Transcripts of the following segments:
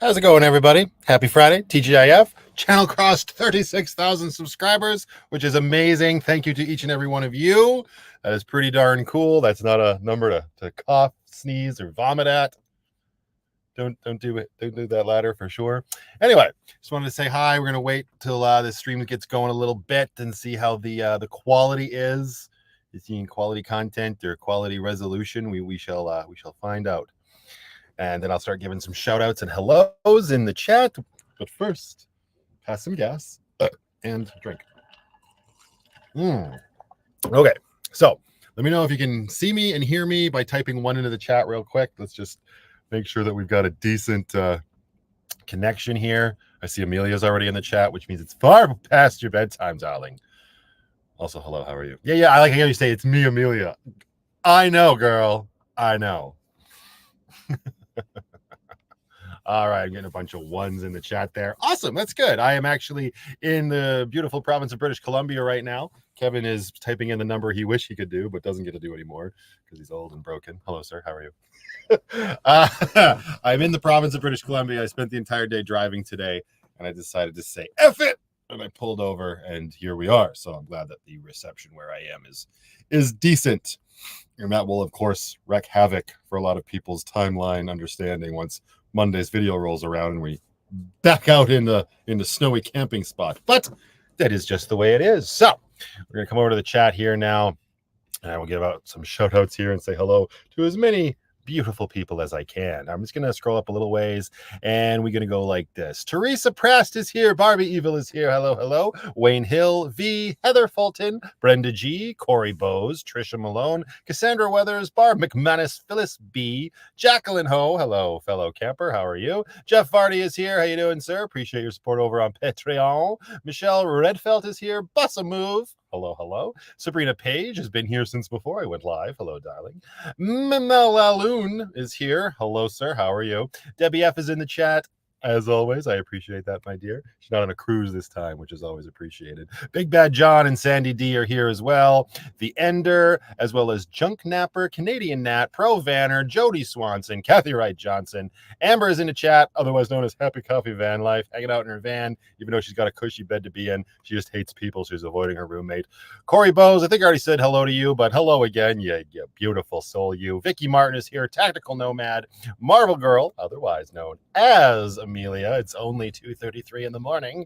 How's it going, everybody? Happy Friday, TGIF. Channel crossed 36,000 subscribers, which is amazing. Thank you to each and every one of you. That is pretty darn cool. That's not a number to cough, sneeze, or vomit at. Don't do it. Don't do that latter for sure. Anyway, just wanted to say hi. We're gonna wait till the stream gets going a little bit and see how the quality is. Is seeing quality content or quality resolution? We shall find out. And then I'll start giving some shout outs and hellos in the chat. But first, pass some gas and drink. Okay, so let me know if you can see me and hear me by typing one into the chat real quick. Let's just make sure that we've got a decent connection here. I see Amelia's already in the chat, which means it's far past your bedtime, darling. Also, hello, how are you? Yeah, I like how you say it's me, Amelia. I know, girl. I know. All right, I'm getting a bunch of ones in the chat there. Awesome, that's good. I am actually in the beautiful province of British Columbia right now. Kevin is typing in the number he wished he could do, but doesn't get to do anymore because he's old and broken. Hello, sir. How are you? I'm in the province of British Columbia. I spent the entire day driving today, and I decided to say F it, and I pulled over, and here we are. So I'm glad that the reception where I am is decent. And that will, of course, wreak havoc for a lot of people's timeline understanding once Monday's video rolls around and we back out in the snowy camping spot. But that is just the way it is. So we're going to come over to the chat here now, and I will give out some shout outs here and say hello to as many beautiful people as I can. I'm just going to scroll up a little ways, and we're going to go like this. Teresa Prest is here. Barbie Evil is here. Hello. Wayne Hill, V, Heather Fulton, Brenda G, Corey Bowes, Trisha Malone, Cassandra Weathers, Barb McManus, Phyllis B, Jacqueline Ho. Hello, fellow camper. How are you? Jeff Vardy is here. How you doing, sir? Appreciate your support over on Patreon. Michelle Redfelt is here. Bussa Move. Hello. Sabrina Page has been here since before I went live. Hello, darling. Malaloon is here. Hello, sir. How are you? Debbie F is in the chat. As always, I appreciate that, my dear. She's not on a cruise this time, which is always appreciated. Big Bad John and Sandy D are here as well. The Ender, as well as Junk Napper, Canadian Nat, Pro Vanner, Jody Swanson, Kathy Wright Johnson. Amber is in the chat, otherwise known as Happy Coffee Van Life, hanging out in her van, even though she's got a cushy bed to be in. She just hates people. She's avoiding her roommate. Corey Bowes, I think I already said hello to you, but hello again. You beautiful soul, you. Vicky Martin is here. Tactical Nomad. Marvel Girl, otherwise known as Amelia. It's only 2:33 in the morning.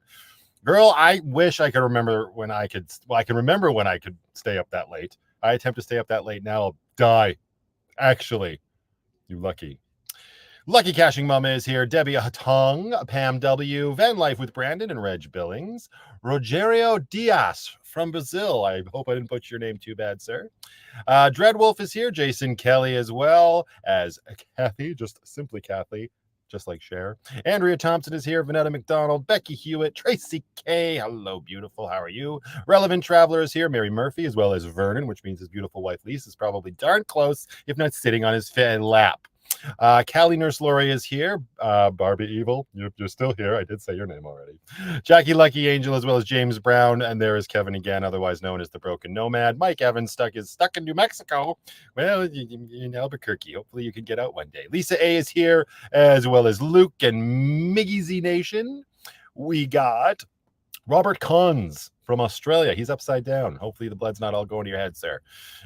Girl, I wish I could remember when I could. Well, I can remember when I could stay up that late. I attempt to stay up that late now, I'll die. Actually, you lucky. Lucky Cashing Mama is here. Debbie Hatong, Pam W, Vanlife with Brandon and Reg Billings, Rogerio Diaz from Brazil. I hope I didn't butcher your name too bad, sir. Dreadwolf is here. Jason Kelly as well as Kathy, just simply Kathy. Just like Cher. Andrea Thompson is here. Vanetta McDonald, Becky Hewitt, Tracy K. Hello, beautiful. How are you? Relevant Traveler is here. Mary Murphy, as well as Vernon, which means his beautiful wife Lisa is probably darn close, if not sitting on his lap. Callie Nurse Lori is here. Barbie Evil, you're still here. I did say your name already. Jackie Lucky Angel, as well as James Brown, and there is Kevin again, otherwise known as the Broken Nomad. Mike Evans stuck in New Mexico. Well, in Albuquerque. Hopefully you can get out one day. Lisa A is here, as well as Luke and Miggy Z Nation. We got Robert Cons from Australia. He's upside down. Hopefully the blood's not all going to your head, sir.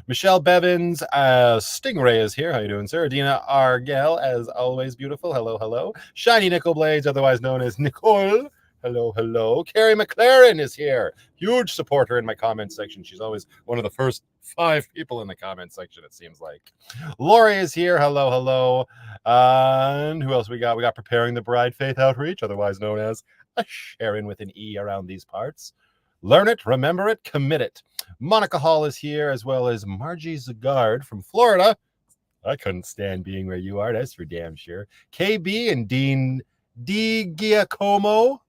Michelle Bevins, Stingray is here. How you doing, sir? Adina Argel, as always, beautiful. Hello. Shiny Nickel Blades, otherwise known as Nicole. Hello. Carrie McLaren is here. Huge supporter in my comment section. She's always one of the first 5 people in the comment section, it seems like. Lori is here. Hello. And who else we got? We got Preparing the Bride Faith Outreach, otherwise known as a Sharon with an E around these parts. Learn it, remember it, commit it. Monica Hall is here, as well as Margie Zagard from Florida. I couldn't stand being where you are, that's for damn sure. KB and Dean D. Giacomo.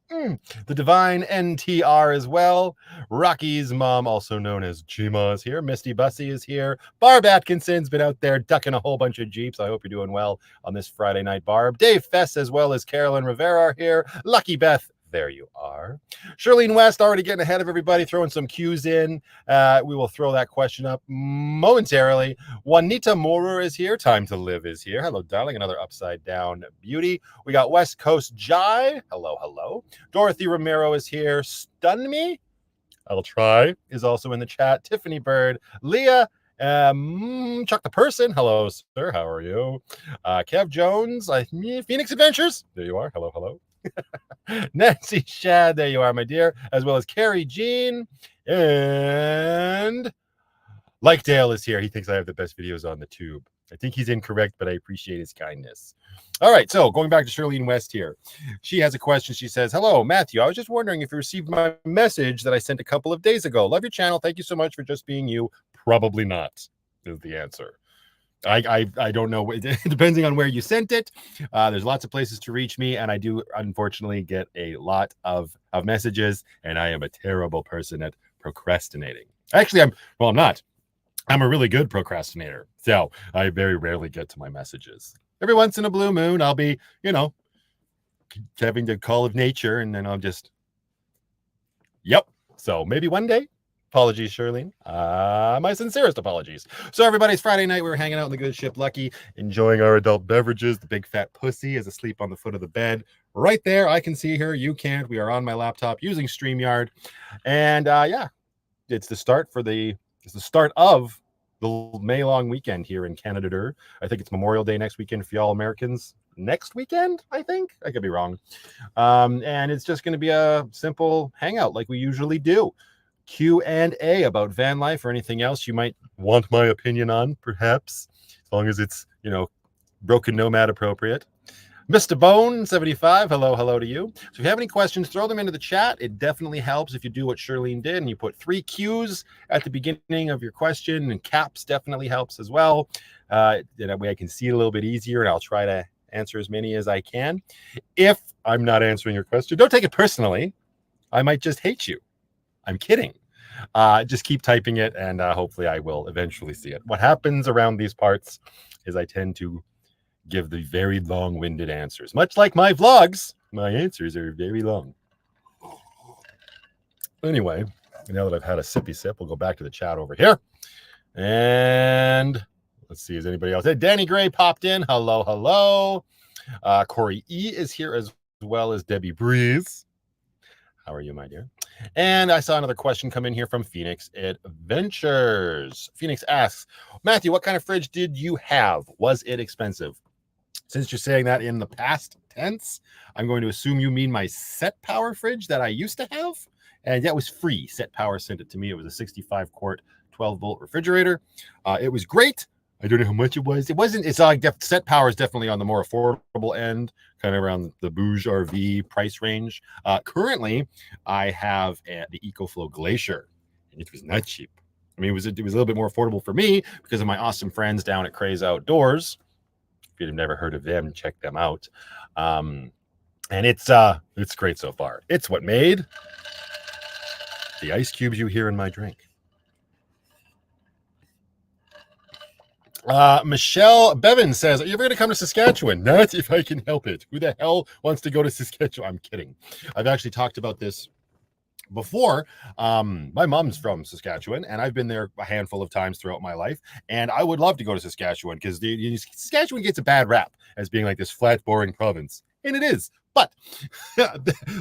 The Divine NTR as well. Rocky's mom, also known as Gma, is here. Misty Bussy is here. Barb Atkinson's been out there ducking a whole bunch of Jeeps. I hope you're doing well on this Friday night, Barb. Dave Fess, as well as Carolyn Rivera are here. Lucky Beth There you are. Charlene West already getting ahead of everybody, throwing some cues in. We will throw that question up momentarily. Juanita Morer is here. Time to Live is here. Hello, darling. Another upside down beauty. We got West Coast Jai. Hello, hello. Dorothy Romero is here. Stun me. I'll try. Is also in the chat. Tiffany Bird. Leah. Chuck the Person. Hello, sir. How are you? Kev Jones. Phoenix Adventures. There you are. Hello, hello. Nancy Shad, there you are, my dear, as well as Carrie Jean, and Likedale is here. He thinks I have the best videos on the tube. I think he's incorrect, but I appreciate his kindness. All right, so going back to Charlene West here. She has a question. She says, hello, Matthew. I was just wondering if you received my message that I sent a couple of days ago. Love your channel. Thank you so much for just being you. Probably not, is the answer. I don't know, depending on where you sent it. There's lots of places to reach me, and I do unfortunately get a lot of messages, and I am a terrible person at procrastinating. Actually, I'm not. I'm a really good procrastinator, so I very rarely get to my messages. Every once in a blue moon, I'll be, having the call of nature, and then I'll just, yep. So maybe one day. Apologies, Charlene. My sincerest apologies. So everybody's Friday night. We were hanging out in the good ship Lucky, enjoying our adult beverages. The big fat pussy is asleep on the foot of the bed. Right there, I can see her. You can't. We are on my laptop using StreamYard. And yeah, it's the start of the May long weekend here in Canada. I think it's Memorial Day next weekend for y'all Americans. Next weekend, I think. I could be wrong. And it's just going to be a simple hangout like we usually do. Q&A about van life or anything else you might want my opinion on, perhaps, as long as it's, broken nomad appropriate. Mr. Bone 75, hello to you. So if you have any questions, throw them into the chat. It definitely helps if you do what Charlene did and you put 3 Q's at the beginning of your question, and caps definitely helps as well. That way I can see it a little bit easier, and I'll try to answer as many as I can. If I'm not answering your question, don't take it personally. I might just hate you. I'm kidding. Just keep typing it, and hopefully I will eventually see it. What happens around these parts is I tend to give the very long-winded answers. Much like my vlogs, my answers are very long. Anyway, now that I've had a sippy sip, we'll go back to the chat over here. And let's see, is anybody else? Hey, Danny Gray popped in. Hello. Corey E is here, as well as Debbie Breeze. How are you, my dear? And I saw another question come in here from Phoenix Adventures. Phoenix asks, Matthew, what kind of fridge did you have? Was it expensive? Since you're saying that in the past tense, I'm going to assume you mean my Set Power fridge that I used to have. And that was free. Set Power sent it to me. It was a 65-quart, 12-volt refrigerator. It was great. I don't know how much it was. It's like Set Power is definitely on the more affordable end, kind of around the Bouge RV price range. Currently, I have the EcoFlow Glacier, and it was not cheap. I mean, it was a little bit more affordable for me because of my awesome friends down at Craze Outdoors. If you've never heard of them, check them out. And it's great so far. It's what made the ice cubes you hear in my drink. Michelle Bevan says, are you ever going to come to Saskatchewan? Not if I can help it. Who the hell wants to go to Saskatchewan? I'm kidding. I've actually talked about this before. My mom's from Saskatchewan, and I've been there a handful of times throughout my life, and I would love to go to Saskatchewan because Saskatchewan gets a bad rap as being like this flat, boring province, and it is. But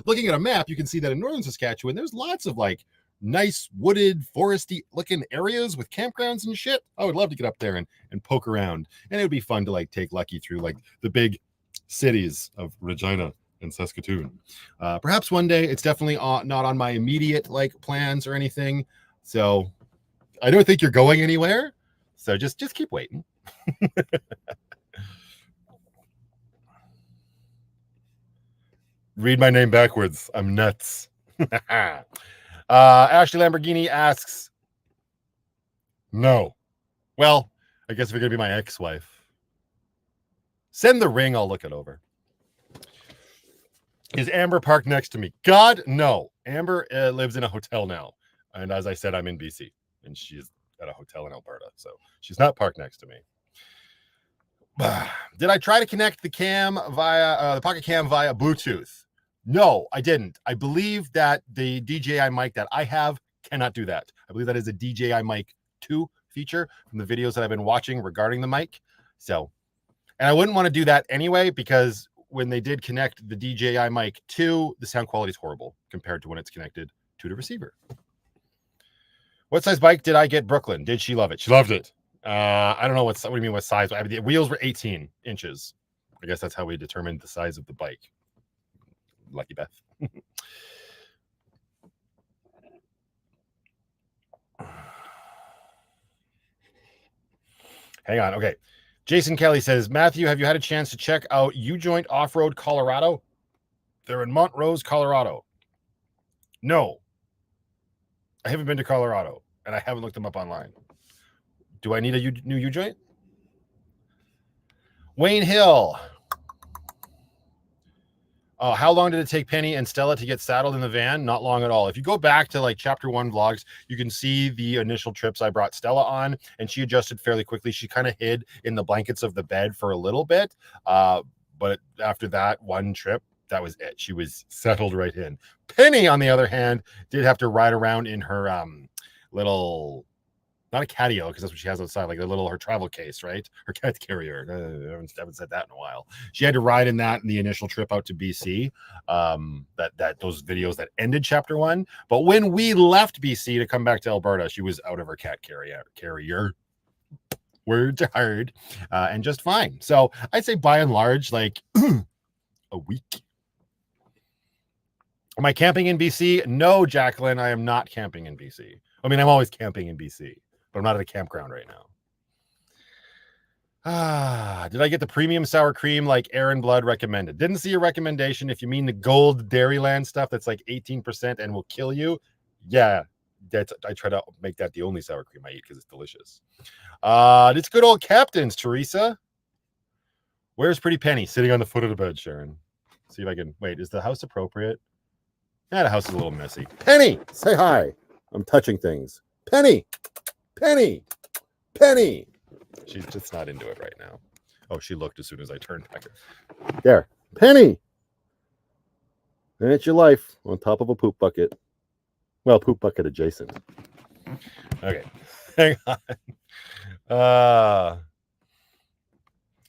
looking at a map, you can see that in northern Saskatchewan, there's lots of like nice wooded foresty looking areas with campgrounds and shit. I would love to get up there and poke around, and it would be fun to like take Lucky through like the big cities of Regina and Saskatoon. Perhaps one day. It's definitely not on my immediate like plans or anything, so I don't think you're going anywhere, so just keep waiting. Read my name backwards. I'm nuts. Ashley Lamborghini asks, no. Well, I guess if you're going to be my ex-wife, send the ring. I'll look it over. Is Amber parked next to me? God, no. Amber lives in a hotel now. And as I said, I'm in BC. And she's at a hotel in Alberta. So she's not parked next to me. Did I try to connect the cam via the Pocket Cam via Bluetooth? No, I didn't. I believe that the DJI mic that I have cannot do that. I believe that is a DJI mic 2 feature from the videos that I've been watching regarding the mic. So, and I wouldn't want to do that anyway, because when they did connect the DJI mic 2, the sound quality is horrible compared to when it's connected to the receiver. What size bike did I get Brooklyn? Did she love it? She loved it. I don't know what do you mean what size? I mean, the wheels were 18 inches. I guess that's how we determined the size of the bike. Lucky Beth. Hang on. Okay. Jason Kelly says, Matthew, have you had a chance to check out U-Joint Off-Road Colorado? They're in Montrose, Colorado. No. I haven't been to Colorado, and I haven't looked them up online. Do I need a new U-Joint? Wayne Hill. Oh, how long did it take Penny and Stella to get saddled in the van? Not long at all. If you go back to like chapter 1 vlogs, you can see the initial trips I brought Stella on, and she adjusted fairly quickly. She kind of hid in the blankets of the bed for a little bit. But after that one trip, that was it. She was settled right in. Penny, on the other hand, did have to ride around in her little, not a catio, because that's what she has outside, like her travel case, right? Her cat carrier. I haven't said that in a while. She had to ride in that in the initial trip out to BC. Those videos that ended chapter 1. But when we left BC to come back to Alberta, she was out of her cat carrier. Words are hard, and just fine. So I'd say by and large, like a week. Am I camping in BC? No, Jacqueline, I am not camping in BC. I mean, I'm always camping in BC, but I'm not at a campground right now. Did I get the premium sour cream like Aaron Blood recommended? Didn't see a recommendation. If you mean the gold Dairyland stuff that's like 18% and will kill you, yeah, I try to make that the only sour cream I eat because it's delicious. It's good old Captains, Teresa. Where's Pretty Penny? Sitting on the foot of the bed, Sharon. See if I can, wait, is the house appropriate? Yeah, the house is a little messy. Penny, say hi. I'm touching things. Penny, Penny, Penny. She's just not into it right now. Oh, she looked as soon as I turned back. There, Penny. And it's your life on top of a poop bucket. Well, poop bucket adjacent. Okay, hang on.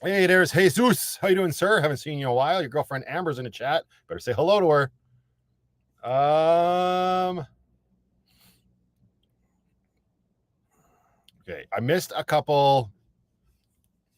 Hey, there's Jesus. How you doing, sir? Haven't seen you in a while. Your girlfriend Amber's in the chat. Better say hello to her. Okay, I missed a couple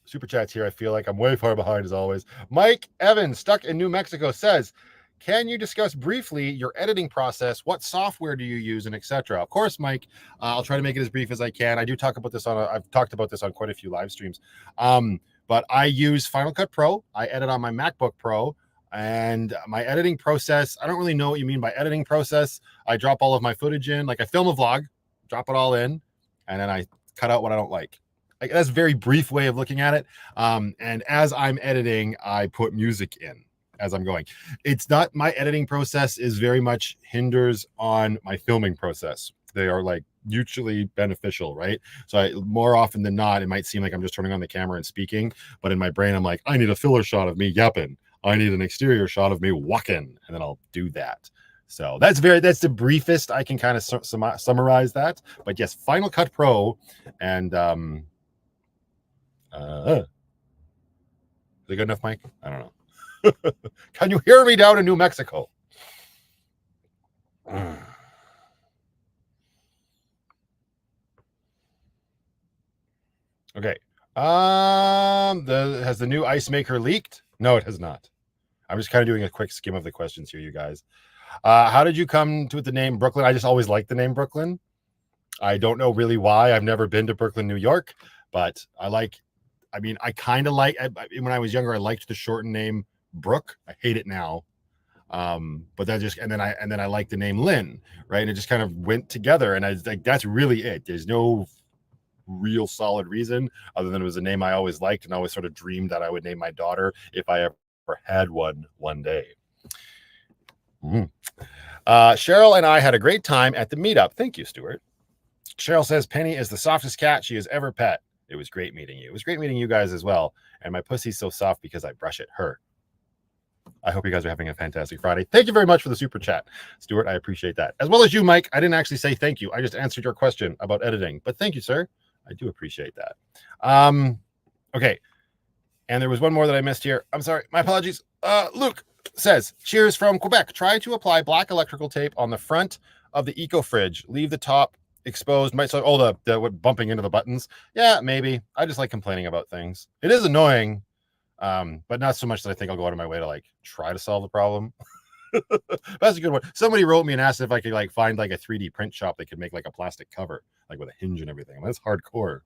super chats here. I feel like I'm way far behind as always. Mike Evans, stuck in New Mexico, says, can you discuss briefly your editing process? What software do you use, and etc.? Of course, Mike. I'll try to make it as brief as I can. I do talk about this I've talked about this on quite a few live streams. But I use Final Cut Pro. I edit on my MacBook Pro. And my editing process, I don't really know what you mean by editing process. I drop all of my footage in, like I film a vlog, drop it all in, and then I cut out what I don't like. That's a very brief way of looking at it. And as I'm editing, I put music in as I'm going. It's not, my editing process is very much hinders on my filming process. They are like mutually beneficial, right? So more often than not, it might seem like I'm just turning on the camera and speaking, but in my brain, I'm like, I need a filler shot of me yapping. I need an exterior shot of me walking, and then I'll do that. So that's the briefest I can kind of summarize that. But yes, Final Cut Pro, and is it good enough, Mike? I don't know. Can you hear me down in New Mexico? Okay. Has the new ice maker leaked? No, it has not. I'm just kind of doing a quick skim of the questions here, you guys. How did you come to the name Brooklyn? I just always liked the name Brooklyn. I don't know really why. I've never been to Brooklyn, New York, but I kind of like, when I was younger, I liked the shortened name Brooke. I hate it now. But that just, and then I like the name Lynn, right? And it just kind of went together, and I was like, that's really it. There's no real solid reason other than it was a name I always liked, and I always sort of dreamed that I would name my daughter if I ever had one day. Cheryl and I had a great time at the meetup. Thank you, Stuart. Cheryl says Penny is the softest cat she has ever pet. It was great meeting you. It was great meeting you guys as well. And my pussy's so soft because I brush it. Her. I hope you guys are having a fantastic Friday. Thank you very much for the super chat, Stuart. I appreciate that. As well as you, Mike. I didn't actually say thank you. I just answered your question about editing, but thank you, sir. I do appreciate that. Okay. And there was one more that I missed here. I'm sorry. My apologies. Luke says, cheers from Quebec. Try to apply black electrical tape on the front of the Eco Fridge. Leave the top exposed. Might so the bumping into the buttons. Yeah, maybe. I just like complaining about things. It is annoying. But not so much that I think I'll go out of my way to like try to solve the problem. That's a good one. Somebody wrote me and asked if I could like find like a 3D print shop that could make like a plastic cover, like with a hinge and everything. That's hardcore.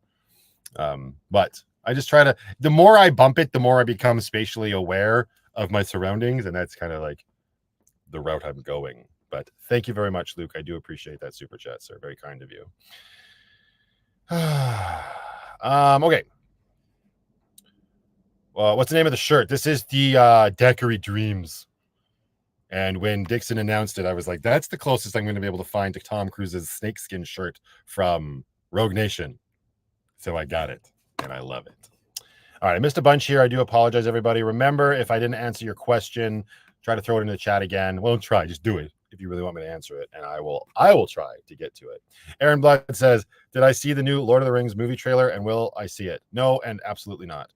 But I just try to, the more I bump it, the more I become spatially aware of my surroundings. And that's kind of like the route I'm going. But thank you very much, Luke. I do appreciate that super chat, sir. Very kind of you. Okay. What's the name of the shirt? This is the Daiquiri Dreams. And when Dixon announced it, I was like, that's the closest I'm going to be able to find to Tom Cruise's snakeskin shirt from Rogue Nation. So I got it, and I love it. All right, I missed a bunch here. I do apologize, everybody. Remember, if I didn't answer your question, try to throw it in the chat again. Well, don't try, just do it if you really want me to answer it, and I will try to get to it. Aaron Blood says, did I see the new Lord of the Rings movie trailer, and will I see it? No, and absolutely not.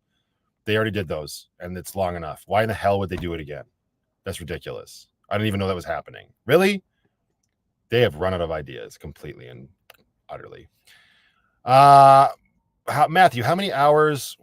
They already did those, and it's long enough. Why in the hell would they do it again? That's ridiculous. I didn't even know that was happening. Really? They have run out of ideas completely and utterly. Matthew, how many hours,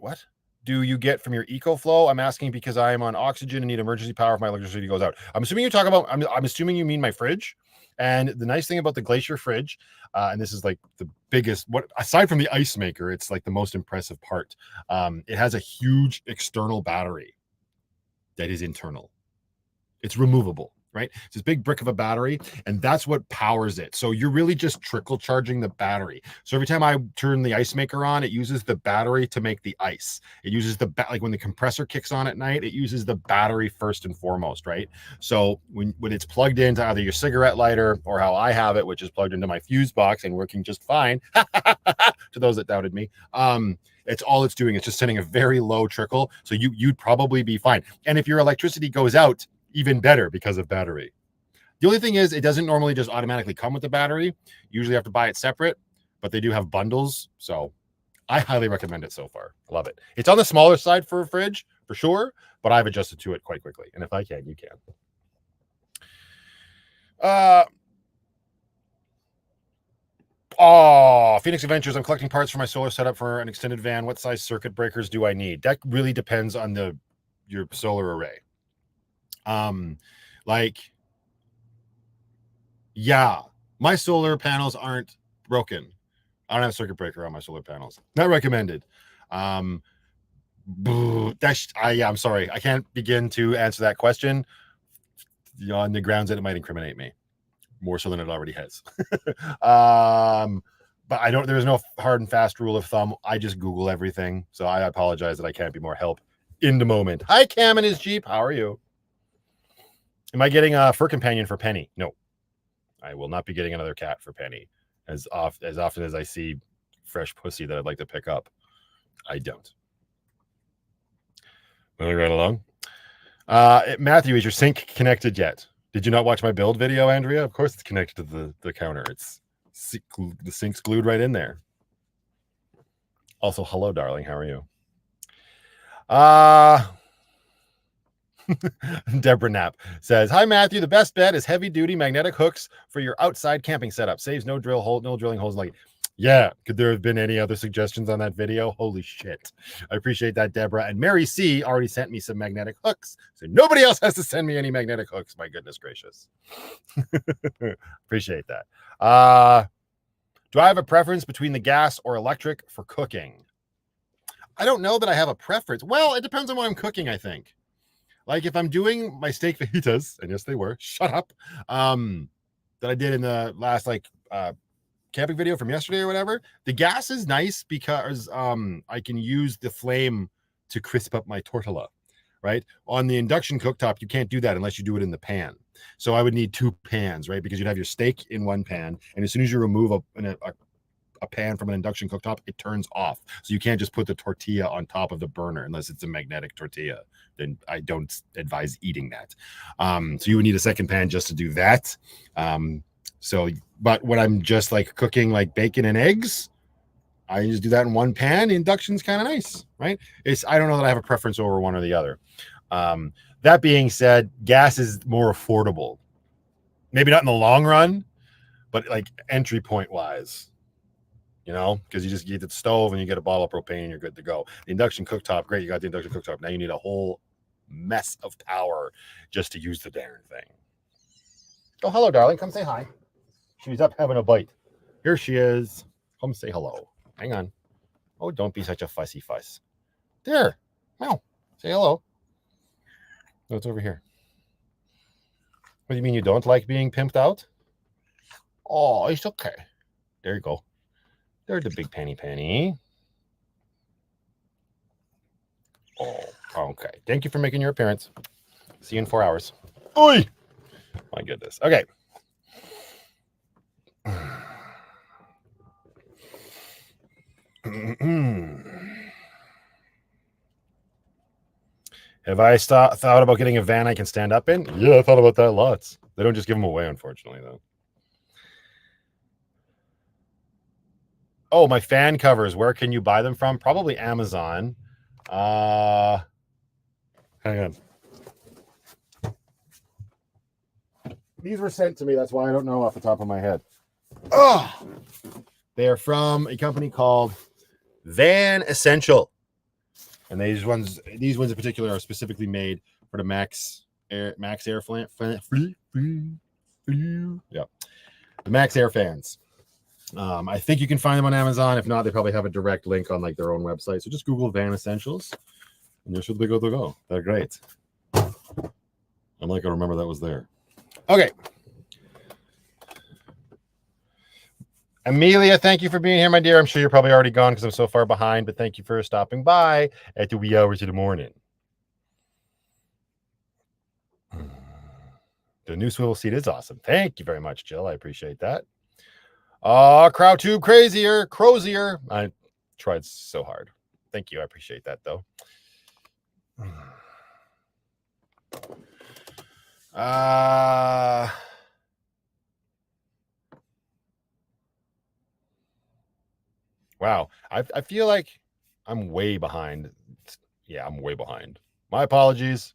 do you get from your EcoFlow? I'm asking because I am on oxygen and need emergency power if my electricity goes out. I'm assuming you talk about, I'm assuming you mean my fridge. And the nice thing about the Glacier fridge, and this is like the biggest, aside from the ice maker, it's like the most impressive part. It has a huge external battery that is internal. It's removable, right? It's this big brick of a battery, and that's what powers it. So you're really just trickle charging the battery. So every time I turn the ice maker on, it uses the battery to make the ice. It uses like when the compressor kicks on at night, it uses the battery first and foremost, right? So when it's plugged into either your cigarette lighter or how I have it, which is plugged into my fuse box and working just fine, to those that doubted me, it's all it's doing. It's just sending a very low trickle. So you'd probably be fine. And if your electricity goes out, even better because of battery. The only thing is it doesn't normally just automatically come with the battery. You usually have to buy it separate, but they do have bundles. So I highly recommend it so far. I love it. It's on the smaller side for a fridge for sure, but I've adjusted to it quite quickly. And if I can, you can. Phoenix Adventures. I'm collecting parts for my solar setup for an extended van. What size circuit breakers do I need? That really depends on your solar array. Yeah, my solar panels aren't broken. I don't have a circuit breaker on my solar panels. Not recommended. I'm sorry. I can't begin to answer that question on the grounds that it might incriminate me more so than it already has. But there's no hard and fast rule of thumb. I just Google everything. So I apologize that I can't be more help in the moment. Hi, Cam and his Jeep. How are you? Am I getting a fur companion for Penny? No, I will not be getting another cat for Penny. As often as I see fresh pussy that I'd like to pick up, I don't. Moving right along. Matthew, is your sink connected yet? Did you not watch my build video, Andrea? Of course it's connected to the counter. The sink's glued right in there. Also, hello, darling. How are you? Deborah Knapp says, hi, Matthew. The best bet is heavy-duty magnetic hooks for your outside camping setup. Saves no drilling holes. Like, yeah. Could there have been any other suggestions on that video? Holy shit. I appreciate that, Deborah. And Mary C. already sent me some magnetic hooks. So nobody else has to send me any magnetic hooks. My goodness gracious. Appreciate that. Do I have a preference between the gas or electric for cooking? I don't know that I have a preference. Well, it depends on what I'm cooking, I think. Like if I'm doing my steak fajitas, and yes, they were, shut up, that I did in the last camping video from yesterday or whatever, the gas is nice because I can use the flame to crisp up my tortilla, right? On the induction cooktop, you can't do that unless you do it in the pan. So I would need two pans, right? Because you'd have your steak in one pan, and as soon as you remove a a pan from an induction cooktop, it turns off. So you can't just put the tortilla on top of the burner unless it's a magnetic tortilla. Then I don't advise eating that. So you would need a second pan just to do that. But when I'm just like cooking like bacon and eggs, I just do that in one pan. Induction's kind of nice, right? I don't know that I have a preference over one or the other. That being said, gas is more affordable. Maybe not in the long run, but like entry point wise, because you just get the stove and you get a bottle of propane and you're good to go. The induction cooktop, great. You got the induction cooktop. Now you need a whole mess of power just to use the darn thing. Oh, hello, darling. Come say hi. She's up having a bite. Here she is. Come say hello. Hang on. Oh, don't be such a fussy fuss. There. Meow. Say hello. No, it's over here. What do you mean you don't like being pimped out? Oh, it's okay. There you go. There's the big penny. Oh, okay. Thank you for making your appearance. See you in 4 hours. Oi! My goodness. Okay. Have I thought about getting a van I can stand up in? Yeah, I thought about that lots. They don't just give them away, unfortunately, though. Oh, my fan covers. Where can you buy them from? Probably Amazon. Hang on. These were sent to me. That's why I don't know off the top of my head. Oh, they are from a company called Van Essential. And these ones in particular are specifically made for the Max Air fan. Yeah, the Max Air fans. I think you can find them on Amazon. If not, they probably have a direct link on like their own website. So just Google Van Essentials, and you're should be good to go. They're great. I'm like, I remember that was there. Okay. Amelia, thank you for being here, my dear. I'm sure you're probably already gone because I'm so far behind, but thank you for stopping by at the wee hours of the morning. The new swivel seat is awesome. Thank you very much, Jill. I appreciate that. Crowdtube Crozier. I tried so hard. Thank you. I appreciate that, though. Wow. I feel like I'm way behind. Yeah, I'm way behind. My apologies.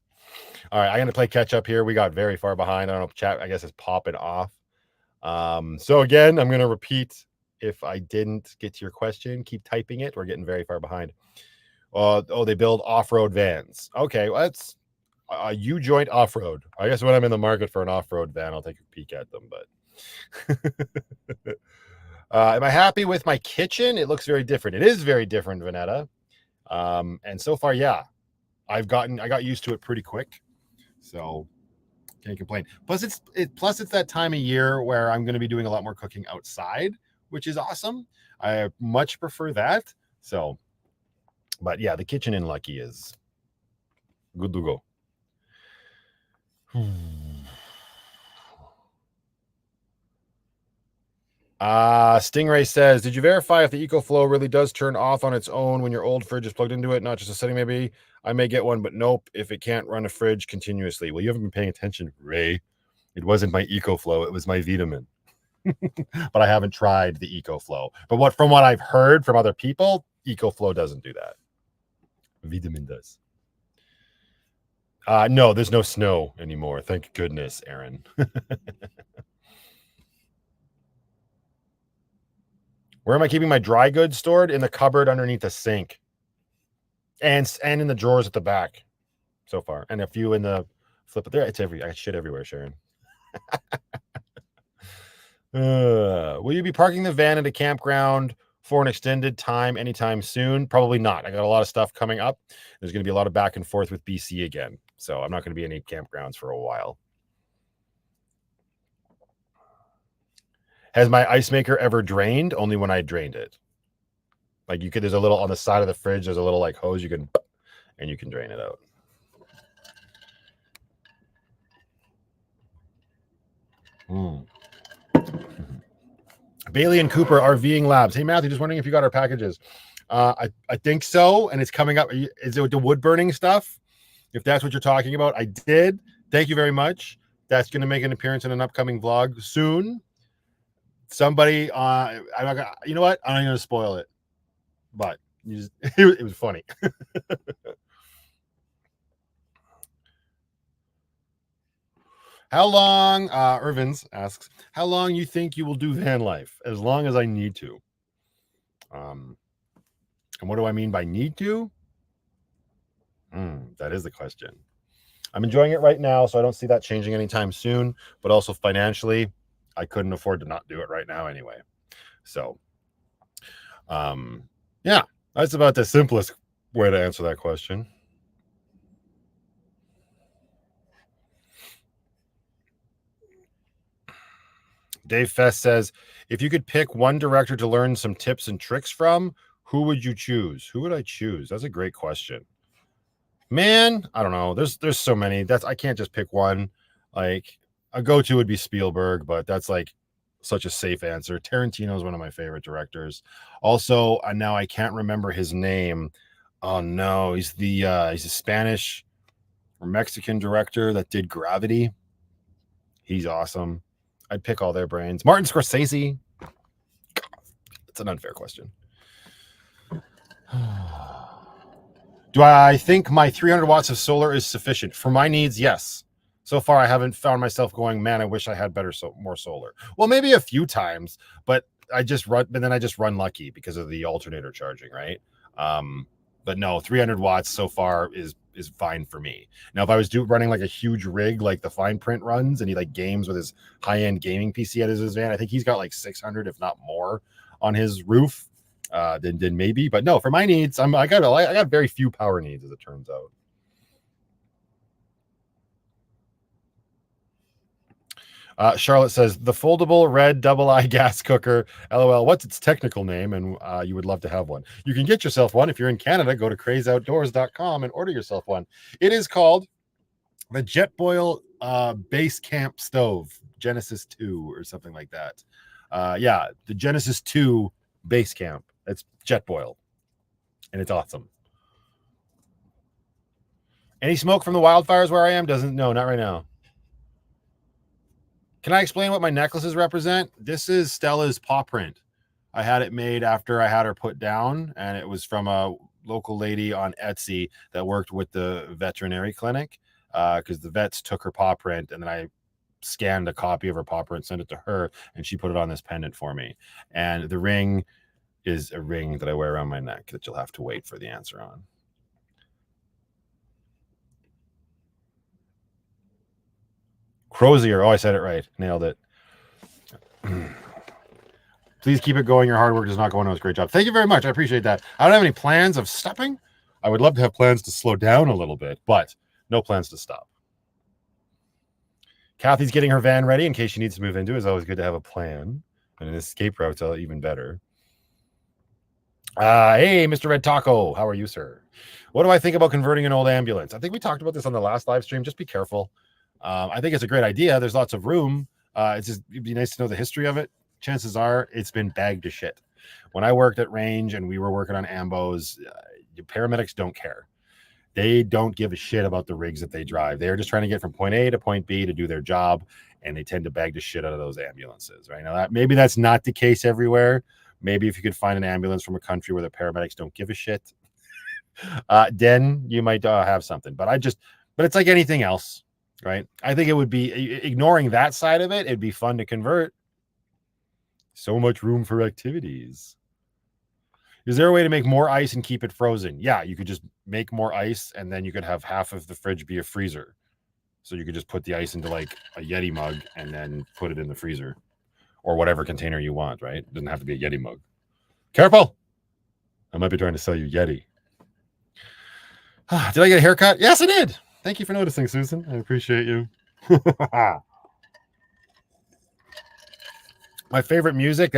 All right, I'm going to play catch up here. We got very far behind. I don't know if chat, I guess, is popping off. So again, I'm going to repeat. If I didn't get to your question, keep typing it. We're getting very far behind. They build off-road vans. Okay, well, that's U-joint off-road. I guess when I'm in the market for an off-road van, I'll take a peek at them. But am I happy with my kitchen? It looks very different. It is very different, Vanetta. And so far, yeah, I got used to it pretty quick. So can't complain. Plus, it's that time of year where I'm going to be doing a lot more cooking outside, which is awesome. I much prefer that. So, but yeah, the kitchen in Lucky is good to go. Stingray says, did you verify if the EcoFlow really does turn off on its own when your old fridge is plugged into it? Not just a setting, maybe. I may get one, but nope, if it can't run a fridge continuously. Well, you haven't been paying attention, Ray. It wasn't my EcoFlow, it was my VTOMAN. But I haven't tried the EcoFlow. But from what I've heard from other people, EcoFlow doesn't do that. VTOMAN does. No, there's no snow anymore. Thank goodness, Aaron. Where am I keeping my dry goods stored? In the cupboard underneath the sink. And in the drawers at the back so far. And a few in the flip it there. I got shit everywhere, Sharon. Will you be parking the van at a campground for an extended time anytime soon? Probably not. I got a lot of stuff coming up. There's going to be a lot of back and forth with BC again. So I'm not going to be in any campgrounds for a while. Has my ice maker ever drained? Only when I drained it. Like there's a little on the side of the fridge. There's a little like hose you can drain it out. Bailey and Cooper RVing Labs. Hey, Matthew, just wondering if you got our packages. I think so, and it's coming up. Is it the wood burning stuff? If that's what you're talking about, I did. Thank you very much. That's going to make an appearance in an upcoming vlog soon. Somebody, you know what? I'm not going to spoil it, but it was funny. How long, Irvins asks, how long you think you will do van life? As long as I need to. And what do I mean by need to? That is the question. I'm enjoying it right now, so I don't see that changing anytime soon, but also financially, I couldn't afford to not do it right now anyway. So, yeah, that's about the simplest way to answer that question. Dave Fest says, if you could pick one director to learn some tips and tricks from, who would you choose? Who would I choose? That's a great question. Man, I don't know. There's so many. I can't just pick one. Like a go-to would be Spielberg, but that's like such a safe answer. Tarantino is one of my favorite directors. Also, now I can't remember his name. Oh no, he's a Spanish or Mexican director that did Gravity. He's awesome. I'd pick all their brains. Martin Scorsese. It's an unfair question. Do I think my 300 watts of solar is sufficient? For my needs, yes. So far, I haven't found myself going, man, I wish I had more solar. Well, maybe a few times, but then I just run lucky because of the alternator charging, right? But no, 300 watts so far is fine for me. Now, if I was running like a huge rig, like the Fine Print runs, and he like games with his high-end gaming PC at his van, I think he's got like 600, if not more, on his roof. Then maybe, but no, for my needs, I got very few power needs, as it turns out. Charlotte says the foldable red double-eye gas cooker. LOL. What's its technical name? And you would love to have one. You can get yourself one if you're in Canada. Go to crazeoutdoors.com and order yourself one. It is called the Jetboil Base Camp Stove Genesis 2 or something like that. Yeah, the Genesis 2 Base Camp. It's Jetboil, and it's awesome. Any smoke from the wildfires where I am? No, not right now. Can I explain what my necklaces represent? This is Stella's paw print. I had it made after I had her put down, and it was from a local lady on Etsy that worked with the veterinary clinic, because the vets took her paw print, and then I scanned a copy of her paw print, sent it to her, and she put it on this pendant for me. And the ring is a ring that I wear around my neck that you'll have to wait for the answer on. Crozier. Oh, I said it right. Nailed it. Please keep it going. Your hard work does not go unnoticed. Great job. Thank you very much. I appreciate that. I don't have any plans of stopping. I would love to have plans to slow down a little bit, but no plans to stop. Kathy's getting her van ready in case she needs to move into it. It's always good to have a plan, and an escape route's even better. Hey, Mr. Red Taco. How are you, sir? What do I think about converting an old ambulance? I think we talked about this on the last live stream. Just be careful. I think it's a great idea. There's lots of room. It'd be nice to know the history of it. Chances are it's been bagged to shit. When I worked at Range and we were working on ambos, paramedics don't care. They don't give a shit about the rigs that they drive. They're just trying to get from point A to point B to do their job, and they tend to bag the shit out of those ambulances. Right now, maybe that's not the case everywhere. Maybe if you could find an ambulance from a country where the paramedics don't give a shit, then you might have something. But it's like anything else, right? I think it would be, ignoring that side of it, it'd be fun to convert. So much room for activities. Is there a way to make more ice and keep it frozen? Yeah, you could just make more ice, and then you could have half of the fridge be a freezer. So you could just put the ice into like a Yeti mug and then put it in the freezer or whatever container you want, right? It doesn't have to be a Yeti mug. Careful. I might be trying to sell you Yeti. Did I get a haircut? Yes, I did. Thank you for noticing, Susan. I appreciate you. My favorite music,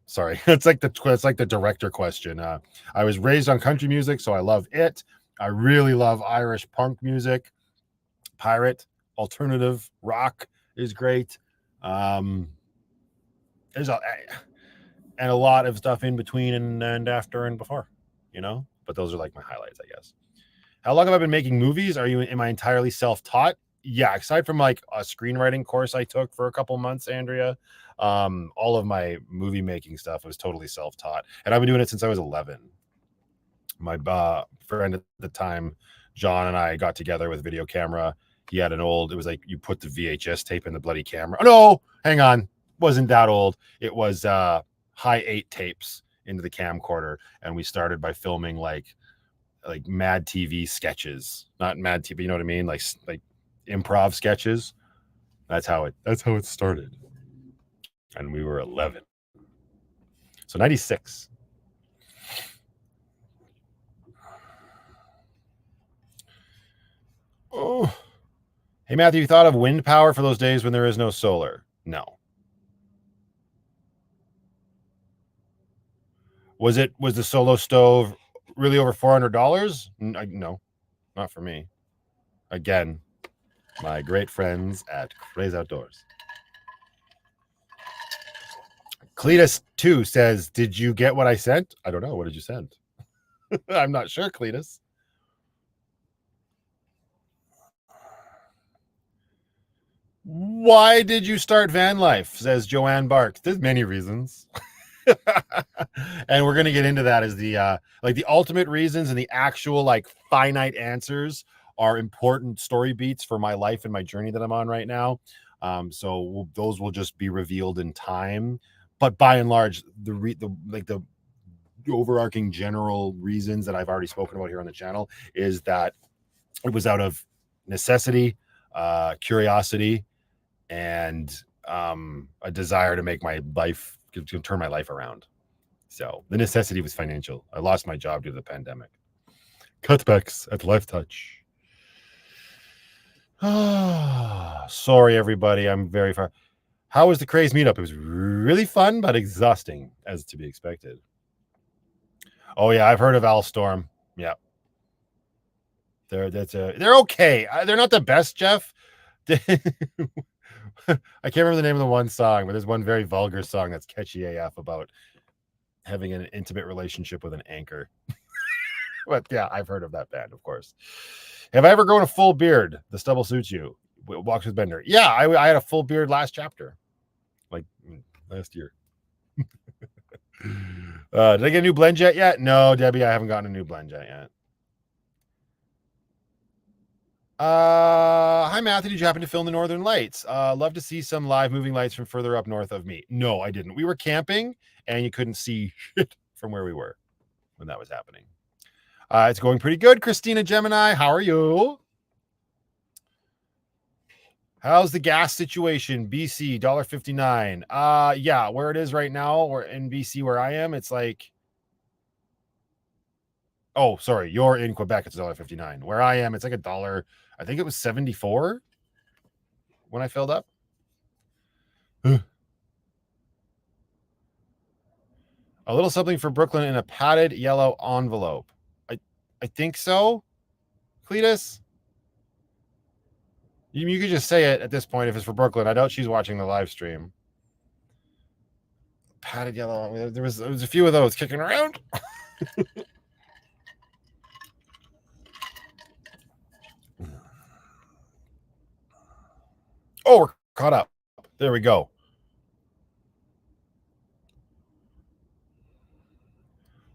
sorry. It's like the director question. I was raised on country music, so I love it. I really love Irish punk music. Pirate, alternative rock is great. there's a lot of stuff in between and after and before, you know. But those are like my highlights, I guess. How long have I been making movies? Am I entirely self-taught? Yeah, aside from like a screenwriting course I took for a couple months, Andrea, all of my movie making stuff was totally self-taught, and I've been doing it since I was 11. My friend at the time, John, and I got together with a video camera. He had an old, it was like you put the VHS tape in the bloody camera. Oh, no, hang on. Wasn't that old. It was high 8 tapes into the camcorder. And we started by filming like Mad TV sketches, not Mad TV, you know what I mean? Like improv sketches. That's how it started. And we were 11. So 96. Oh, hey, Matthew, you thought of wind power for those days when there is no solar? No. Was the solo stove really over $400? No, not for me. Again, my great friends at Craze Outdoors. Cletus 2 says, did you get what I sent? I don't know. What did you send? I'm not sure, Cletus. Why did you start Vanlife? Says Joanne Barks. There's many reasons. And we're going to get into that as the the ultimate reasons, and the actual like finite answers are important story beats for my life and my journey that I'm on right now. So those will just be revealed in time. But by and large, the overarching general reasons that I've already spoken about here on the channel is that it was out of necessity, curiosity, and a desire to make my life, to turn my life around. So the necessity was financial. I lost my job due to the pandemic. Cutbacks at Life Touch. Sorry, everybody. I'm very far. How was the Craze meetup? It was really fun, but exhausting, as to be expected. Oh yeah, I've heard of Alstorm. Yeah, they're okay. They're not the best, Jeff. I can't remember the name of the one song, but there's one very vulgar song that's catchy AF about having an intimate relationship with an anchor. But yeah, I've heard of that band, of course. Have I ever grown a full beard? The stubble suits you. Walks with Bender. Yeah, I had a full beard last chapter, like last year. Did I get a new blend jet yet? No, Debbie, I haven't gotten a new blend jet yet. Hi, Matthew. Did you happen to film the Northern Lights? Love to see some live moving lights from further up north of me. No, I didn't. We were camping, and you couldn't see shit from where we were when that was happening. It's going pretty good, Christina Gemini. How are you? How's the gas situation? BC, $1.59. Yeah, where it is right now, or in BC where I am, it's like, oh, sorry, you're in Quebec, it's $1.59. Where I am, it's like $1. I think it was 74 when I filled up. A little something for Brooklyn in a padded yellow envelope. I think so, Cletus. You could just say it at this point if it's for Brooklyn. I doubt she's watching the live stream. Padded yellow. There was a few of those kicking around. Oh, we're caught up. There we go.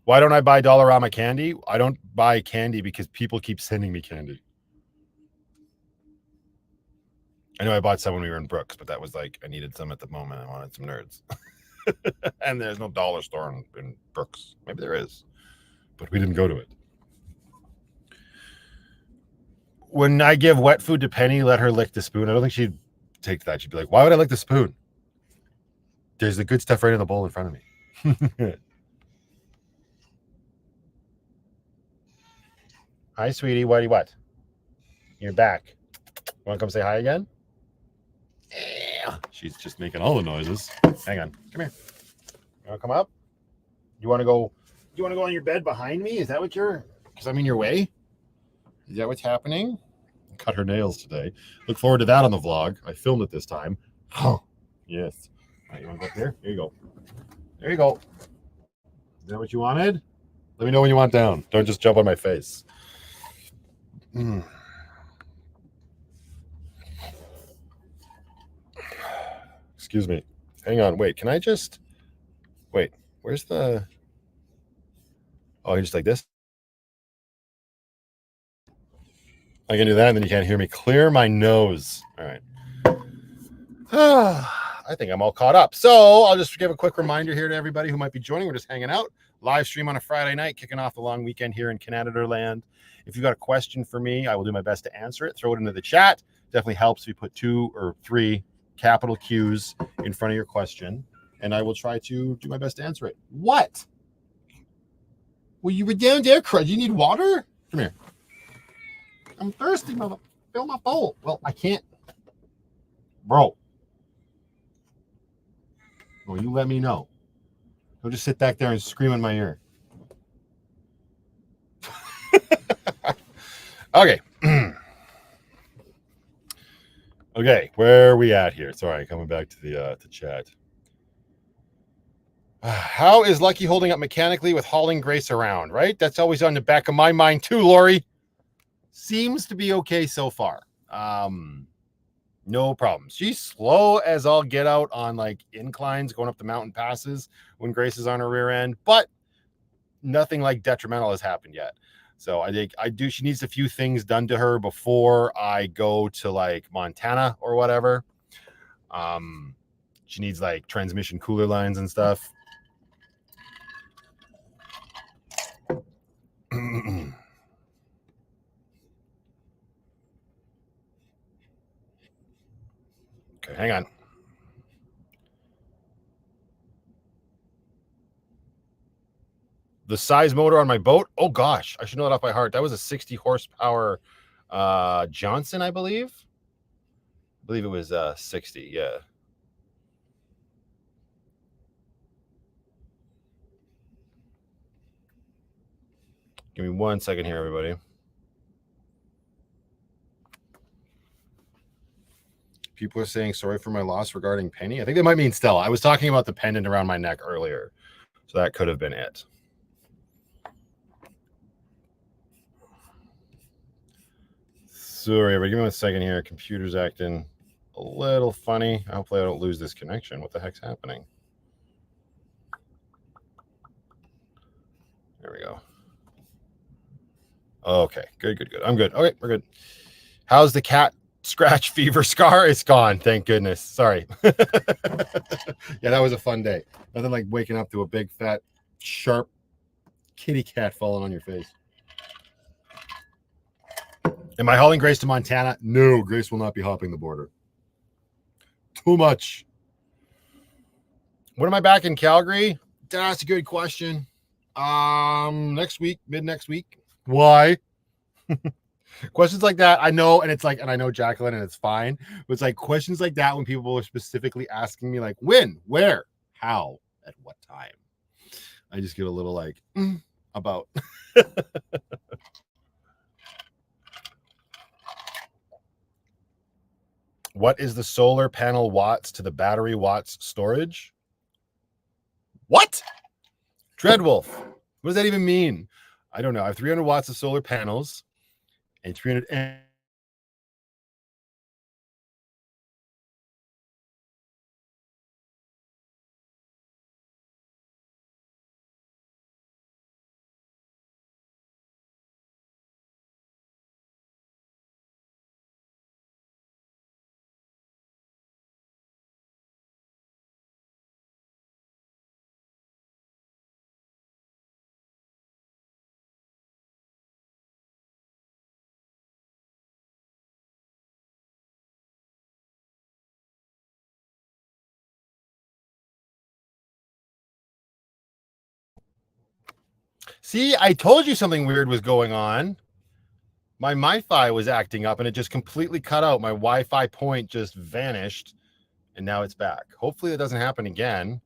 Why don't I buy Dollarama candy? I don't buy candy because people keep sending me candy. I know I bought some when we were in Brooks, but that was like, I needed some at the moment. I wanted some nerds. And there's no dollar store in Brooks. Maybe there is, but we didn't go to it. When I give wet food to Penny, let her lick the spoon. I don't think she'd take that. She'd be like, why would I lick the spoon? There's the good stuff right in the bowl in front of me. Hi, sweetie. What? You're back. Want to come say hi again? Yeah. She's just making all the noises. Hang on. Come here. You want to come up? You want to go on your bed behind me? Is that what because I'm in your way? Is that what's happening? Cut her nails today. Look forward to that on the vlog. I filmed it this time. Oh, yes. Right, you want to go up there? There you go. There you go. Is that what you wanted? Let me know when you want down. Don't just jump on my face. Excuse me. Hang on. Wait, can I just... Wait, where's the... Oh, you just like this? I can do that, and then you can't hear me. Clear my nose. All right. I think I'm all caught up. So I'll just give a quick reminder here to everybody who might be joining. We're just hanging out. Live stream on a Friday night, kicking off the long weekend here in Canada land. If you've got a question for me, I will do my best to answer it. Throw it into the chat. Definitely helps if you put 2 or 3 capital Q's in front of your question, and I will try to do my best to answer it. What? Well, you were down there, crud. You need water? Come here. I'm thirsty, mother. Fill my bowl. Well, I can't. Bro. Well, you let me know. Don't just sit back there and scream in my ear. Okay. Okay, where are we at here? Sorry, coming back to the chat. How is Lucky holding up mechanically with hauling Grace around, right? That's always on the back of my mind too, Lori. Seems to be okay so far. No problems. She's slow as all get out on like inclines going up the mountain passes when Grace is on her rear end, but nothing like detrimental has happened yet. So I think she needs a few things done to her before I go to like Montana or whatever. She needs like transmission cooler lines and stuff. Okay, hang on. The size motor on my boat? Oh gosh, I should know that off by heart. That was a 60 horsepower Johnson, I believe. I believe it was 60, yeah. Give me 1 second here, everybody. People are saying sorry for my loss regarding Penny. I think they might mean Stella. I was talking about the pendant around my neck earlier, so that could have been it. Sorry, everybody. Give me 1 second here. Computer's acting a little funny. Hopefully I don't lose this connection. What the heck's happening? There we go. Okay, good. I'm good. Okay, we're good. How's the cat scratch fever scar? It's gone. Thank goodness. Sorry. Yeah, that was a fun day. Nothing like waking up to a big, fat, sharp kitty cat falling on your face. Am I hauling Grace to Montana? No, Grace will not be hopping the border. Too much. When am I back in Calgary? That's a good question. Next week, mid-next week. Why? Questions like that, I know, and it's like, and I know Jacqueline, and it's fine. But it's like questions like that when people are specifically asking me, like, when, where, how, at what time. I just get a little like about. What is the solar panel watts to the battery watts storage? What? Dreadwolf. What does that even mean? I don't know. I have 300 watts of solar panels and 300. See, I told you something weird was going on. My MiFi was acting up and it just completely cut out. My Wi-Fi point just vanished and now it's back. Hopefully that doesn't happen again.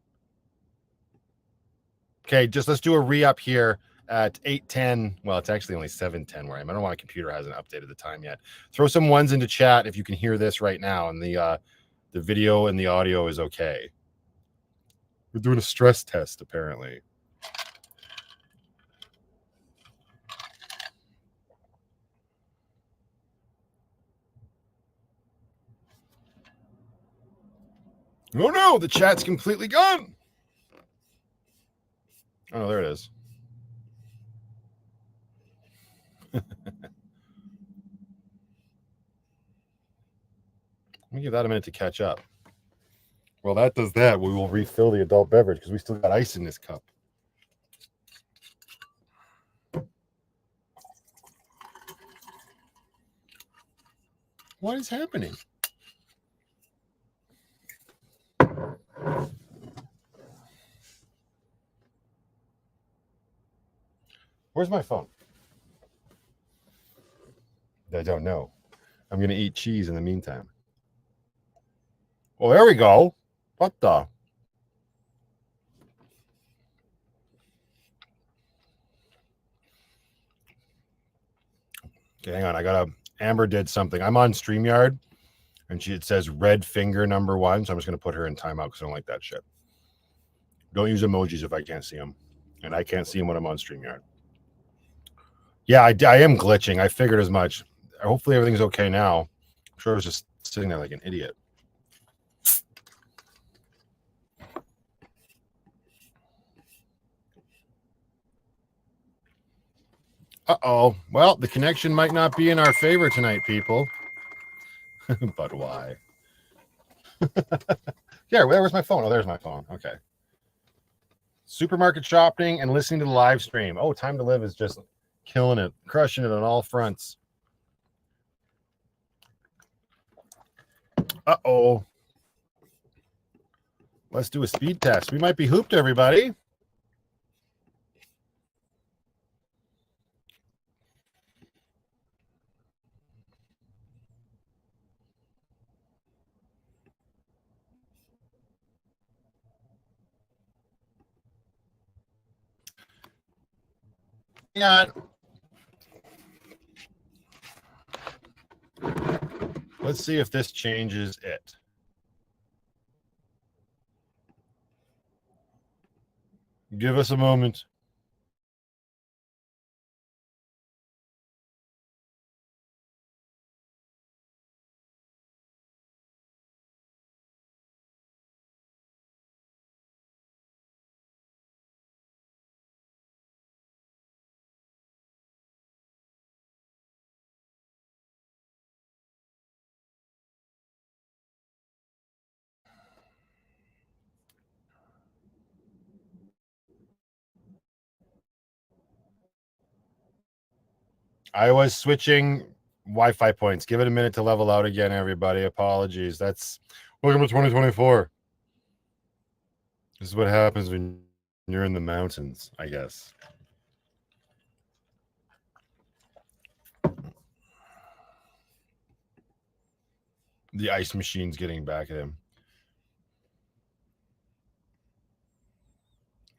Okay, just let's do a re-up here at 8:10. Well, it's actually only 7:10 where I am. I don't know why my computer hasn't updated the time yet. Throw some ones into chat if you can hear this right now and the video and the audio is okay. We're doing a stress test, apparently. Oh no, the chat's completely gone. Oh, there it is. Let me give that a minute to catch up. Well, that does that. We will refill the adult beverage because we still got ice in this cup. What is happening? Where's my phone? I don't know. I'm going to eat cheese in the meantime. Well, there we go. What the? Okay, hang on. Amber did something. I'm on StreamYard, and it says red finger #1, so I'm just going to put her in timeout because I don't like that shit. Don't use emojis if I can't see them, and I can't see them when I'm on StreamYard. Yeah, I am glitching. I figured as much. Hopefully everything's okay now. I'm sure I was just sitting there like an idiot. Uh-oh. Well, the connection might not be in our favor tonight, people. But why? Yeah, where's my phone? Oh, there's my phone. Okay. Supermarket shopping and listening to the live stream. Oh, Time to Live is just killing it, crushing it on all fronts. Uh-oh. Let's do a speed test. We might be hooped, everybody. Hang on. Let's see if this changes it. Give us a moment. I was switching Wi-Fi points. Give it a minute to level out again, everybody. Apologies. That's welcome to 2024. This is what happens when you're in the mountains, I guess. The ice machine's getting back at him.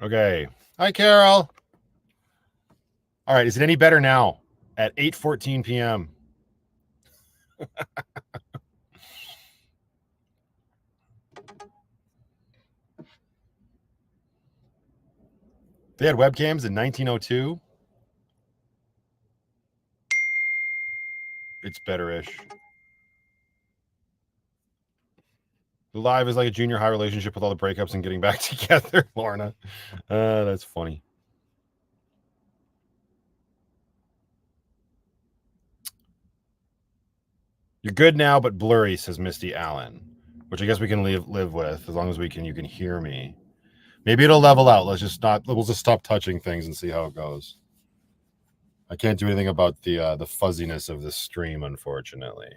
Okay. Hi, Carol. All right. Is it any better now at 8:14 p.m.? They had webcams in 1902. It's better-ish. The live is like a junior high relationship with all the breakups and getting back together, Lorna. That's funny. You're good now, but blurry, says Misty Allen, which I guess we can live with as long as you can hear me. Maybe it'll level out. We'll just stop touching things and see how it goes. I can't do anything about the fuzziness of the stream, unfortunately.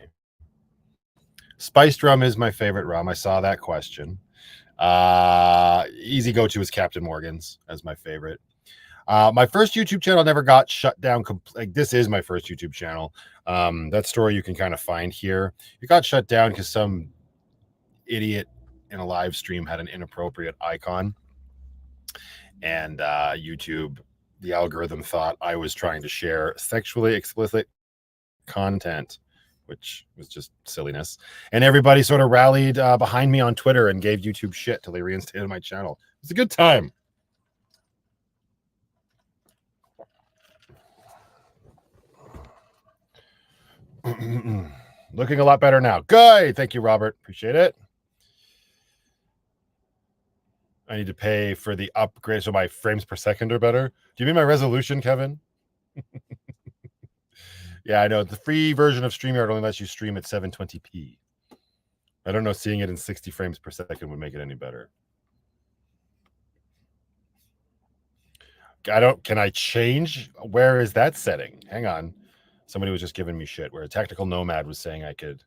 Spiced rum is my favorite rum. I saw that question. Easy go-to is Captain Morgan's as my favorite. My first YouTube channel never got shut down. Like, this is my first YouTube channel. That story you can kind of find here. It got shut down because some idiot in a live stream had an inappropriate icon, and YouTube, the algorithm thought I was trying to share sexually explicit content, which was just silliness. And everybody sort of rallied behind me on Twitter and gave YouTube shit till they reinstated my channel. It's a good time. Looking a lot better now. Good. Thank you, Robert. Appreciate it. I need to pay for the upgrade so my frames per second are better. Do you mean my resolution, Kevin? Yeah, I know. The free version of StreamYard only lets you stream at 720p. I don't know, seeing it in 60 frames per second would make it any better. Can I change? Where is that setting? Hang on. Somebody was just giving me shit where a tactical nomad was saying I could.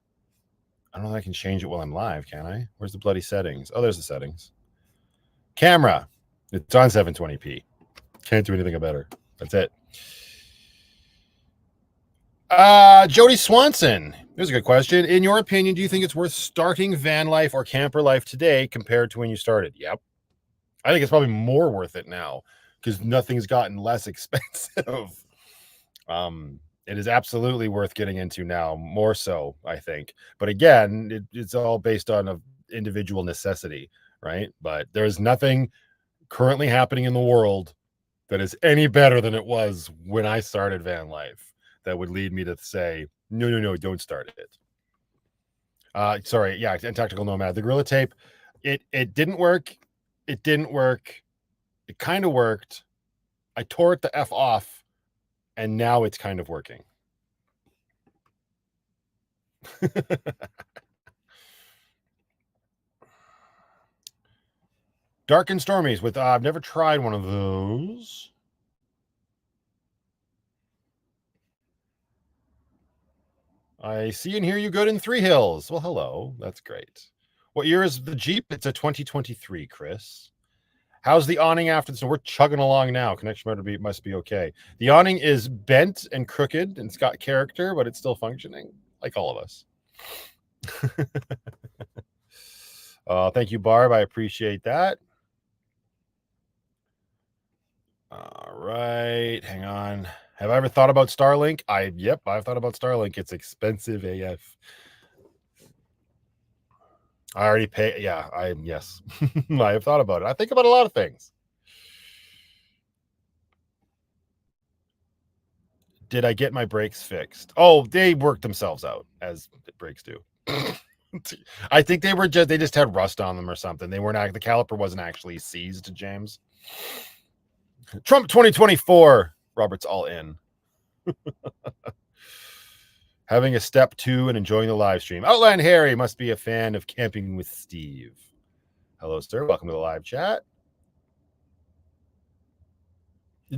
I don't know if I can change it while I'm live, can I? Where's the bloody settings? Oh, there's the settings. Camera. It's on 720p. Can't do anything better. That's it. Jody Swanson. Here's a good question. In your opinion, do you think it's worth starting van life or camper life today compared to when you started? Yep. I think it's probably more worth it now because nothing's gotten less expensive. It is absolutely worth getting into now, more so, I think. But again, it's all based on an individual necessity, right? But there's nothing currently happening in the world that is any better than it was when I started van life that would lead me to say, no, don't start it. Sorry, yeah, and Tactical Nomad. The Gorilla Tape, it didn't work. It didn't work. It kind of worked. I tore it the F off, and now it's kind of working. Dark and Stormies with, I've never tried one of those. I see and hear you good in Three Hills. Well, hello. That's great. What year is the Jeep? It's a 2023, Chris. How's the awning after this? So we're chugging along now. Connection must be okay. The awning is bent and crooked and it's got character, but it's still functioning, like all of us. Thank you, Barb. I appreciate that. All right. Hang on. Have I ever thought about Starlink? Yep, I've thought about Starlink. It's expensive AF. I already pay. Yeah, yes. I have thought about it. I think about a lot of things. Did I get my brakes fixed? Oh, they worked themselves out, as brakes do. I think they just had rust on them or something. The caliper wasn't actually seized, James. Trump 2024. Robert's all in. Having a step 2 and enjoying the live stream. Outland Harry must be a fan of Camping with Steve. Hello, sir. Welcome to the live chat.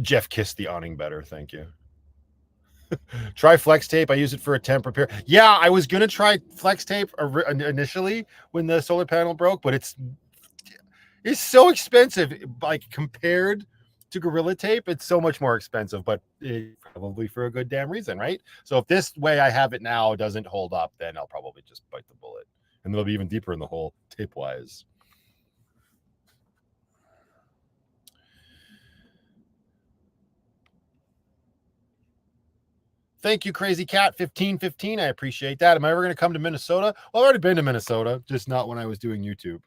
Jeff kissed the awning better. Thank you. Try flex tape. I use it for a temp repair. Yeah, I was going to try flex tape initially when the solar panel broke, but it's so expensive. Like compared to Gorilla Tape, it's so much more expensive, but probably for a good damn reason, right? So if this way I have it now doesn't hold up, then I'll probably just bite the bullet. And it'll be even deeper in the hole tape-wise. Thank you, Crazy Cat 1515. I appreciate that. Am I ever going to come to Minnesota? Well, I've already been to Minnesota, just not when I was doing YouTube.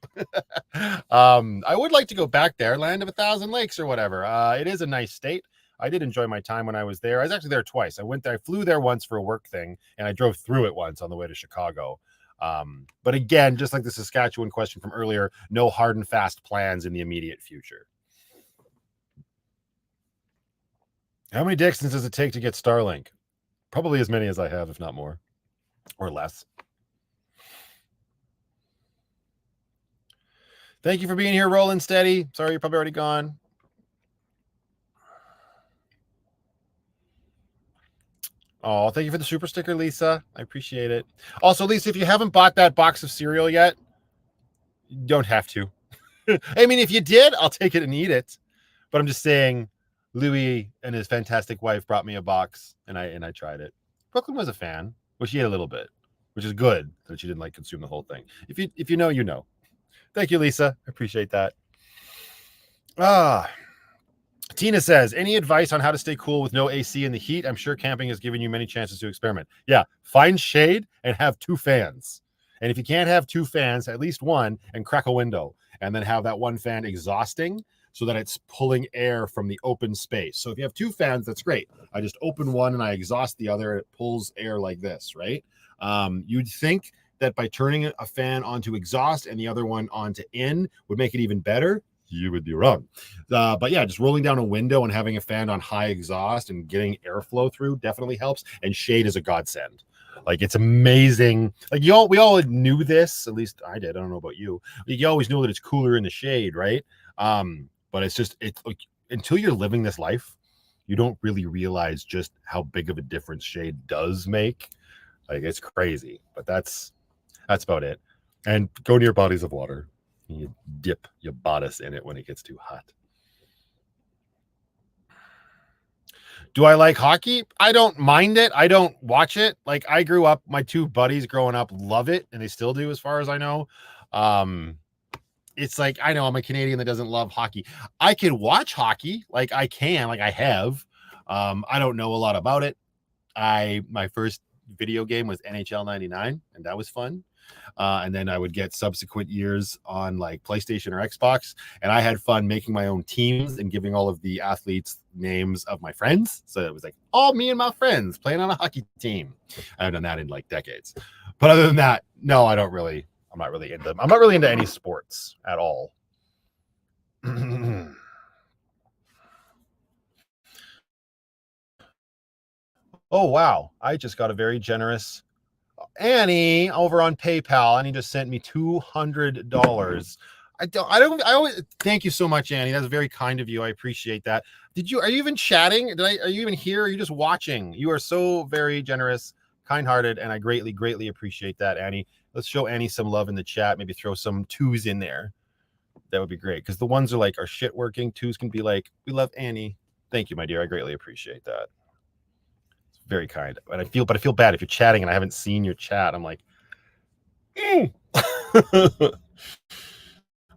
I would like to go back there, Land of 1,000 Lakes or whatever. It is a nice state. I did enjoy my time when I was there. I was actually there twice. I flew there once for a work thing, and I drove through it once on the way to Chicago. But again, just like the Saskatchewan question from earlier, no hard and fast plans in the immediate future. How many Dixons does it take to get Starlink? Probably as many as I have, if not more or less. Thank you for being here, Rolling Steady. Sorry, you're probably already gone. Oh, thank you for the super sticker, Lisa. I appreciate it. Also, Lisa, if you haven't bought that box of cereal yet, you don't have to. I mean, if you did, I'll take it and eat it. But I'm just saying, Louis and his fantastic wife brought me a box, and I tried it. Brooklyn was a fan, but she ate a little bit, which is good that she didn't consume the whole thing. If you know, you know. Thank you, Lisa. I appreciate that. Tina says, any advice on how to stay cool with no AC in the heat? I'm sure camping has given you many chances to experiment. Yeah, find shade and have 2 fans. And if you can't have two fans, at least one, and crack a window, and then have that one fan exhausting so that it's pulling air from the open space. So if you have two fans, that's great. I just open one and I exhaust the other, and it pulls air like this, right? You'd think that by turning a fan onto exhaust and the other one onto in would make it even better. You would be wrong. But yeah, just rolling down a window and having a fan on high exhaust and getting airflow through definitely helps. And shade is a godsend. Like, it's amazing. Like, we all knew this, at least I did. I don't know about you. You always know that it's cooler in the shade, right? But it's like, until you're living this life, you don't really realize just how big of a difference shade does make. Like, it's crazy, but that's about it. And go near bodies of water. You dip your bodice in it when it gets too hot. Do I like hockey? I don't mind it. I don't watch it. Like, I grew up, my two buddies growing up love it, and they still do, as far as I know. It's like, I know I'm a Canadian that doesn't love hockey. I can watch hockey. Like, I have. I don't know a lot about it. My first video game was NHL 99, and that was fun. And then I would get subsequent years on like PlayStation or Xbox, and I had fun making my own teams and giving all of the athletes names of my friends. So it was like all me and my friends playing on a hockey team. I haven't done that in like decades. But other than that, no, I'm not really into any sports at all. Oh wow, I just got a very generous Annie over on PayPal. Annie just sent me $200. I always thank you so much, Annie. That's very kind of you. I appreciate that. Are you even chatting? Are you even here? Or are you just watching? You are so very generous, kind-hearted, and I greatly appreciate that, Annie. Let's show Annie some love in the chat. Maybe throw some twos in there. That would be great, because the ones are shit working. Twos can be like, we love Annie. Thank you, my dear. I greatly appreciate that. Very kind. And I feel bad if you're chatting and I haven't seen your chat. I'm like,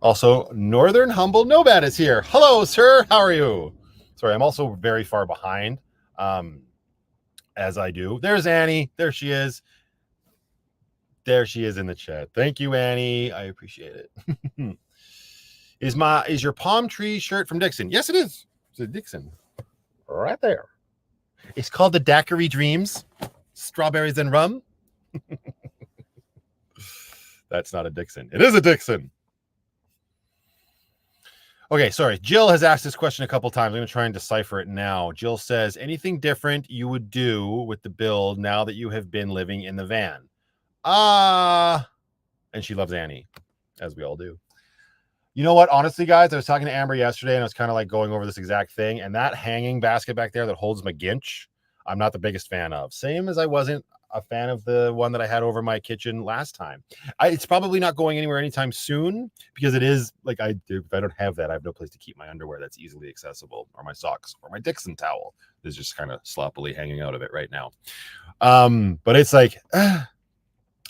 Also, Northern Humble Nomad is here. Hello, sir. How are you? Sorry, I'm also very far behind, as I do. There's Annie. There she is. There she is in the chat. Thank you, Annie. I appreciate it. Is your palm tree shirt from Dixon? Yes, it is. It's a Dixon. Right there. It's called the Daiquiri Dreams, strawberries and rum. That's not a Dixon. It is a Dixon. Okay, sorry. Jill has asked this question a couple times. I'm going to try and decipher it now. Jill says, anything different you would do with the build now that you have been living in the van? And she loves Annie, as we all do. You know what? Honestly, guys, I was talking to Amber yesterday, and I was kind of like going over this exact thing. And that hanging basket back there that holds my Ginch, I'm not the biggest fan of. Same as I wasn't a fan of the one that I had over my kitchen last time. It's probably not going anywhere anytime soon, because it is like, if I don't have that, I have no place to keep my underwear that's easily accessible, or my socks, or my Dixon towel is just kind of sloppily hanging out of it right now. But it's like,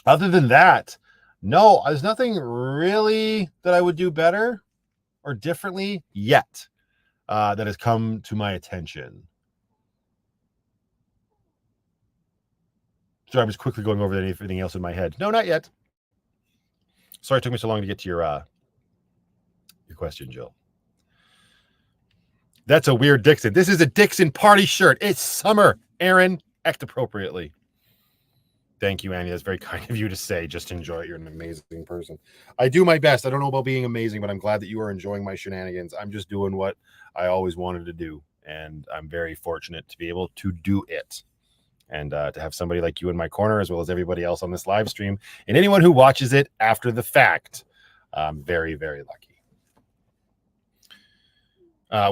other than that, no, there's nothing really that I would do better or differently yet that has come to my attention. So I'm just quickly going over anything else in my head. No, not yet. Sorry it took me so long to get to your question, Jill. That's a weird Dixon. This is a Dixon party shirt. It's summer. Aaron, act appropriately. Thank you, Annie. That's very kind of you to say. Just enjoy it. You're an amazing person. I do my best. I don't know about being amazing, but I'm glad that you are enjoying my shenanigans. I'm just doing what I always wanted to do, and I'm very fortunate to be able to do it. And to have somebody like you in my corner, as well as everybody else on this live stream, and anyone who watches it after the fact. I'm very, very lucky.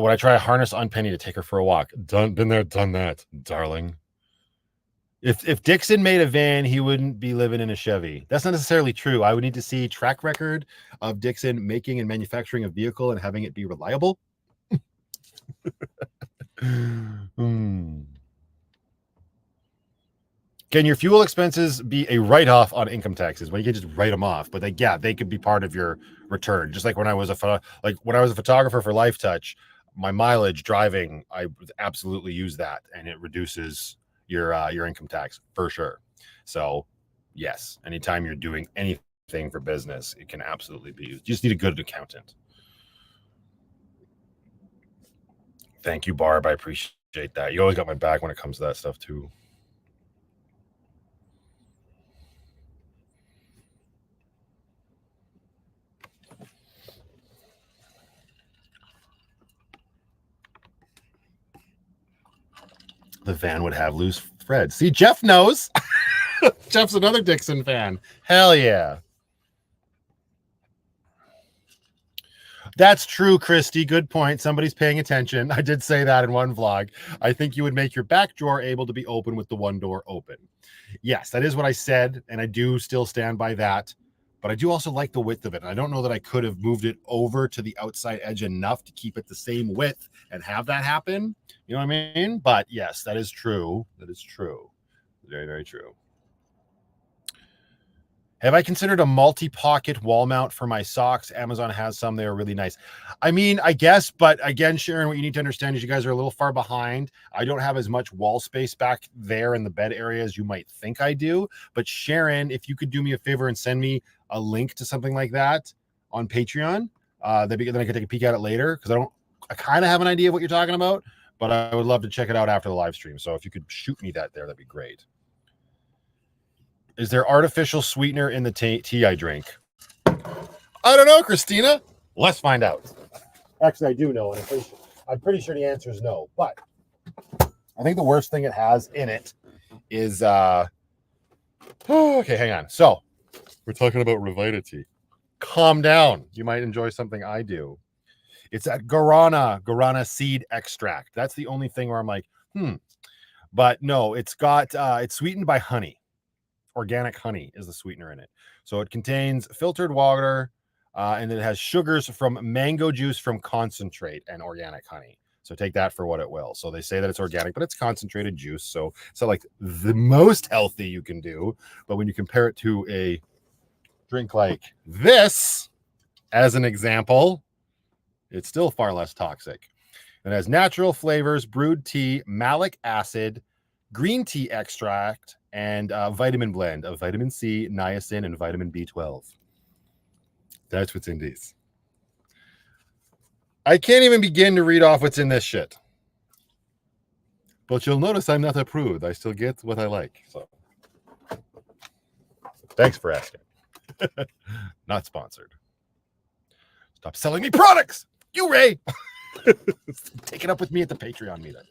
Would I try a harness on Penny to take her for a walk? Been there, done that, darling. If Dixon made a van, he wouldn't be living in a Chevy. That's not necessarily true. I would need to see track record of Dixon making and manufacturing a vehicle and having it be reliable. Can your fuel expenses be a write-off on income taxes? Well, you can just write them off, but they could be part of your return. Just like when I was a photographer for Life Touch, my mileage driving, I would absolutely use that, and it reduces your income tax for sure. So yes, anytime you're doing anything for business, it can absolutely be used. You just need a good accountant. Thank you, Barb. I appreciate that. You always got my back when it comes to that stuff too. The van would have loose threads. See, Jeff knows. Jeff's another Dixon fan. Hell yeah. That's true, Christy. Good point. Somebody's paying attention. I did say that in one vlog. I think you would make your back drawer able to be open with the one door open. Yes, that is what I said, and I do still stand by that. But I do also like the width of it. And I don't know that I could have moved it over to the outside edge enough to keep it the same width and have that happen. You know what I mean? But yes, that is true. That is true. Very, very true. Have I considered a multi-pocket wall mount for my socks? Amazon has some. They are really nice. I mean, I guess, but again, Sharon, what you need to understand is you guys are a little far behind. I don't have as much wall space back there in the bed area as you might think I do. But Sharon, if you could do me a favor and send me a link to something like that on Patreon, then I could take a peek at it later, because I kind of have an idea of what you're talking about, but I would love to check it out after the live stream. So if you could shoot me that there, that'd be great. Is there artificial sweetener in the tea I drink? I don't know, Christina. Let's find out. Actually, I do know, and I'm pretty sure the answer is no. But I think the worst thing it has in it is okay, hang on. So we're talking about Revitality. Calm down. You might enjoy something I do. It's that guarana seed extract. That's the only thing where I'm like, But no, it's sweetened by honey. Organic honey is the sweetener in it. So it contains filtered water, and it has sugars from mango juice from concentrate and organic honey. So take that for what it will. So they say that it's organic, but it's concentrated juice. So it's not like the most healthy you can do. But when you compare it to a drink like this, as an example, it's still far less toxic. It has natural flavors, brewed tea, malic acid, green tea extract, and vitamin blend of vitamin C, niacin, and vitamin B12. That's what's in these. I can't even begin to read off what's in this shit. But you'll notice I'm not a prude. I still get what I like. So thanks for asking. Not sponsored. Stop selling me products. You, Ray. Take it up with me at the Patreon meetup.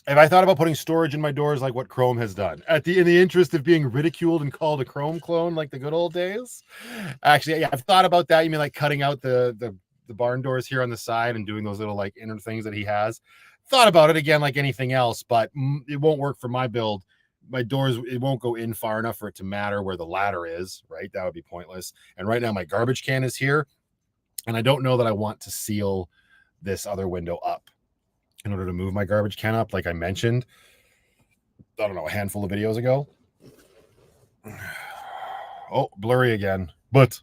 Have I thought about putting storage in my doors like what Chrome has done? In the interest of being ridiculed and called a Chrome clone like the good old days? Actually, yeah, I've thought about that. You mean like cutting out the barn doors here on the side and doing those little like inner things that he has? Thought about it again like anything else, but it won't work for my build. My doors, it won't go in far enough for it to matter where the ladder is, right? That would be pointless. And right now my garbage can is here, and I don't know that I want to seal this other window up in order to move my garbage can up, like I mentioned, I don't know, a handful of videos ago. Oh, blurry again. But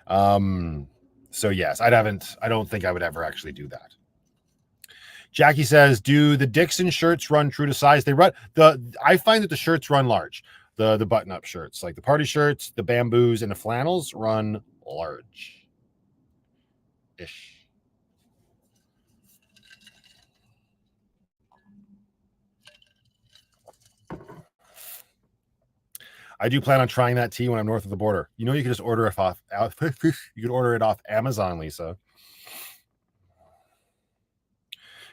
so yes, I don't think I would ever actually do that. Jackie says, do the Dixon shirts run true to size? I find that the shirts run large. The button-up shirts, like the party shirts, the bamboos, and the flannels run large ish. I do plan on trying that tea when I'm north of the border. You know, you can just order it off. You can order it off Amazon, Lisa.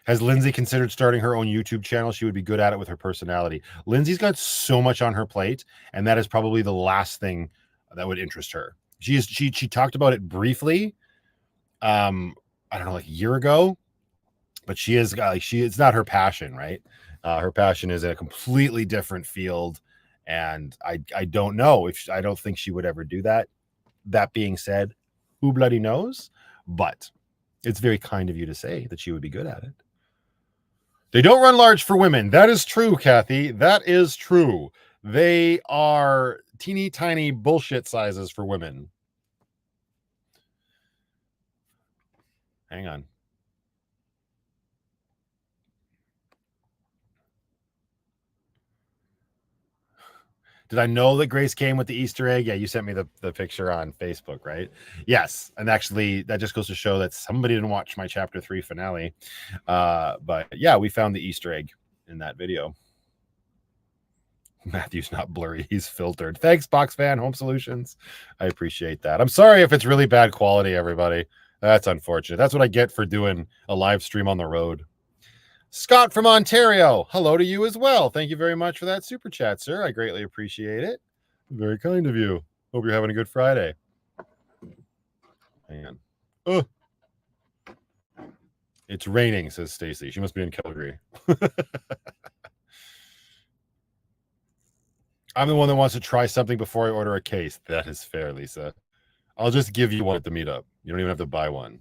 Has Lindsay considered starting her own YouTube channel? She would be good at it with her personality. Lindsay's got so much on her plate, and that is probably the last thing that would interest her. She talked about it briefly. I don't know, like a year ago, but it's not her passion, right? Her passion is in a completely different field. And I don't know I don't think she would ever do that. That being said, who bloody knows? But it's very kind of you to say that she would be good at it. They don't run large for women. That is true, Kathy. That is true. They are teeny tiny bullshit sizes for women. Hang on. Did I know that Grace came with the Easter egg? Yeah, you sent me the picture on Facebook, right? Yes. And actually, that just goes to show that somebody didn't watch my chapter 3 finale. But yeah, we found the Easter egg in that video. Matthew's not blurry. He's filtered. Thanks, Box Fan Home Solutions. I appreciate that. I'm sorry if it's really bad quality, everybody. That's unfortunate. That's what I get for doing a live stream on the road. Scott from Ontario. Hello to you as well. Thank you very much for that super chat, sir. I greatly appreciate it. Very kind of you. Hope you're having a good Friday. Hang on. Oh. It's raining, says Stacy. She must be in Calgary. I'm the one that wants to try something before I order a case. That is fair, Lisa. I'll just give you one at the meetup. You don't even have to buy one.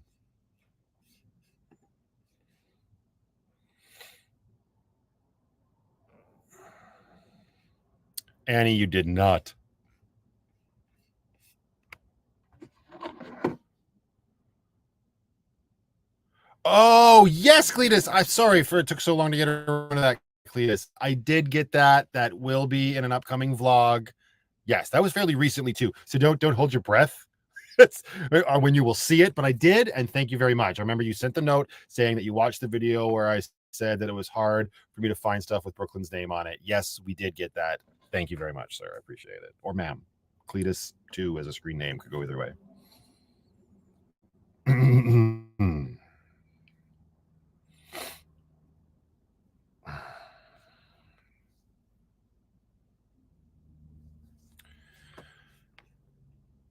Annie, you did not. Oh, yes, Cletus. I'm sorry for it took so long to get around to that, Cletus. I did get that. That will be in an upcoming vlog. Yes, that was fairly recently too. So don't hold your breath when you will see it. But I did, and thank you very much. I remember you sent the note saying that you watched the video where I said that it was hard for me to find stuff with Brooklyn's name on it. Yes, we did get that. Thank you very much, sir. I appreciate it. Or ma'am. Cletus 2 as a screen name could go either way.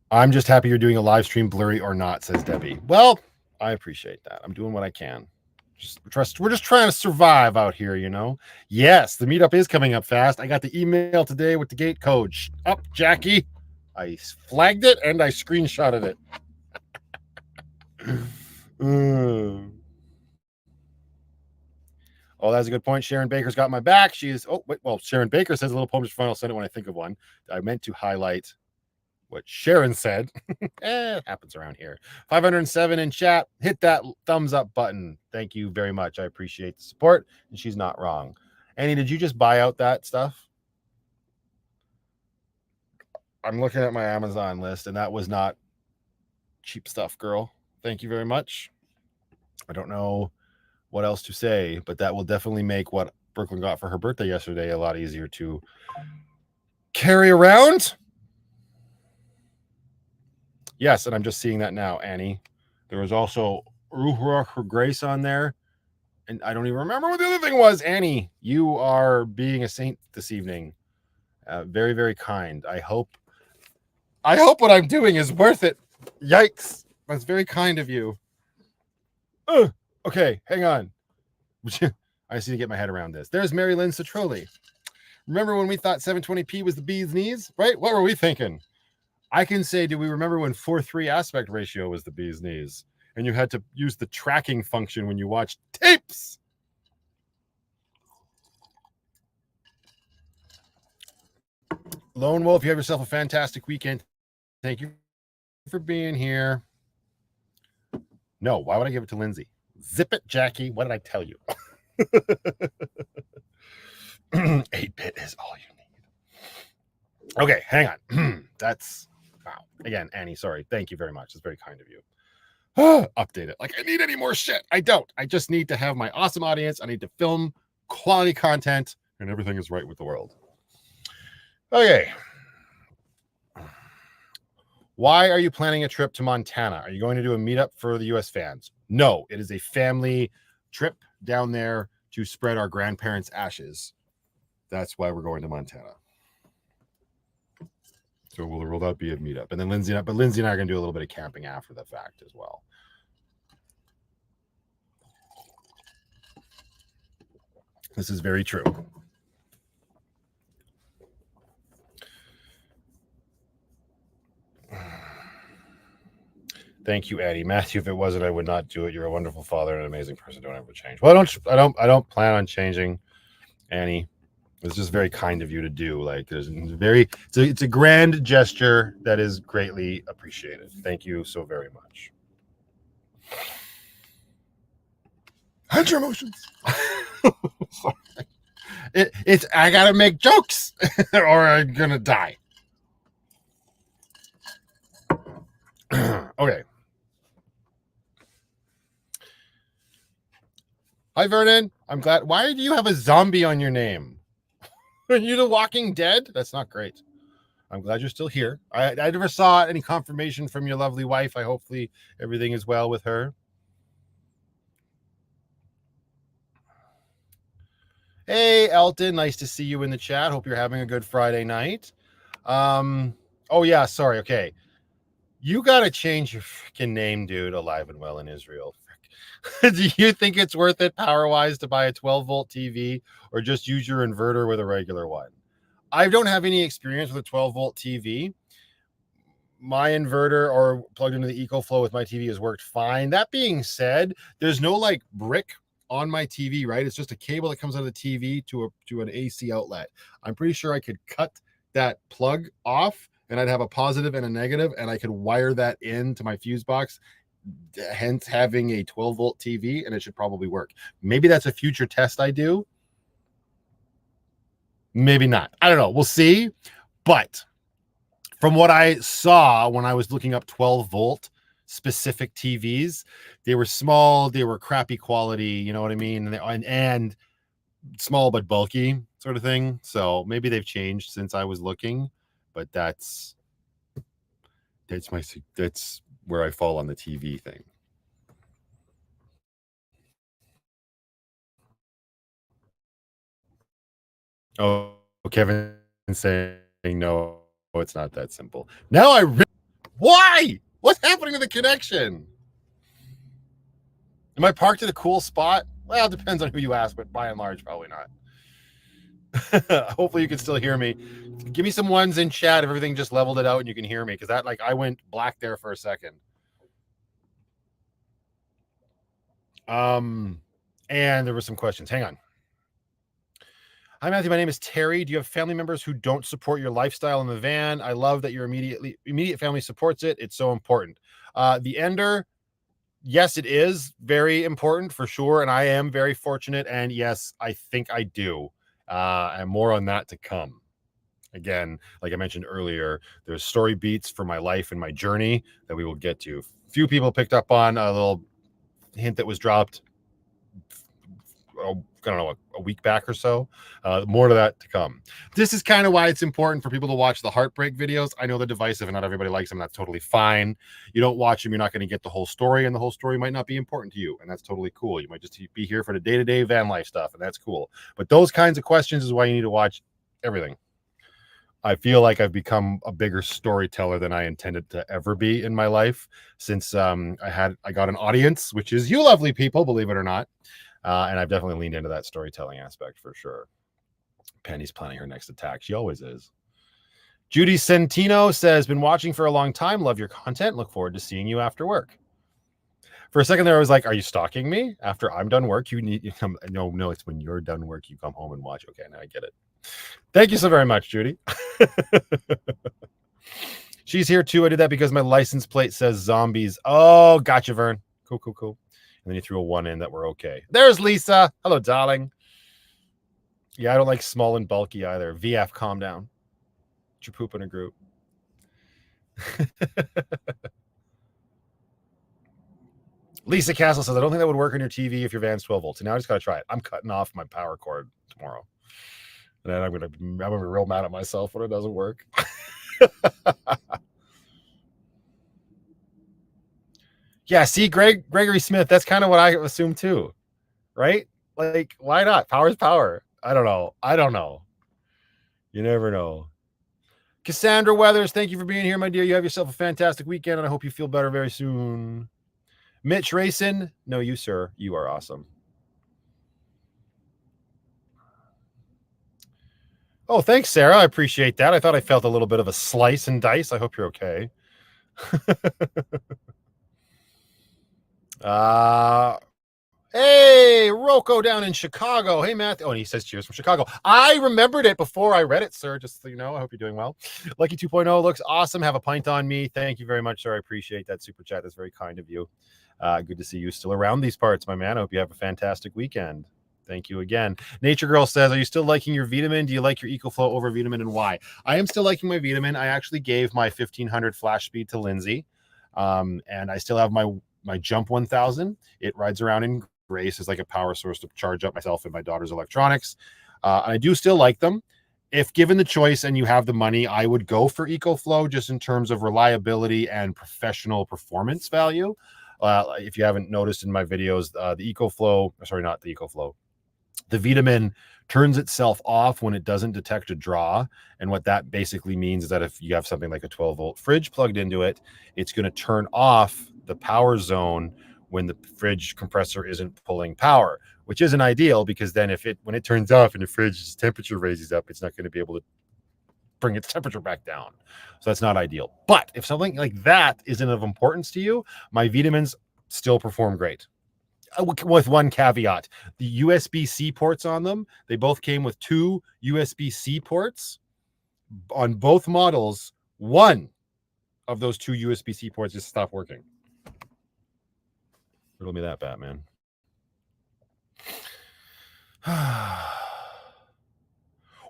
I'm just happy you're doing a live stream, blurry or not, says Debbie. Well, I appreciate that. I'm doing what I can. We're just trying to survive out here, you know. Yes, the meetup is coming up fast. I got the email today with the gate code. Up, Jackie. I flagged it and I screenshotted it. Oh, that's a good point. Sharon Baker's got my back. She is. Oh, wait. Well, Sharon Baker says a little poem is fun. I'll send it when I think of one. I meant to highlight what Sharon said. It happens around here. 507 in chat. Hit that thumbs up button. Thank you very much. I appreciate the support. And she's not wrong. Annie, did you just buy out that stuff? I'm looking at my Amazon list, and that was not cheap stuff, girl. Thank you very much. I don't know what else to say, but that will definitely make what Brooklyn got for her birthday yesterday a lot easier to carry around. Yes, and I'm just seeing that now, Annie. There was also Ruach Grace on there, and I don't even remember what the other thing was. Annie, you are being a saint this evening. Very, very kind. I hope what I'm doing is worth it. Yikes. That's very kind of you. Okay, hang on. I just need to get my head around this. There's Mary Lynn Citroli. Remember when we thought 720p was the bee's knees, right? What were we thinking? I can say, do we remember when 4:3 aspect ratio was the bee's knees? And you had to use the tracking function when you watched tapes. Lone Wolf, you have yourself a fantastic weekend. Thank you for being here. No, why would I give it to Lindsay? Zip it, Jackie. What did I tell you? 8-bit is all you need. Okay, hang on. That's wow. Again, Annie, sorry. Thank you very much. It's very kind of you. Update it. Like I need any more shit. I don't. I just need to have my awesome audience. I need to film quality content, and everything is right with the world. Okay. Why are you planning a trip to Montana? Are you going to do a meetup for the US fans? No, it is a family trip down there to spread our grandparents' ashes. That's why we're going to Montana. So will that be a meetup? And then Lindsay and I are going to do a little bit of camping after the fact as well. This is very true. Thank you, Addie. Matthew, if it wasn't, I would not do it. You're a wonderful father and an amazing person. Don't ever change. Well, I don't plan on changing, Annie. It's just very kind of you to do. Like it's a grand gesture that is greatly appreciated. Thank you so very much. Hide your emotions. Sorry. It's I gotta make jokes or I'm gonna die. Okay. Hi, Vernon. I'm glad. Why do you have a zombie on your name? Are you the Walking Dead? That's not great. I'm glad you're still here. I never saw any confirmation from your lovely wife. I hopefully everything is well with her. Hey, Elton. Nice to see you in the chat. Hope you're having a good Friday night. Oh, yeah. Sorry. Okay. You got to change your freaking name, dude. Alive and well in Israel. Do you think it's worth it power-wise to buy a 12-volt TV or just use your inverter with a regular one? I don't have any experience with a 12-volt TV. My inverter or plugged into the EcoFlow with my TV has worked fine. That being said, there's no like brick on my TV, right? It's just a cable that comes out of the TV to an AC outlet. I'm pretty sure I could cut that plug off and I'd have a positive and a negative, and I could wire that into my fuse box, hence having a 12-volt TV, and it should probably work. Maybe that's a future test I do. Maybe not. I don't know. We'll see. But from what I saw when I was looking up 12-volt specific TVs, they were small, they were crappy quality, you know what I mean? And small but bulky sort of thing. So maybe they've changed since I was looking, but that's where I fall on the TV thing. Oh, Kevin saying no, it's not that simple. Now why? What's happening to the connection? Am I parked at a cool spot? Well, it depends on who you ask, but by and large, probably not. Hopefully you can still hear me. Give me some ones in chat if everything just leveled it out and you can hear me, because that, like, I went black there for a second. And there were some questions. Hang on. Hi, Matthew. My name is Terry. Do you have family members who don't support your lifestyle in the van? I love that your immediate family supports it. It's so important. The Ender, yes, it is very important for sure. And I am very fortunate. And yes, I think I do. And more on that to come. Again, like I mentioned earlier, there's story beats for my life and my journey that we will get to. Few people picked up on a little hint that was dropped, I don't know, a week back or so. More to that to come. This is kind of why it's important for people to watch the heartbreak videos. I know they're divisive and not everybody likes them. That's totally fine. You don't watch them, you're not going to get the whole story, and the whole story might not be important to you, and that's totally cool. You might just be here for the day-to-day van life stuff, and that's cool. But those kinds of questions is why you need to watch everything. I feel like I've become a bigger storyteller than I intended to ever be in my life since I got an audience, which is you lovely people, believe it or not. And I've definitely leaned into that storytelling aspect for sure. Penny's planning her next attack. She always is. Judy Centino says, been watching for a long time. Love your content. Look forward to seeing you after work. For a second there, I was like, are you stalking me? After I'm done work, you come. No, it's when you're done work, you come home and watch. Okay, now I get it. Thank you so very much, Judy. She's here too. I did that because my license plate says zombies. Oh, gotcha, Vern. Cool. And then you threw a 1 in that we're okay. There's Lisa. Hello, darling. Yeah, I don't like small and bulky either. VF, calm down. You're pooping a group. Lisa Castle says, I don't think that would work on your TV if your van's 12 volts. And now I just got to try it. I'm cutting off my power cord tomorrow. And then I'm gonna be real mad at myself when it doesn't work. Yeah, see, Gregory Smith, that's kind of what I assume too, right? Like, why not? Power's power. I don't know. You never know. Cassandra Weathers, thank you for being here, my dear. You have yourself a fantastic weekend, and I hope you feel better very soon. Mitch Rayson, no, you, sir. You are awesome. Oh, thanks, Sarah. I appreciate that. I thought I felt a little bit of a slice and dice. I hope you're okay. Hey, Rocco down in Chicago. Hey, Matthew. Oh, and he says cheers from Chicago. I remembered it before I read it, sir. Just so you know, I hope you're doing well. Lucky 2.0 looks awesome. Have a pint on me. Thank you very much, sir. I appreciate that super chat. That's very kind of you. Good to see you still around these parts, my man. I hope you have a fantastic weekend. Thank you again. Nature Girl says, are you still liking your VTOMAN? Do you like your EcoFlow over VTOMAN, and why? I am still liking my VTOMAN. I actually gave my 1500 flash speed to Lindsay, and I still have my Jump 1000. It rides around in Grace as like a power source to charge up myself and my daughter's electronics. And I do still like them. If given the choice and you have the money, I would go for EcoFlow just in terms of reliability and professional performance value. If you haven't noticed in my videos, the EcoFlow, sorry, not the EcoFlow, the VTOMAN turns itself off when it doesn't detect a draw. And what that basically means is that if you have something like a 12-volt fridge plugged into it, it's going to turn off the power zone when the fridge compressor isn't pulling power, which isn't ideal, because then when it turns off and the fridge's temperature raises up, it's not going to be able to bring its temperature back down. So that's not ideal. But if something like that isn't of importance to you, my VTOMANs still perform great. With one caveat, the USB-C ports on them, they both came with 2 USB-C ports. On both models, one of those 2 USB-C ports just stopped working. Riddle me that, Batman.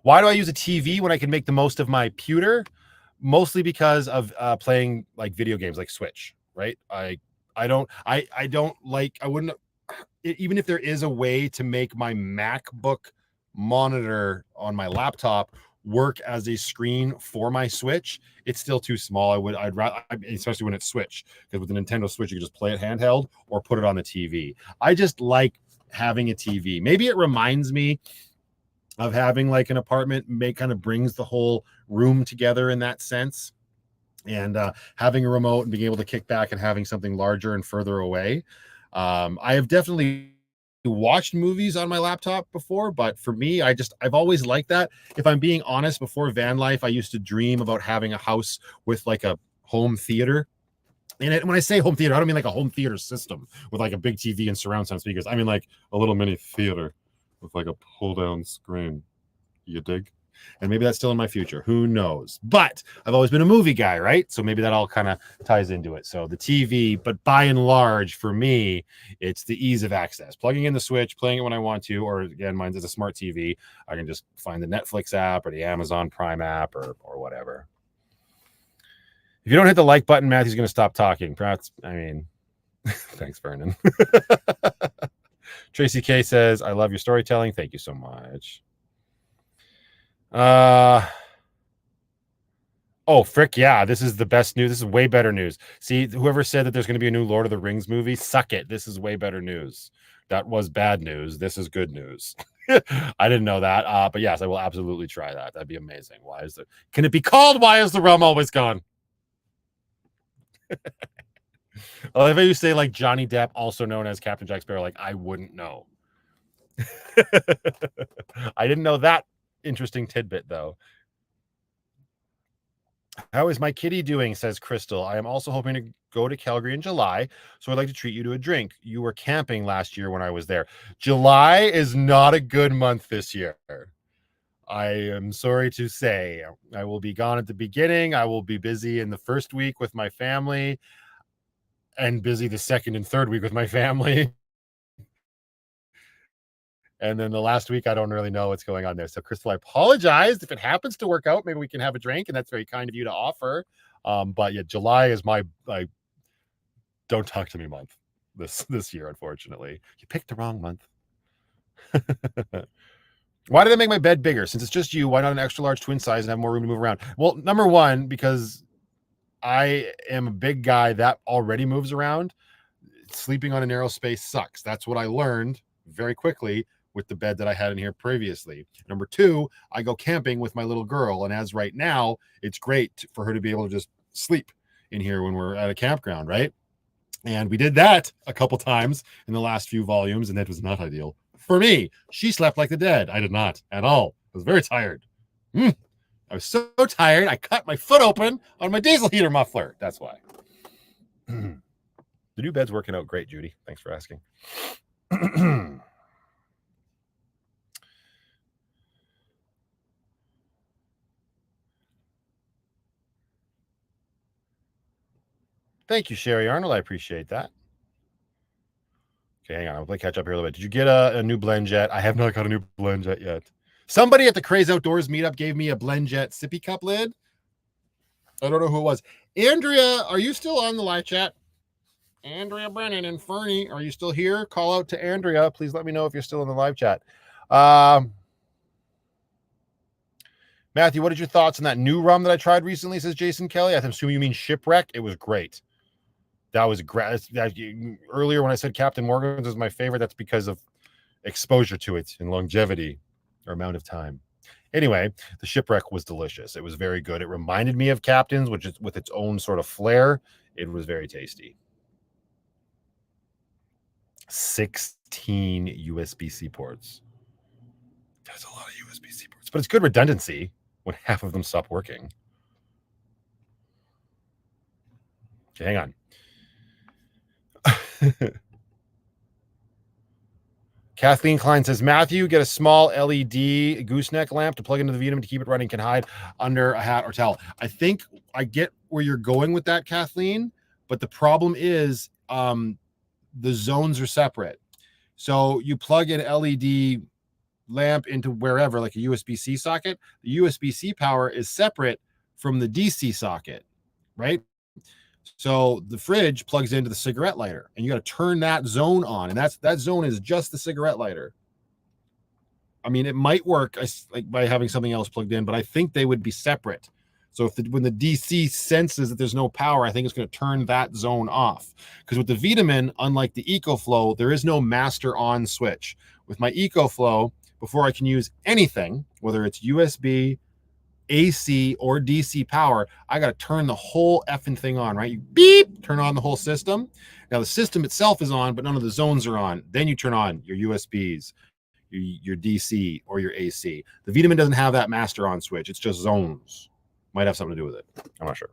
Why do I use a TV when I can make the most of my pewter? Mostly because of playing like video games like Switch, right? I wouldn't, even if there is a way to make my MacBook monitor on my laptop work as a screen for my Switch, it's still too small. I'd rather, especially when it's Switch, because with the Nintendo Switch, you can just play it handheld or put it on the TV. I just like having a TV. Maybe it reminds me of having like an apartment, kind of brings the whole room together in that sense. And having a remote and being able to kick back and having something larger and further away. I have definitely watched movies on my laptop before, but for me, I've always liked that. If I'm being honest, before Vanlife, I used to dream about having a house with like a home theater. And when I say home theater, I don't mean like a home theater system with like a big TV and surround sound speakers. I mean like a little mini theater with like a pull down screen. You dig? And maybe that's still in my future. Who knows? But I've always been a movie guy, right? So maybe that all kind of ties into it. So the TV, but by and large, for me, it's the ease of access. Plugging in the Switch, playing it when I want to, or again, mine's is a smart TV. I can just find the Netflix app or the Amazon Prime app or whatever. If you don't hit the like button, Matthew's going to stop talking. Perhaps, I mean, thanks, Vernon. Tracy K says, I love your storytelling. Thank you so much. Oh, frick, yeah, this is the best news. This is way better news. See, whoever said that there's going to be a new Lord of the Rings movie, suck it. This is way better news. That was bad news. This is good news. I didn't know that. But yes, I will absolutely try that. That'd be amazing. Can it be called Why Is the Realm Always Gone? Well, if you say like Johnny Depp, also known as Captain Jack Sparrow, like I wouldn't know. I didn't know that interesting tidbit though. How is my kitty doing? Says Crystal. I am also hoping to go to Calgary in July, so I'd like to treat you to a drink. You were camping last year when I was there. July is not a good month this year. I am sorry to say. I will be gone at the beginning. I will be busy in the first week with my family and busy the second and third week with my family. And then the last week, I don't really know what's going on there. So, Crystal, I apologize. If it happens to work out, maybe we can have a drink, and that's very kind of you to offer. But yeah, July is my don't talk to me month this year, unfortunately. You picked the wrong month. Why did I make my bed bigger? Since it's just you, why not an extra large twin size and have more room to move around? Well, number one, because I am a big guy that already moves around. Sleeping on a narrow space sucks. That's what I learned very quickly with the bed that I had in here previously. Number two, I go camping with my little girl. And as right now, it's great for her to be able to just sleep in here when we're at a campground, right? And we did that a couple times in the last few volumes, and that was not ideal. For me, she slept like the dead. I did not at all. I was very tired. I was so tired, I cut my foot open on my diesel heater muffler. That's why. The new bed's working out great, Judy. Thanks for asking. Thank you, Sherry Arnold. I appreciate that. Okay, hang on. I'll play catch up here a little bit. Did you get a new blend jet? I have not got a new blend jet yet. Somebody at the Craze Outdoors meetup gave me a blend jet sippy cup lid. I don't know who it was. Andrea, are you still on the live chat? Andrea Brennan and Fernie, are you still here? Call out to Andrea. Please let me know if you're still in the live chat. Matthew, what are your thoughts on that new rum that I tried recently, says Jason Kelly? I assume you mean Shipwreck. It was great. That was great. Earlier when I said Captain Morgan's was my favorite, that's because of exposure to it and longevity or amount of time. Anyway, the Shipwreck was delicious. It was very good. It reminded me of Captain's, which is with its own sort of flair. It was very tasty. 16 USB-C ports. That's a lot of USB-C ports, but it's good redundancy when half of them stop working. Okay, hang on. Kathleen Klein says, Matthew, get a small LED gooseneck lamp to plug into the VTOMAN to keep it running, can hide under a hat or towel. I think I get where you're going with that, Kathleen, but the problem is the zones are separate. So you plug an LED lamp into wherever, like a USB-C socket. The USB-C power is separate from the DC socket, right? So the fridge plugs into the cigarette lighter, and you got to turn that zone on, and that zone is just the cigarette lighter. I mean, it might work like by having something else plugged in, but I think they would be separate. So when the DC senses that there's no power, I think it's going to turn that zone off. Because with the VTOMAN, unlike the EcoFlow, there is no master on switch. With my EcoFlow, before I can use anything, whether it's USB, AC, or DC power, I got to turn the whole effing thing on, right? You beep, turn on the whole system. Now the system itself is on, but none of the zones are on. Then you turn on your USBs, your DC, or your AC. The VTOMAN doesn't have that master on switch. It's just zones. Might have something to do with it. I'm not sure.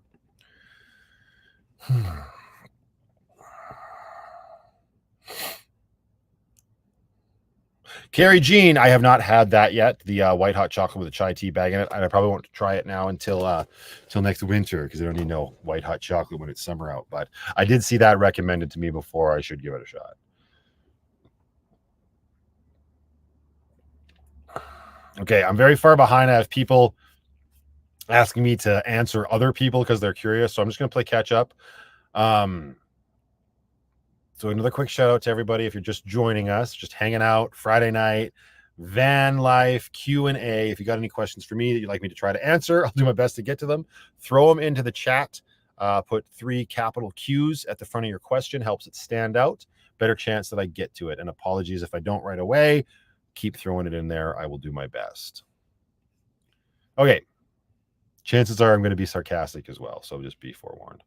Carrie Jean, I have not had that yet. The white hot chocolate with a chai tea bag in it. And I probably won't try it now until next winter, because I don't need no white hot chocolate when it's summer out. But I did see that recommended to me before. I should give it a shot. Okay, I'm very far behind. I have people asking me to answer other people because they're curious. So I'm just going to play catch up. So another quick shout out to everybody. If you're just joining us, just hanging out Friday night, Vanlife Q&A. If you got any questions for me that you'd like me to try to answer, I'll do my best to get to them. Throw them into the chat. Put 3 capital Q's at the front of your question. Helps it stand out. Better chance that I get to it. And apologies if I don't right away. Keep throwing it in there. I will do my best. Okay. Chances are I'm going to be sarcastic as well. So just be forewarned.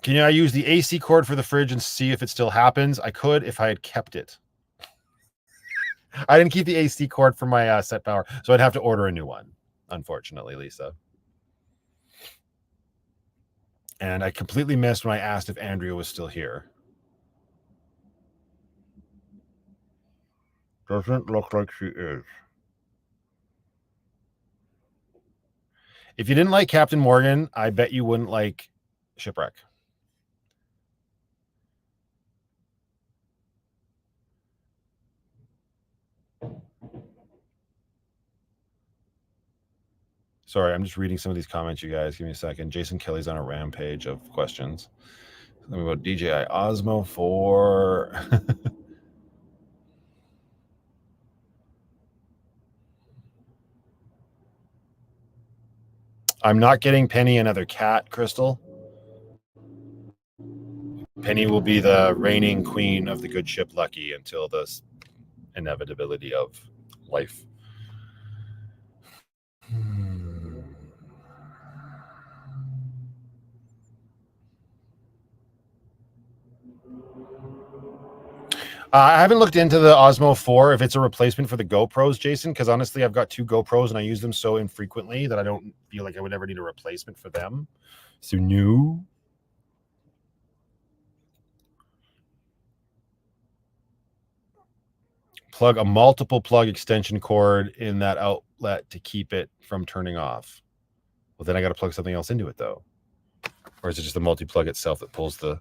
Can I use the AC cord for the fridge and see if it still happens? I could if I had kept it. I didn't keep the AC cord for my set power, so I'd have to order a new one, unfortunately, Lisa. And I completely missed when I asked if Andrea was still here. Doesn't look like she is. If you didn't like Captain Morgan, I bet you wouldn't like Shipwreck. Sorry, I'm just reading some of these comments, you guys. Give me a second. Jason Kelly's on a rampage of questions. Let me go DJI Osmo 4. I'm not getting Penny another cat, Crystal. Penny will be the reigning queen of the good ship Lucky until the inevitability of life. I haven't looked into the Osmo 4 if it's a replacement for the GoPros, Jason, because honestly, I've got 2 GoPros and I use them so infrequently that I don't feel like I would ever need a replacement for them. So, no. Plug a multiple plug extension cord in that outlet to keep it from turning off. Well, then I got to plug something else into it, though. Or is it just the multi-plug itself that pulls the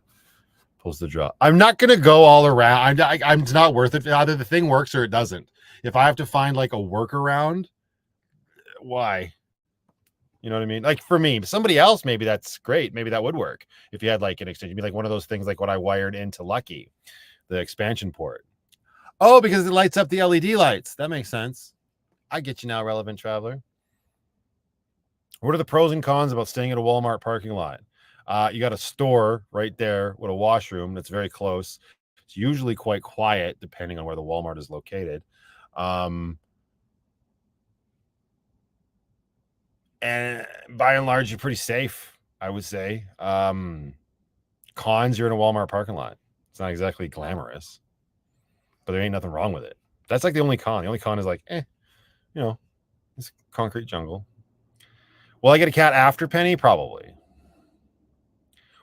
Pulls the draw. I'm not gonna go all around. It's not worth it. Either the thing works or it doesn't. If I have to find like a workaround, why? You know what I mean? Like for me, somebody else, maybe that's great. Maybe that would work if you had like an extension. It'd be like one of those things like what I wired into Lucky, the expansion port. Oh, because it lights up the LED lights. That makes sense. I get you now, relevant traveler. What are the pros and cons about staying at a Walmart parking lot? You got a store right there with a washroom that's very close. It's usually quite quiet, depending on where the Walmart is located. And by and large, you're pretty safe, I would say. Cons, you're in a Walmart parking lot. It's not exactly glamorous, but there ain't nothing wrong with it. That's like the only con. The only con is like, you know, it's concrete jungle. Will I get a cat after Penny? Probably.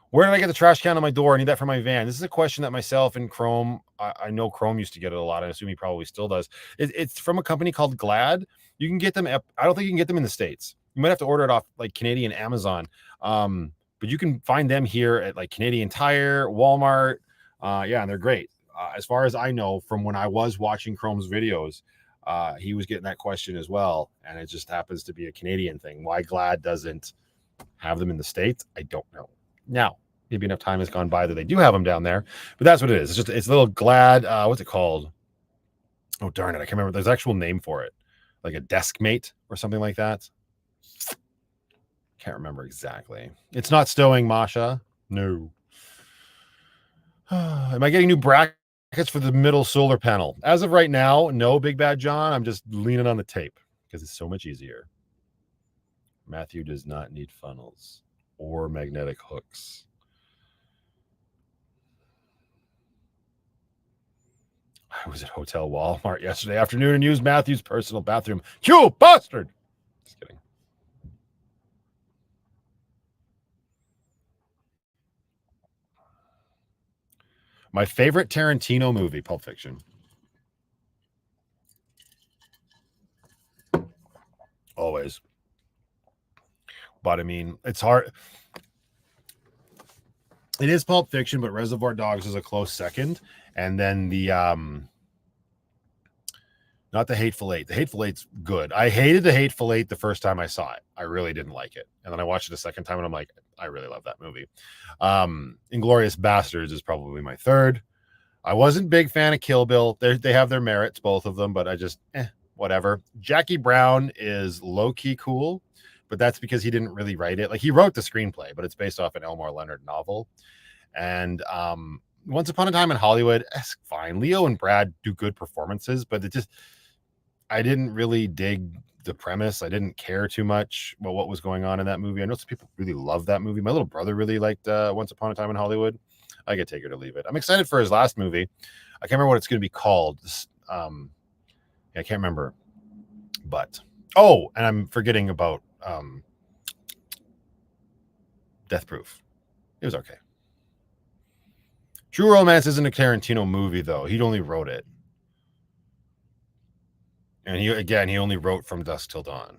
Where did I get the trash can on my door? I need that for my van. This is a question that myself and Chrome, I know Chrome used to get it a lot. I assume he probably still does. It's from a company called Glad. You can get them. I don't think you can get them in the States. You might have to order it off like Canadian Amazon. But you can find them here at like Canadian Tire, Walmart. Yeah, and they're great. As far as I know, from when I was watching Chrome's videos, he was getting that question as well. And it just happens to be a Canadian thing. Why Glad doesn't have them in the States, I don't know. Now, maybe enough time has gone by that they do have them down there, but that's what it is. It's a little Glad. What's it called? Oh, darn it. I can't remember. There's an actual name for it, like a desk mate or something like that. Can't remember exactly. It's not stowing, Masha. No. Am I getting new brackets for the middle solar panel? As of right now, no, Big Bad John. I'm just leaning on the tape because it's so much easier. Matthew does not need funnels or magnetic hooks. I was at Hotel Walmart yesterday afternoon and used Matthew's personal bathroom. You bastard! Just kidding. My favorite Tarantino movie, Pulp Fiction. Always. But I mean, it's hard. It is Pulp Fiction, but Reservoir Dogs is a close second. And then the not the Hateful Eight. The Hateful Eight's good. I hated the Hateful Eight the first time I saw it. I really didn't like it. And then I watched it a second time and I'm like, I really love that movie. Inglourious Bastards is probably my third. I wasn't a big fan of Kill Bill. They have their merits, both of them, but I just, whatever. Jackie Brown is low-key cool, but that's because he didn't really write it. Like, he wrote the screenplay, but it's based off an Elmore Leonard novel. And Once Upon a Time in Hollywood, it's fine. Leo and Brad do good performances, but it just, I didn't really dig the premise. I didn't care too much about what was going on in that movie. I know some people really love that movie. My little brother really liked Once Upon a Time in Hollywood. I could take her to leave it. I'm excited for his last movie. I can't remember what it's going to be called. I can't remember. But and I'm forgetting about Death Proof. It was okay. True Romance isn't a Tarantino movie, though. He only wrote it. And he only wrote From Dusk Till Dawn.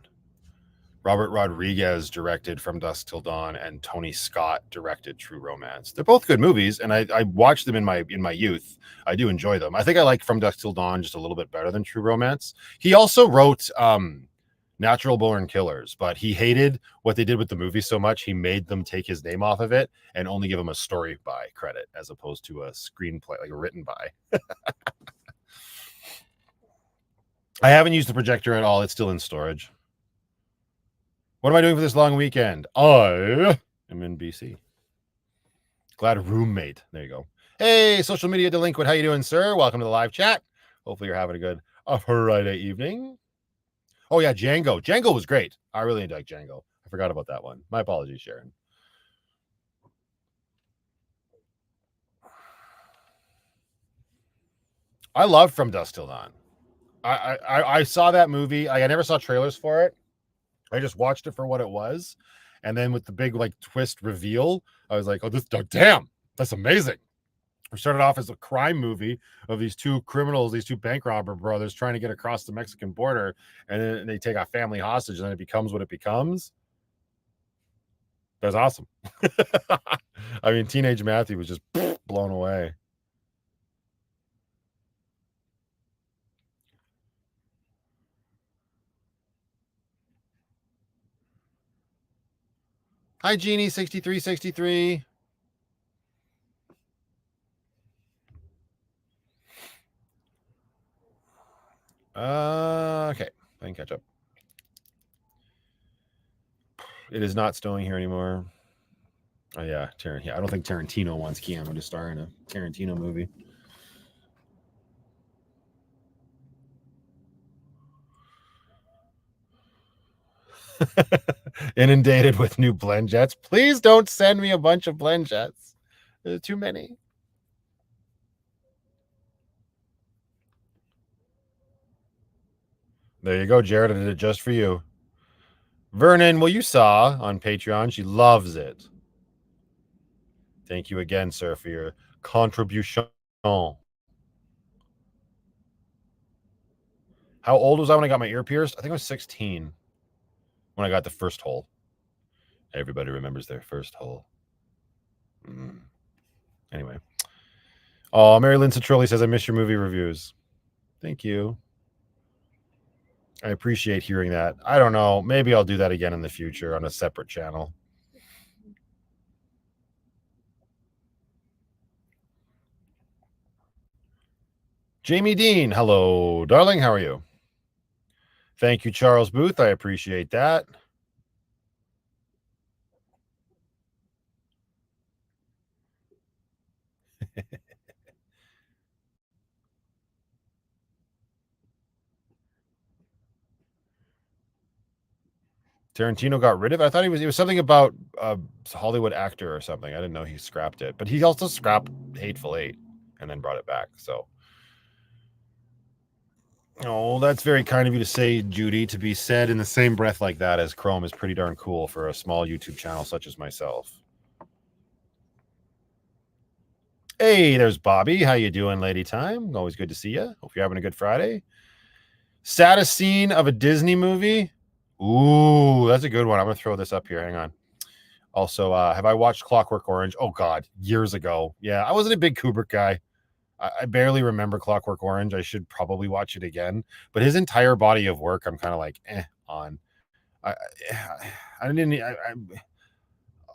Robert Rodriguez directed From Dusk Till Dawn, and Tony Scott directed True Romance. They're both good movies, and I watched them in my youth. I do enjoy them. I think I like From Dusk Till Dawn just a little bit better than True Romance. He also wrote Natural Born Killers, but he hated what they did with the movie so much, he made them take his name off of it and only give him a story by credit as opposed to a screenplay, like a written by. I haven't used the projector at all. It's still in storage. What am I doing for this long weekend? I am in BC. Glad roommate. There you go. Hey, social media delinquent. How you doing, sir? Welcome to the live chat. Hopefully you're having a good Friday evening. Oh, yeah, Django. Django was great. I really enjoyed Django. I forgot about that one. My apologies, Sharon. I love From Dusk Till Dawn. I saw that movie. I never saw trailers for it. I just watched it for what it was. And then with the big like twist reveal, I was like, damn, that's amazing. We started off as a crime movie of these two criminals, these two bank robber brothers trying to get across the Mexican border. And then they take a family hostage and then it becomes what it becomes. That's awesome. I mean, teenage Matthew was just blown away. Hi, Jeannie, 6363. Okay, I can catch up. It is not snowing here anymore. Oh yeah, I don't think Tarantino wants Keanu to star in a Tarantino movie. Inundated with new blend jets. Please don't send me a bunch of blend jets. There's too many. There you go, Jared. I did it just for you. Vernon, well, you saw on Patreon. She loves it. Thank you again, sir, for your contribution. How old was I when I got my ear pierced? I think I was 16 when I got the first hole. Everybody remembers their first hole. Anyway. Oh, Mary Lynn Citrulli says, I miss your movie reviews. Thank you. I appreciate hearing that. I don't know. Maybe I'll do that again in the future on a separate channel. Jamie Dean, hello, darling. How are you? Thank you, Charles Booth. I appreciate that. Tarantino got rid of it. I thought it was something about a Hollywood actor or something. I didn't know he scrapped it, but he also scrapped Hateful Eight and then brought it back. So, oh, that's very kind of you to say, Judy. To be said in the same breath like that as Chrome is pretty darn cool for a small YouTube channel such as myself. Hey, there's Bobby. How you doing, Lady Time? Always good to see you. Hope you're having a good Friday. Saddest scene of a Disney movie? Ooh, that's a good one. I'm going to throw this up here. Hang on. Also, have I watched Clockwork Orange? Oh, God, years ago. Yeah, I wasn't a big Kubrick guy. I barely remember Clockwork Orange. I should probably watch it again. But his entire body of work, I'm kind of like, on. I didn't.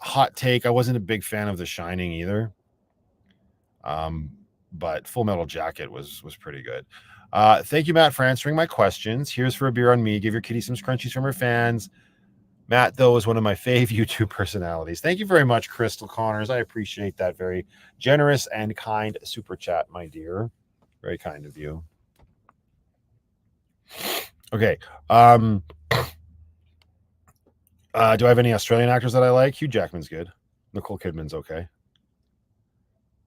Hot take. I wasn't a big fan of The Shining either. But Full Metal Jacket was pretty good. Thank you, Matt, for answering my questions. Here's for a beer on me. Give your kitty some scrunchies from her fans. Matt, though, is one of my fave YouTube personalities. Thank you very much, Crystal Connors. I appreciate that very generous and kind super chat, my dear. Very kind of you. Okay. Do I have any Australian actors that I like? Hugh Jackman's good. Nicole Kidman's okay.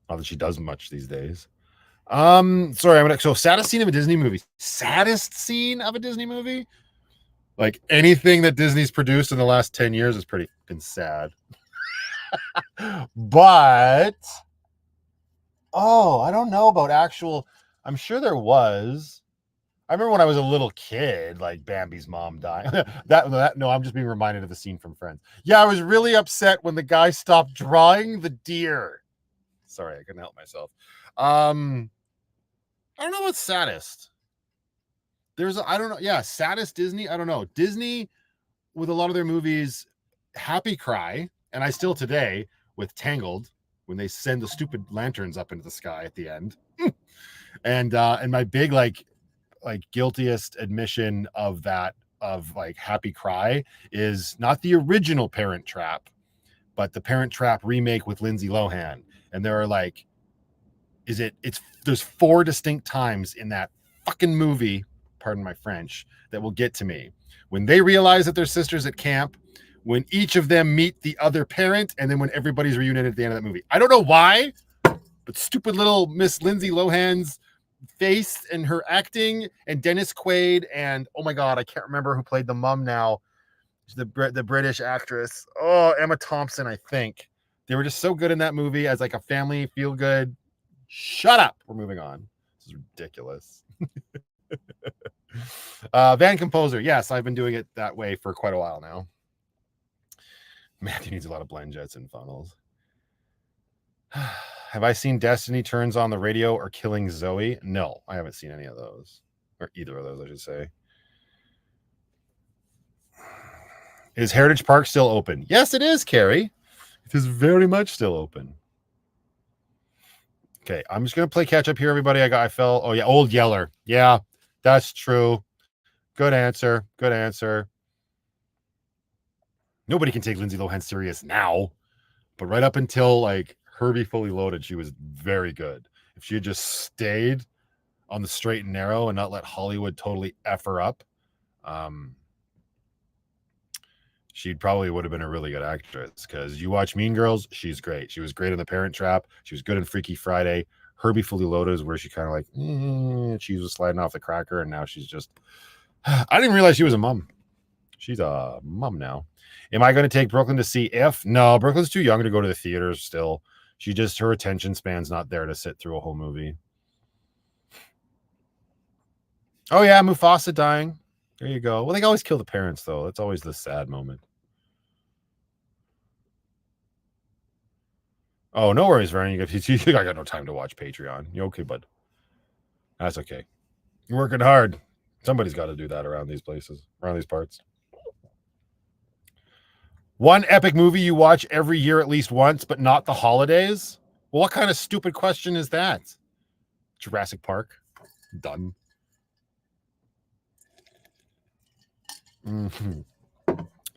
Not that she does much these days. Sorry, so saddest scene of a Disney movie. Saddest scene of a Disney movie? Like anything that Disney's produced in the last 10 years has pretty been sad. But I don't know about actual. I'm sure there was. I remember when I was a little kid, like Bambi's mom died. No, I'm just being reminded of the scene from Friends. Yeah, I was really upset when the guy stopped drawing the deer. Sorry, I couldn't help myself. I don't know what's saddest. I don't know. Yeah, saddest Disney. I don't know. Disney with a lot of their movies, happy cry, and I still today with Tangled when they send the stupid lanterns up into the sky at the end. And my big like guiltiest admission of that of like happy cry is not the original Parent Trap, but the Parent Trap remake with Lindsay Lohan. And there are like, there's 4 distinct times in that fucking movie, pardon my French, that will get to me. When they realize that they're sisters at camp, when each of them meet the other parent, and then when everybody's reunited at the end of that movie. I don't know why, but stupid little Miss Lindsay Lohan's face and her acting, and Dennis Quaid, and oh my God, I can't remember who played the mom now. The British actress. Oh, Emma Thompson, I think. They were just so good in that movie as like a family feel good. Shut up. We're moving on. This is ridiculous. Van Composer. Yes, I've been doing it that way for quite a while now. Matthew needs a lot of blend jets and funnels. Have I seen Destiny Turns on the Radio or Killing Zoe? No, I haven't seen any of those. Or either of those, I should say. Is Heritage Park still open? Yes, it is, Carrie. It is very much still open. Okay, I'm just going to play catch up here, everybody. I fell. Oh, yeah, Old Yeller. Yeah, that's true. Good answer. Good answer. Nobody can take Lindsay Lohan serious now. But right up until like Herbie Fully Loaded, she was very good. If she had just stayed on the straight and narrow and not let Hollywood totally F her up, she probably would have been a really good actress. Because you watch Mean Girls, she's great. She was great in The Parent Trap. She was good in Freaky Friday. Herbie Fully Loaded is where she kind of like, she was sliding off the cracker, and now she's just, I didn't even realize she was a mom. She's a mom now. Am I going to take Brooklyn to see If? No, Brooklyn's too young to go to the theaters still. Her attention span's not there to sit through a whole movie. Oh, yeah, Mufasa dying. There you go. Well, they always kill the parents, though. That's always the sad moment. Oh, no worries, Vernon. I got no time to watch Patreon. You okay, bud? That's okay. You're working hard. Somebody's got to do that around these places, around these parts. One epic movie you watch every year at least once, but not the holidays? Well, what kind of stupid question is that? Jurassic Park. Done. Mm-hmm.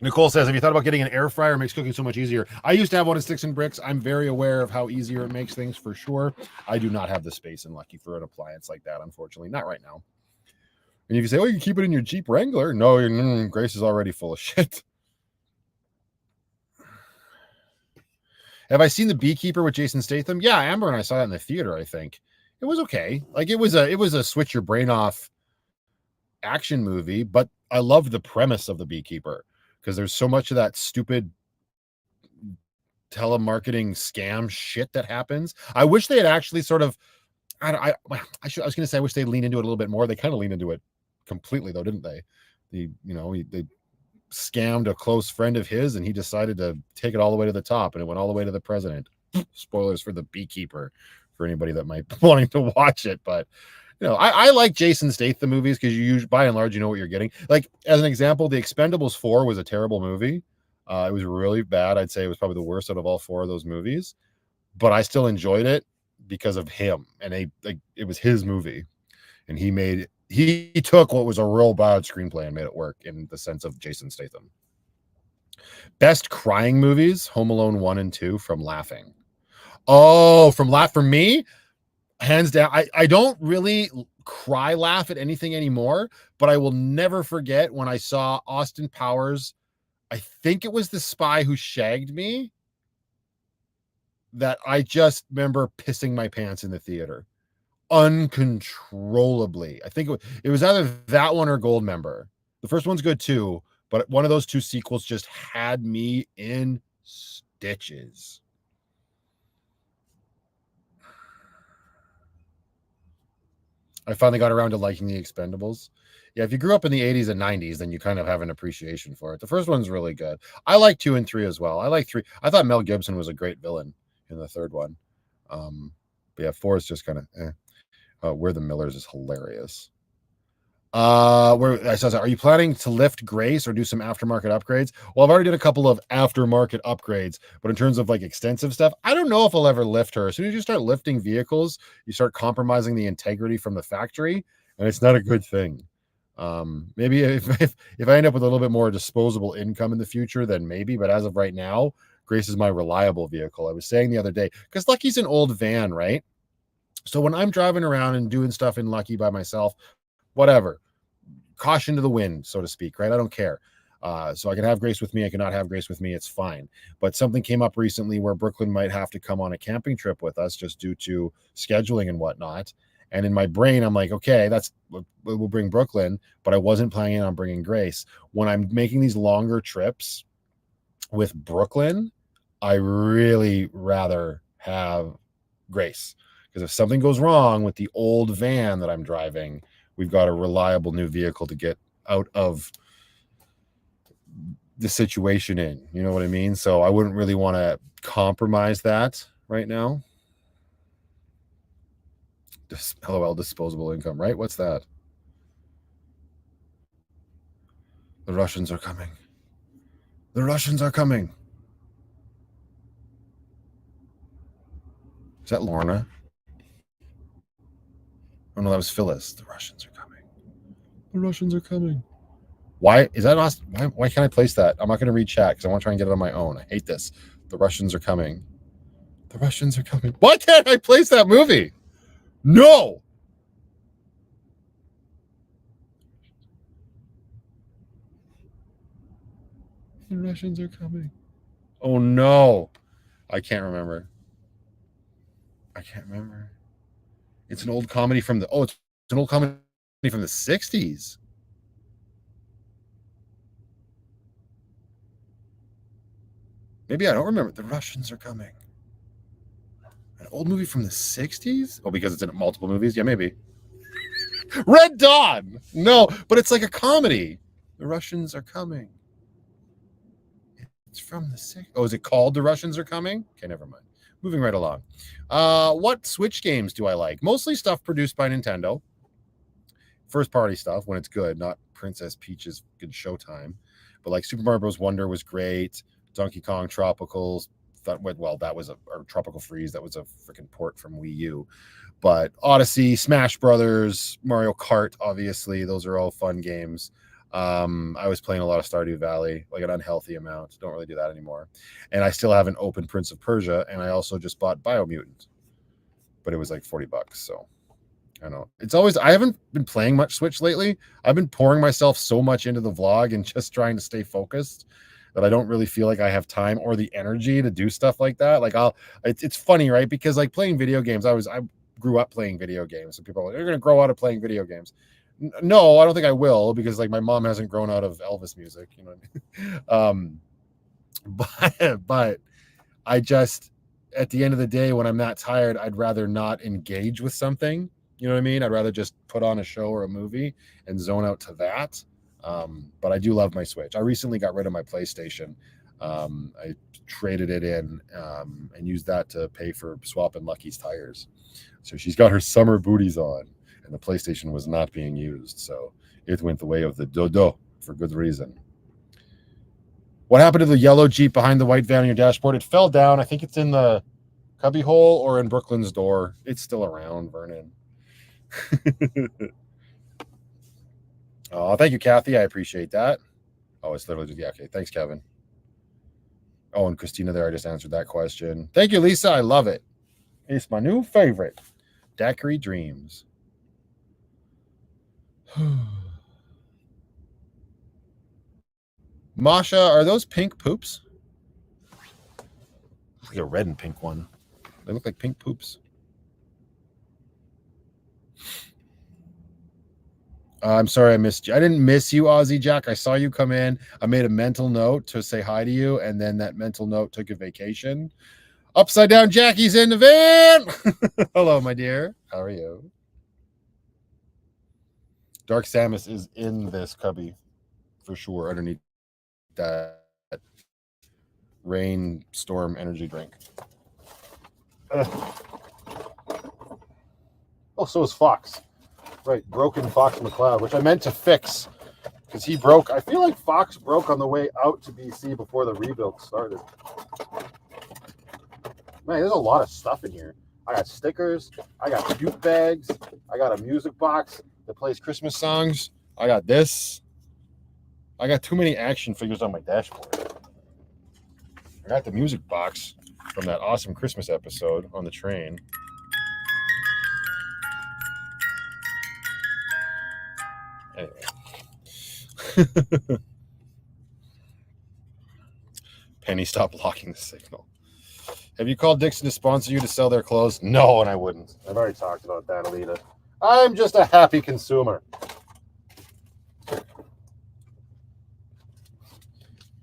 Nicole says, have you thought about getting an air fryer? It makes cooking so much easier. I used to have one in Sticks and Bricks. I'm very aware of how easier it makes things for sure. I do not have the space in Lucky for an appliance like that, unfortunately. Not right now. And if you say, oh, you can keep it in your Jeep Wrangler. No, Grace is already full of shit. Have I seen The Beekeeper with Jason Statham? Yeah, Amber and I saw that in the theater, I think. It was okay. Like it was a switch your brain off action movie, but I loved the premise of The Beekeeper because there's so much of that stupid telemarketing scam shit that happens. I wish they had actually sort of I was going to say I wish they'd lean into it a little bit more. They kind of leaned into it completely though, didn't they? They scammed a close friend of his and he decided to take it all the way to the top and it went all the way to the president. Spoilers for The Beekeeper for anybody that might be wanting to watch it, but I like Jason Statham movies because you by and large you know what you're getting. Like as an example, The Expendables 4 was a terrible movie. It was really bad. I'd say it was probably the worst out of all four of those movies, but I still enjoyed it because of him, and it was his movie, and he took what was a real bad screenplay and made it work in the sense of Jason Statham. Best crying movies: Home Alone 1 and 2 from Laughing. Oh, for me, hands down. I don't really laugh at anything anymore, but I will never forget when I saw Austin Powers. I think it was The Spy Who Shagged Me, that I just remember pissing my pants in the theater uncontrollably. I think it was either that one or Goldmember. The first one's good too, but one of those two sequels just had me in stitches. I finally got around to liking The Expendables. Yeah, if you grew up in the 80s and 90s, then you kind of have an appreciation for it. The first one's really good. I like 2 and 3 as well. I like 3. I thought Mel Gibson was a great villain in the third one. But yeah, 4 is just kind of Where the Millers is hilarious. Are you planning to lift Grace or do some aftermarket upgrades? Well, I've already done a couple of aftermarket upgrades, but in terms of like extensive stuff, I don't know if I'll ever lift her. As soon as you start lifting vehicles, you start compromising the integrity from the factory, and it's not a good thing. Maybe if I end up with a little bit more disposable income in the future, then maybe, but as of right now, Grace is my reliable vehicle. I was saying the other day, because Lucky's an old van, right? So when I'm driving around and doing stuff in Lucky by myself, whatever, caution to the wind, so to speak, right? I don't care. So I can have Grace with me. I cannot have Grace with me. It's fine. But something came up recently where Brooklyn might have to come on a camping trip with us just due to scheduling and whatnot. And in my brain, I'm like, okay, we'll bring Brooklyn, but I wasn't planning on bringing Grace. When I'm making these longer trips with Brooklyn, I really rather have Grace, because if something goes wrong with the old van that I'm driving, we've got a reliable new vehicle to get out of the situation in. You know what I mean? So I wouldn't really want to compromise that right now. LOL, disposable income, right? What's that? The Russians are coming. The Russians are coming. Is that Lorna? Oh no, that was Phyllis. The Russians are coming. The Russians are coming. Why is that awesome? Why can't I place that? I'm not going to read chat because I want to try and get it on my own. I hate this. The Russians are coming. The Russians are coming. Why can't I place that movie? No. The Russians are coming. Oh no. I can't remember. I can't remember. It's an old comedy from the it's an old comedy from the 60s. Maybe I don't remember. The Russians are coming. An old movie from the 60s? Oh, because it's in multiple movies? Yeah, maybe. Red Dawn! No, but it's like a comedy. The Russians are coming. It's from the 60s. Oh, is it called The Russians Are Coming? Okay, never mind. Moving right along. What Switch games do I like? Mostly stuff produced by Nintendo. First party stuff when it's good, not Princess Peach's good Showtime. But like Super Mario Bros. Wonder was great. Donkey Kong Tropicals. That was or Tropical Freeze. That was a freaking port from Wii U. But Odyssey, Smash Brothers, Mario Kart, obviously, those are all fun games. I was playing a lot of Stardew Valley, like an unhealthy amount. Don't really do that anymore. And I still haven't opened Prince of Persia, and I also just bought Biomutant. But it was like $40, so I don't know. It's always, I haven't been playing much Switch lately. I've been pouring myself so much into the vlog and just trying to stay focused that I don't really feel like I have time or the energy to do stuff like that. Like it's funny, right? Because like playing video games, I grew up playing video games. So people are like, you're going to grow out of playing video games. No, I don't think I will, because like my mom hasn't grown out of Elvis music, you know what I mean? But I just, at the end of the day, when I'm that tired, I'd rather not engage with something. You know what I mean? I'd rather just put on a show or a movie and zone out to that. But I do love my Switch. I recently got rid of my PlayStation. I traded it in and used that to pay for swapping Lucky's tires. So she's got her summer booties on, and the PlayStation was not being used. So it went the way of the dodo for good reason. What happened to the yellow Jeep behind the white van on your dashboard? It fell down. I think it's in the cubby hole or in Brooklyn's door. It's still around, Vernon. Oh, thank you, Kathy. I appreciate that. Oh, it's literally just, yeah, okay. Thanks, Kevin. Oh, and Christina there, I just answered that question. Thank you, Lisa. I love it. It's my new favorite. Daiquiri Dreams. Masha, are those pink poops? Like a red and pink one. They look like pink poops. I'm sorry I missed you. I didn't miss you, Aussie Jack. I saw you come in. I made a mental note to say hi to you, and then that mental note took a vacation. Upside Down Jackie's in the van. Hello, my dear. How are you? Dark Samus is in this cubby for sure, underneath that rainstorm energy drink. Oh, so is Fox. Right, broken Fox Macleod, which I meant to fix because he broke. I feel like Fox broke on the way out to BC before the rebuild started. Man, there's a lot of stuff in here. I got stickers. I got jute bags. I got a music box that plays Christmas songs. I got this. I got too many action figures on my dashboard. I got the music box from that awesome Christmas episode on the train. Anyway. Penny, stop blocking the signal. Have you called Dixon to sponsor you to sell their clothes? No, and I wouldn't. I've already talked about that, Alita. I'm just a happy consumer.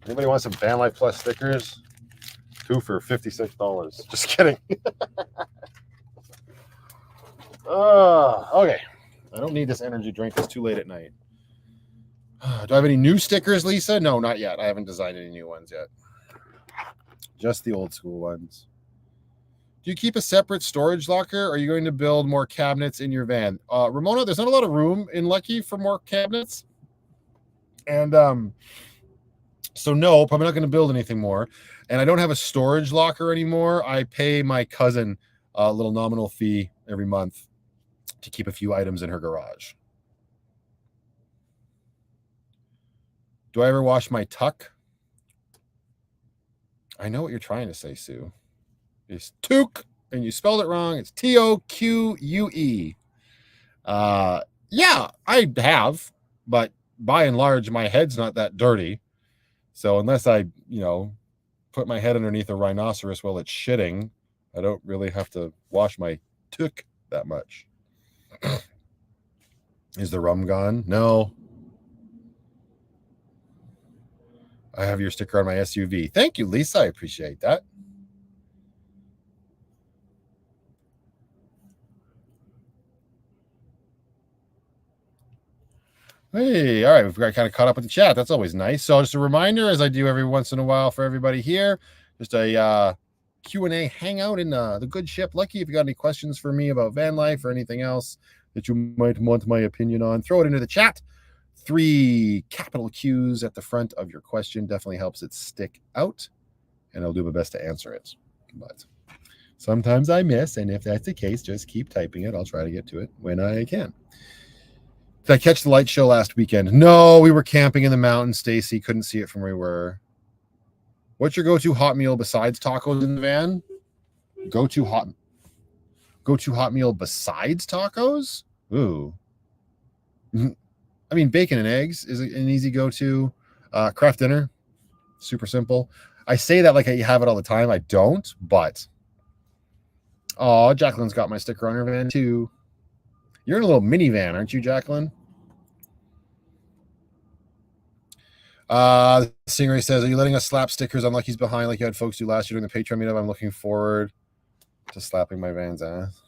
Anybody want some Vanlife Plus stickers? 2 for $56. Just kidding. Okay. I don't need this energy drink. It's too late at night. Do I have any new stickers, Lisa? No, not yet. I haven't designed any new ones yet. Just the old school ones. Do you keep a separate storage locker? Or are you going to build more cabinets in your van? Ramona, there's not a lot of room in Lucky for more cabinets. And so no, probably not going to build anything more. And I don't have a storage locker anymore. I pay my cousin a little nominal fee every month to keep a few items in her garage. Do I ever wash my tuck? I know what you're trying to say, Sue. It's toque, and you spelled it wrong. It's Toque. Yeah, I have, but by and large, my head's not that dirty. So unless I, put my head underneath a rhinoceros while it's shitting, I don't really have to wash my toque that much. Is the rum gone? No. I have your sticker on my SUV. Thank you, Lisa. I appreciate that. Hey, all right, we've got kind of caught up with the chat. That's always nice. So just a reminder, as I do every once in a while for everybody here, just a Q&A hangout in the good ship Lucky. If you got any questions for me about van life or anything else that you might want my opinion on, throw it into the chat. 3 capital Q's at the front of your question definitely helps it stick out, and I'll do my best to answer it. But sometimes I miss, and if that's the case, just keep typing it. I'll try to get to it when I can. Did I catch the light show last weekend? No, we were camping in the mountains, Stacy. Couldn't see it from where we were. What's your go-to hot meal besides tacos in the van? Go-to hot meal besides tacos? Ooh. I mean, bacon and eggs is an easy go-to. Craft dinner, super simple. I say that like I have it all the time. I don't, but Jacqueline's got my sticker on her van too. You're in a little minivan, aren't you, Jacqueline? Stingray says, are you letting us slap stickers on Lucky's behind like you had folks do last year during the Patreon meetup? I'm looking forward to slapping my van's ass.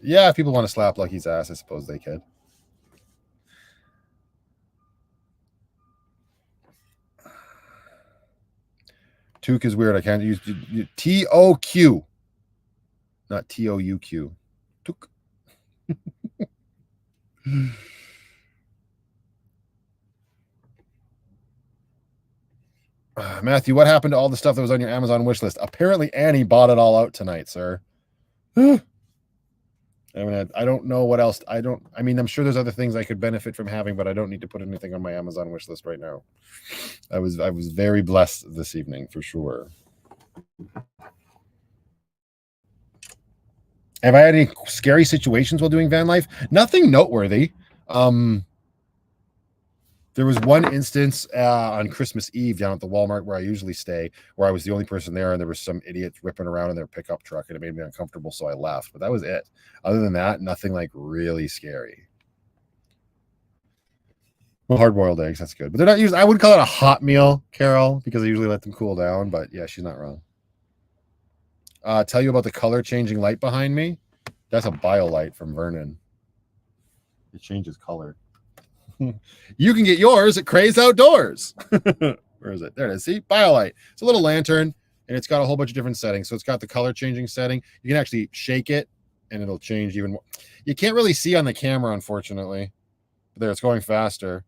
Yeah, if people want to slap Lucky's ass, I suppose they could. Toque is weird. I can't use T-O-Q. Not T-O-U-Q. Toque. Matthew, what happened to all the stuff that was on your Amazon wish list? Apparently Annie bought it all out tonight, sir. I mean, I don't know what else. I'm sure there's other things I could benefit from having, but I don't need to put anything on my Amazon wish list right now. I was very blessed this evening for sure. Have I had any scary situations while doing van life? Nothing noteworthy. There was one instance on Christmas Eve down at the Walmart where I usually stay, where I was the only person there, and there was some idiots ripping around in their pickup truck, and it made me uncomfortable, so I left. But that was it. Other than that, nothing like really scary. Well, hard-boiled eggs, that's good. But they're not usually, I would call it a hot meal, Carol, because I usually let them cool down. But yeah, she's not wrong. Tell you about the color-changing light behind me? That's a BioLight from Vernon. It changes color. You can get yours at Craze Outdoors. Where is it? There it is. See? BioLight. It's a little lantern, and it's got a whole bunch of different settings. So it's got the color-changing setting. You can actually shake it, and it'll change even more. You can't really see on the camera, unfortunately. But there, it's going faster.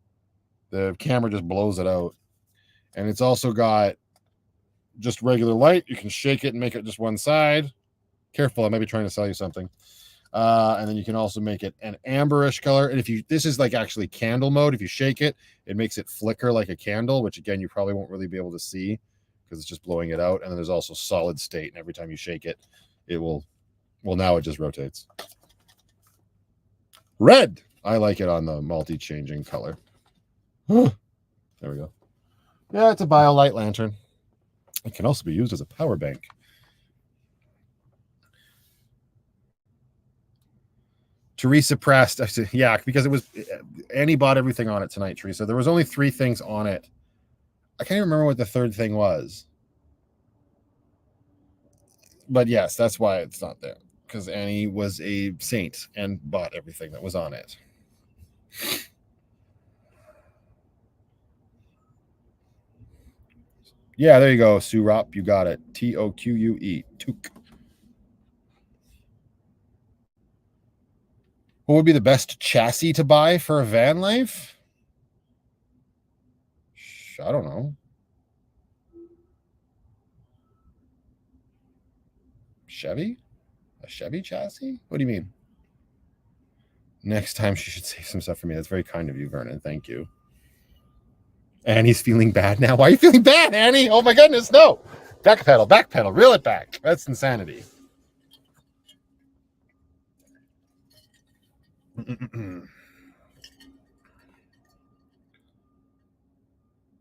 The camera just blows it out. And it's also got just regular light. You can shake it and make it just one side. Careful, I might be trying to sell you something. And then you can also make it an amberish color. And this is like actually candle mode. If you shake it, it makes it flicker like a candle, which again, you probably won't really be able to see because it's just blowing it out. And then there's also solid state. And every time you shake it, it will, well, now it just rotates. Red. I like it on the multi-changing color. There we go. Yeah, it's a BioLight lantern. It can also be used as a power bank. Teresa pressed. I said, yeah, because it was Annie bought everything on it tonight, Teresa. There was only 3 things on it. I can't even remember what the 3rd thing was. But yes, that's why it's not there. Because Annie was a saint and bought everything that was on it. Yeah, there you go, Surop. You got it. Toque. Toque. What would be the best chassis to buy for a van life? I don't know. Chevy? A Chevy chassis? What do you mean? Next time she should save some stuff for me. That's very kind of you, Vernon. Thank you. Annie's feeling bad now. Why are you feeling bad, Annie? Oh my goodness, no. Backpedal, reel it back. That's insanity.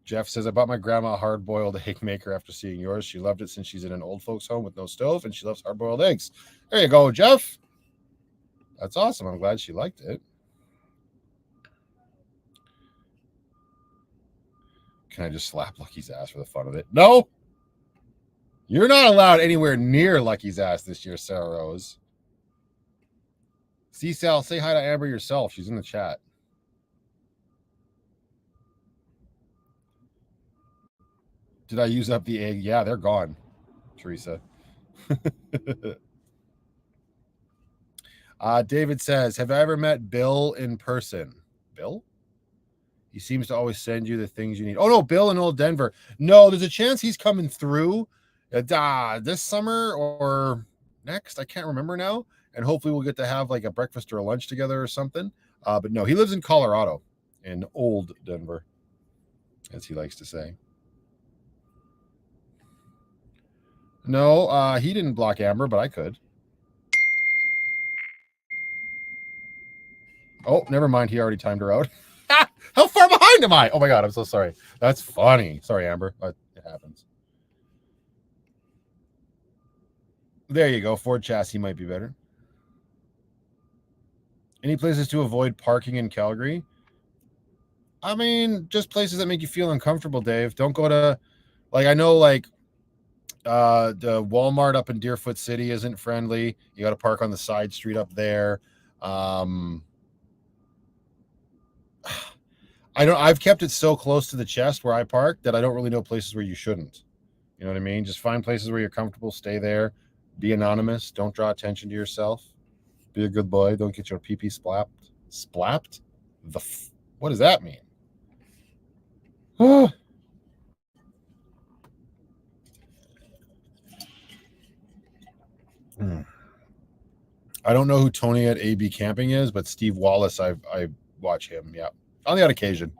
Jeff says, I bought my grandma a hard-boiled egg maker after seeing yours. She loved it since she's in an old folks home with no stove, and she loves hard-boiled eggs. There you go, Jeff. That's awesome. I'm glad she liked it. Can I just slap Lucky's ass for the fun of it? No. You're not allowed anywhere near Lucky's ass this year, Sarah Rose. C-Sal, say hi to Amber yourself. She's in the chat. Did I use up the egg? Yeah, they're gone, Teresa. David says, have I ever met Bill in person? Bill? He seems to always send you the things you need. Oh, no, Bill in Old Denver. No, there's a chance he's coming through this summer or next. I can't remember now. And hopefully we'll get to have like a breakfast or a lunch together or something. But no, he lives in Colorado, in Old Denver, as he likes to say. No, he didn't block Amber, but I could. Oh, never mind. He already timed her out. How far behind am I? Oh my God, I'm so sorry. That's funny. Sorry, Amber. But it happens. There you go. Ford chassis might be better. Any places to avoid parking in Calgary? I mean, just places that make you feel uncomfortable, Dave. Don't go to, like, I know, like, the Walmart up in Deerfoot City isn't friendly. You got to park on the side street up there. I've kept it so close to the chest where I park that I don't really know places where you shouldn't. You know what I mean? Just find places where you're comfortable, stay there, be anonymous, don't draw attention to yourself. Be a good boy, don't get your pee-pee splapped. Splapped? What does that mean? I don't know who Tony at AB Camping is, but Steve Wallace, I watch him, yeah. On the odd occasion.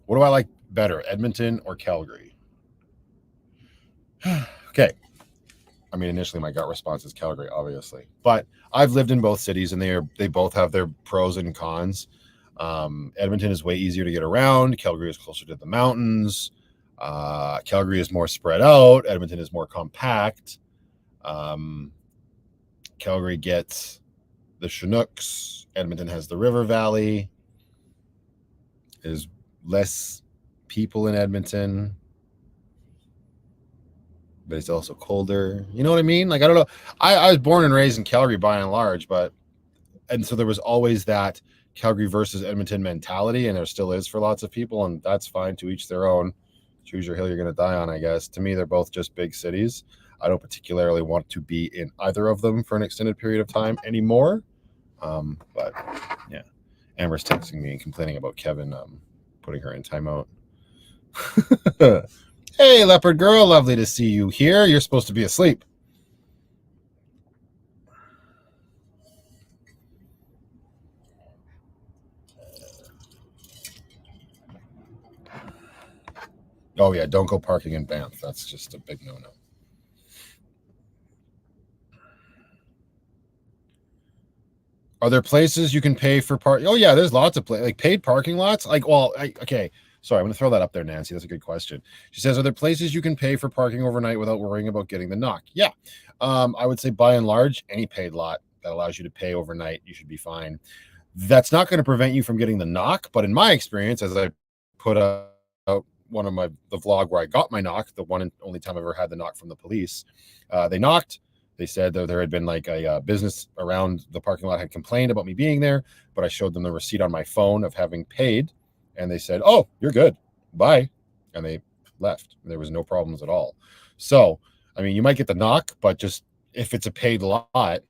What do I like better, Edmonton or Calgary? Okay. I mean, initially my gut response is Calgary, obviously. But I've lived in both cities, and they both have their pros and cons. Edmonton is way easier to get around. Calgary is closer to the mountains. Calgary is more spread out. Edmonton is more compact. Calgary gets the Chinooks. Edmonton has the River Valley. There's less people in Edmonton, but it's also colder. You know what I mean? Like, I don't know. I was born and raised in Calgary by and large, and so there was always that Calgary versus Edmonton mentality, and there still is for lots of people, and that's fine. To each their own. Choose your hill you're going to die on, I guess. To me, they're both just big cities. I don't particularly want to be in either of them for an extended period of time anymore. But yeah, Amber's texting me and complaining about Kevin putting her in timeout. Hey, Leopard Girl, lovely to see you here. You're supposed to be asleep. Oh yeah, don't go parking in Banff. That's just a big no-no. Are there places you can pay for park? Oh yeah, there's lots of places, like paid parking lots. Like, well, okay. Sorry, I'm going to throw that up there, Nancy. That's a good question. She says, are there places you can pay for parking overnight without worrying about getting the knock? Yeah. I would say by and large, any paid lot that allows you to pay overnight, you should be fine. That's not going to prevent you from getting the knock. But in my experience, as I put out one of the vlog where I got my knock, the one and only time I've ever had the knock from the police, they knocked. They said that there had been like a business around the parking lot had complained about me being there, but I showed them the receipt on my phone of having paid. And they said, oh, you're good. bye. And they left. There was no problems at all. So, I mean, you might get the knock, but just if it's a paid lot,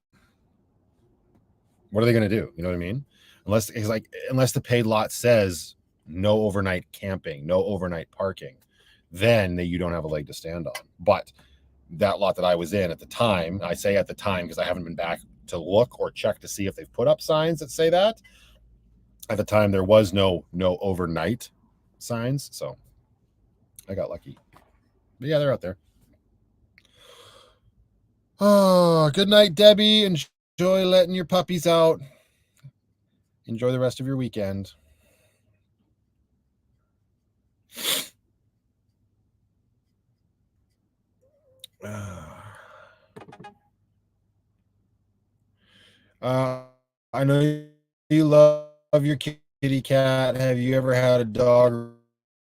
what are they going to do? You know what I mean? Unless the paid lot says no overnight camping, no overnight parking, then you don't have a leg to stand on. But that lot that I was in at the time, I say at the time because I haven't been back to look or check to see if they've put up signs that say that. At the time, there was no overnight signs, so I got lucky. But yeah, they're out there. Oh, good night, Debbie. Enjoy letting your puppies out. Enjoy the rest of your weekend. I know you love your kitty cat. Have you ever had a dog,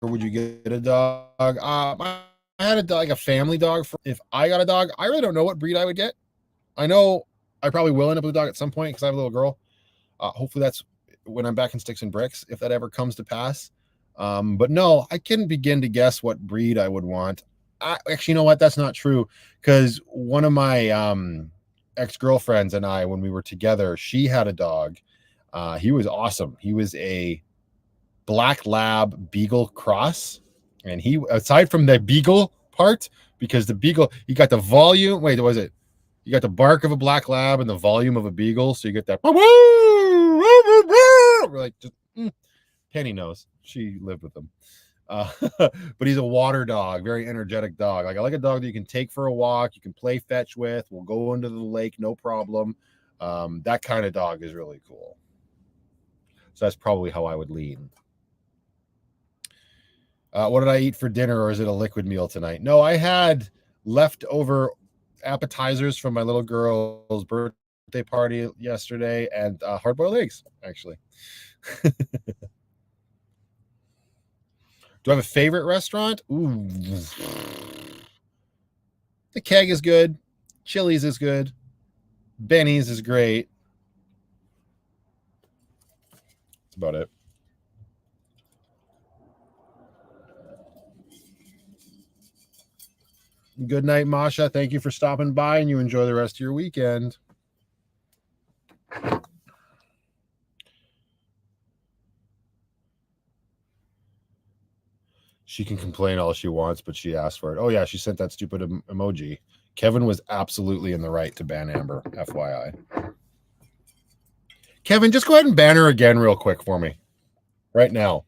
or would you get a dog? I had a dog, like a family dog. If I got a dog, I really don't know what breed I would get. I know I probably will end up with a dog at some point because I have a little girl. Hopefully that's when I'm back in Sticks and Bricks, if that ever comes to pass. But no, I couldn't begin to guess what breed I would want. Actually, you know what? That's not true, because one of my ex-girlfriends and I, when we were together, she had a dog. He was awesome. He was a black lab beagle cross, and he, aside from the beagle part, because the beagle, you got the volume. Wait, was it? You got the bark of a black lab and the volume of a beagle, so you get that. We're like, just, Penny knows. She lived with him. But he's a water dog, very energetic dog. Like, I like a dog that you can take for a walk, you can play fetch with, we'll go into the lake, no problem. That kind of dog is really cool. So that's probably how I would lean. What did I eat for dinner, or is it a liquid meal tonight? No, I had leftover appetizers from my little girl's birthday party yesterday, and hard-boiled eggs, actually. Do I have a favorite restaurant? Ooh. The Keg is good. Chili's is good. Benny's is great. That's about it. Good night, Masha. Thank you for stopping by, and you enjoy the rest of your weekend. She can complain all she wants, but she asked for it. Oh, yeah, she sent that stupid emoji. Kevin was absolutely in the right to ban Amber, FYI. Kevin, just go ahead and ban her again real quick for me. Right now.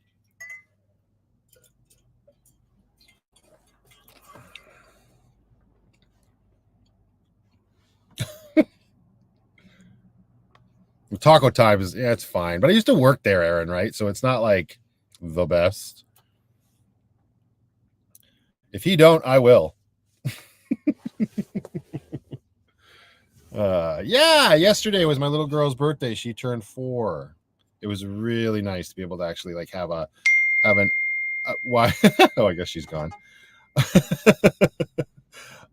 Taco time is, yeah, it's fine. But I used to work there, Aaron, right? So it's not like the best. If he don't, I will. Yeah, yesterday was my little girl's birthday. She turned 4. It was really nice to be able to actually like have why? Oh, I guess she's gone.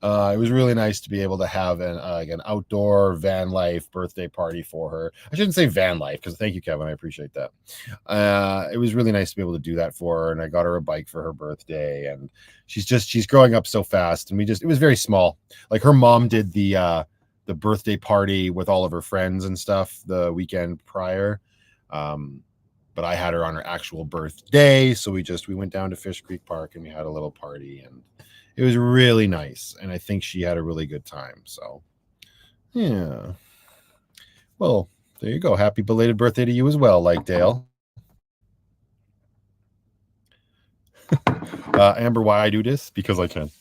It was really nice to be able to have an outdoor van life birthday party for her. I shouldn't say van life, because thank you, Kevin. I appreciate that. It was really nice to be able to do that for her, and I got her a bike for her birthday, and she's growing up so fast, and it was very small. Like, her mom did the birthday party with all of her friends and stuff the weekend prior. But I had her on her actual birthday, so we went down to Fish Creek Park and we had a little party, and it was really nice, and I think she had a really good time. So, yeah. Well, there you go. Happy belated birthday to you as well, Like Dale. Amber, why I do this? Because I can.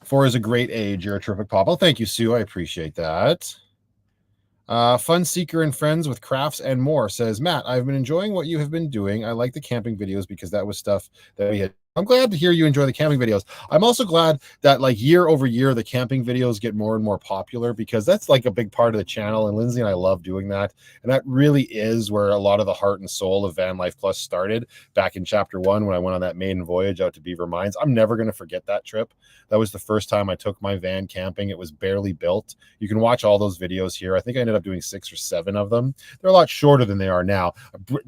4 is a great age. You're a terrific pop. Oh, thank you, Sue. I appreciate that. Fun Seeker and Friends with Crafts and More says, Matt, I've been enjoying what you have been doing. I like the camping videos because that was stuff that we had. I'm glad to hear you enjoy the camping videos. I'm also glad that, like, year over year, the camping videos get more and more popular, because that's like a big part of the channel. And Lindsay and I love doing that. And that really is where a lot of the heart and soul of Van Life Plus started back in chapter 1, when I went on that maiden voyage out to Beaver Mines. I'm never going to forget that trip. That was the first time I took my van camping. It was barely built. You can watch all those videos here. I think I ended up doing 6 or 7 of them. They're a lot shorter than they are now.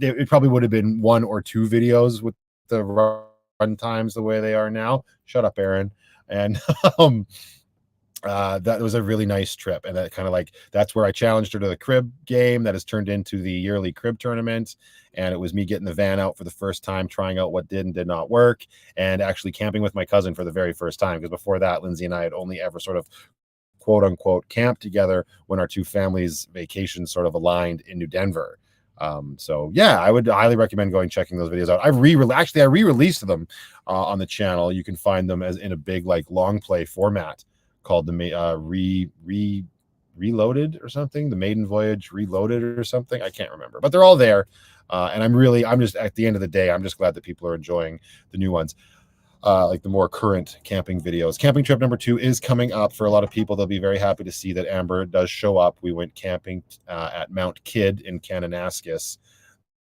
It probably would have been 1 or 2 videos with the run times the way they are now. Shut up, Aaron. And that was a really nice trip, and that kind of like that's where I challenged her to the crib game that has turned into the yearly crib tournament. And it was me getting the van out for the first time, trying out what did and did not work, and actually camping with my cousin for the very first time, because before that Lindsay and I had only ever sort of quote unquote camped together when our two families vacations sort of aligned in New Denver. So yeah, I would highly recommend going checking those videos out. I re-released them on the channel. You can find them as in a big like long play format called the Reloaded or something, the Maiden Voyage Reloaded or something. I can't remember, but they're all there. And I'm just at the end of the day, I'm just glad that people are enjoying the new ones. Like the more current camping videos. Camping trip number 2 is coming up for a lot of people. They'll be very happy to see that Amber does show up. We went camping at Mount Kidd in Kananaskis.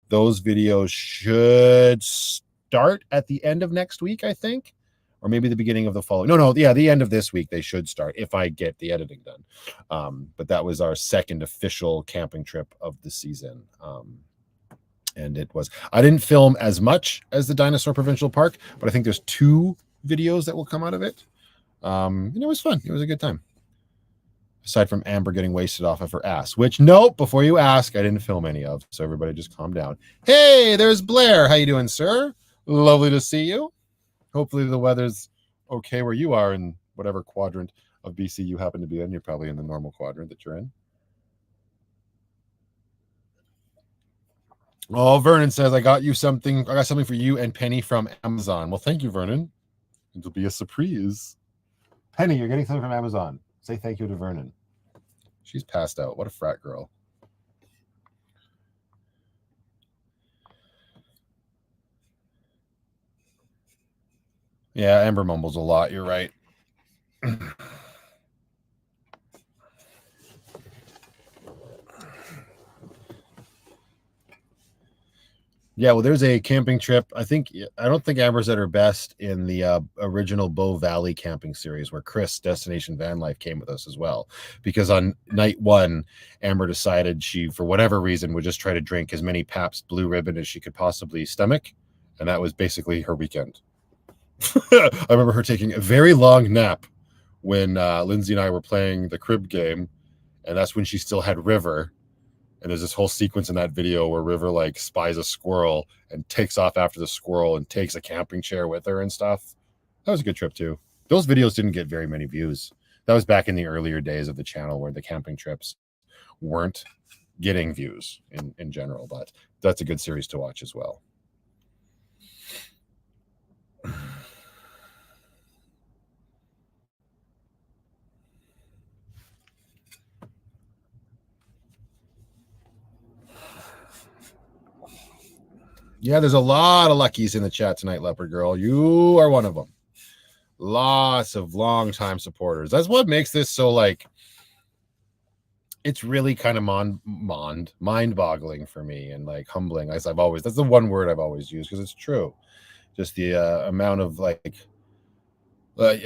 Those videos should start at the end of next week, I think, or maybe the beginning of the following. Yeah, the end of this week they should start if I get the editing done. But that was our second official camping trip of the season. And I didn't film as much as the Dinosaur Provincial Park, but I think there's 2 videos that will come out of it. And it was fun. It was a good time. Aside from Amber getting wasted off of her ass, which, nope, before you ask, I didn't film any of. So everybody just calm down. Hey, there's Blair. How you doing, sir? Lovely to see you. Hopefully the weather's okay where you are in whatever quadrant of BC you happen to be in. You're probably in the normal quadrant that you're in. Oh, Vernon says, I got something for you and Penny from Amazon. Well, thank you, Vernon. It'll be a surprise. Penny, you're getting something from Amazon. Say thank you to Vernon. She's passed out. What a frat girl. Yeah, Amber mumbles a lot. You're right. Yeah, well, there's a camping trip. I don't think Amber's at her best in the original Bow Valley camping series, where Chris, Destination Vanlife, came with us as well. Because on night 1, Amber decided she, for whatever reason, would just try to drink as many Pabst Blue Ribbon as she could possibly stomach. And that was basically her weekend. I remember her taking a very long nap when Lindsay and I were playing the crib game. And that's when she still had River. And there's this whole sequence in that video where River like spies a squirrel and takes off after the squirrel and takes a camping chair with her and stuff. That was a good trip too. Those videos didn't get very many views. That was back in the earlier days of the channel where the camping trips weren't getting views in general, but that's a good series to watch as well. Yeah, there's a lot of luckies in the chat tonight, Leopard Girl. You are one of them. Lots of long-time supporters. That's what makes this so, like, it's really kind of mind-boggling for me and, like, humbling. As I've always, that's the one word I've always used because it's true. Just the amount of, like,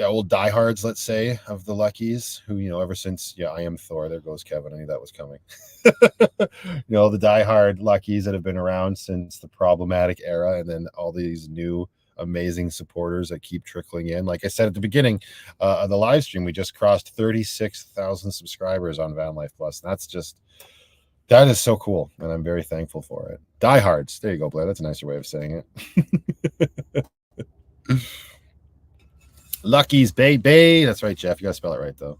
old diehards, let's say, of the luckies who, ever since, I am Thor. There goes Kevin. I knew that was coming. The diehard luckies that have been around since the problematic era, and then all these new amazing supporters that keep trickling in. Like I said at the beginning of the live stream, we just crossed 36,000 subscribers on Vanlife Plus. That is so cool, and I'm very thankful for it. Diehards. There you go, Blair. That's a nicer way of saying it. Lucky's baby. That's right, Jeff. You gotta spell it right though.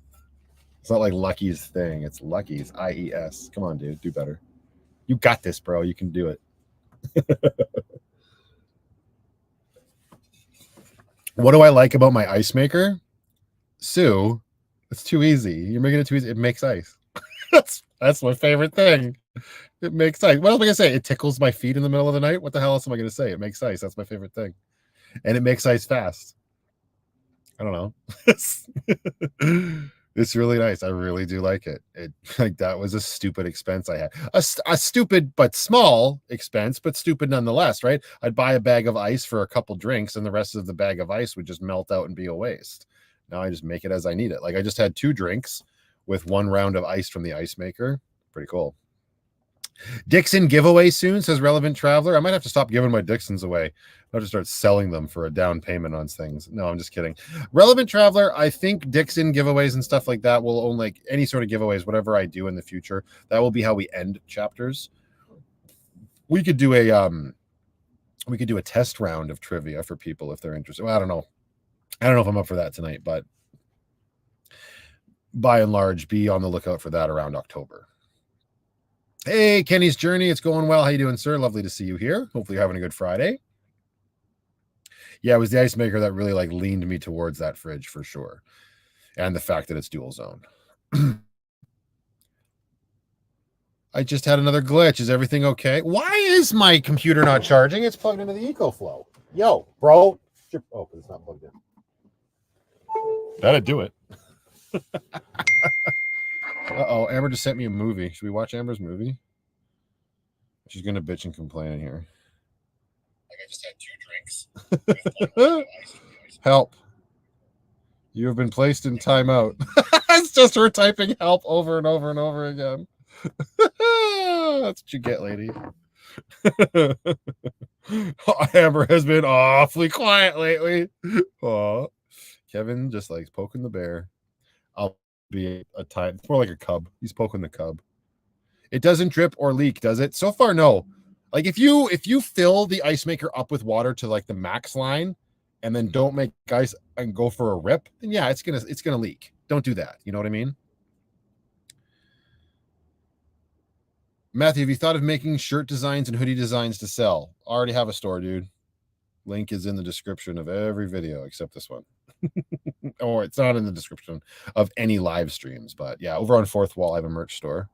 It's not like Lucky's thing. It's Lucky's, IES. Come on, dude. Do better. You got this, bro. You can do it. What do I like about my ice maker? Sue, it's too easy. You're making it too easy. It makes ice. That's my favorite thing. It makes ice. What else am I gonna say? It tickles my feet in the middle of the night. What the hell else am I gonna say? It makes ice. That's my favorite thing. And it makes ice fast. I don't know. It's really nice. I really do like it. Like that was a stupid expense I had. A stupid but small expense, but stupid nonetheless, right? I'd buy a bag of ice for a couple drinks, and the rest of the bag of ice would just melt out and be a waste. Now I just make it as I need it. Like I just had 2 drinks with 1 round of ice from the ice maker. Pretty cool. Dixon giveaway soon, says Relevant Traveler. I might have to stop giving my Dixons away. I'll have to start selling them for a down payment on things. No, I'm just kidding. Relevant Traveler, I think Dixon giveaways and stuff like that will own, like, any sort of giveaways, whatever I do in the future. That will be how we end chapters. We could do a test round of trivia for people if they're interested. Well, I don't know if I'm up for that tonight, but by and large, be on the lookout for that around October. Hey, Kenny's Journey. It's going well. How you doing, sir? Lovely to see you here. Hopefully you're having a good Friday. Yeah, it was the ice maker that really like leaned me towards that fridge for sure. And the fact that it's dual zone. I just had another glitch. Is everything okay? Why is my computer not charging? It's plugged into the EcoFlow. Yo, bro. Oh, it's not plugged in. That'd do it. Uh-oh, Amber just sent me a movie. Should we watch Amber's movie? She's going to bitch and complain in here. Like, I just had 2 drinks. Help. You have been placed in timeout. It's just her typing help over and over and over again. That's what you get, lady. Amber has been awfully quiet lately. Oh, Kevin just likes poking the bear. I'll be a time. It's more like a cub. He's poking the cub. It doesn't drip or leak, does it? So far, no. Like if you fill the ice maker up with water to like the max line, and then don't make ice and go for a rip, then yeah, it's gonna leak. Don't do that. You know what I mean? Matthew, have you thought of making shirt designs and hoodie designs to sell? Already have a store, dude. Link is in the description of every video except this one. Or it's not in the description of any live streams, but yeah, over on Fourth Wall, I have a merch store.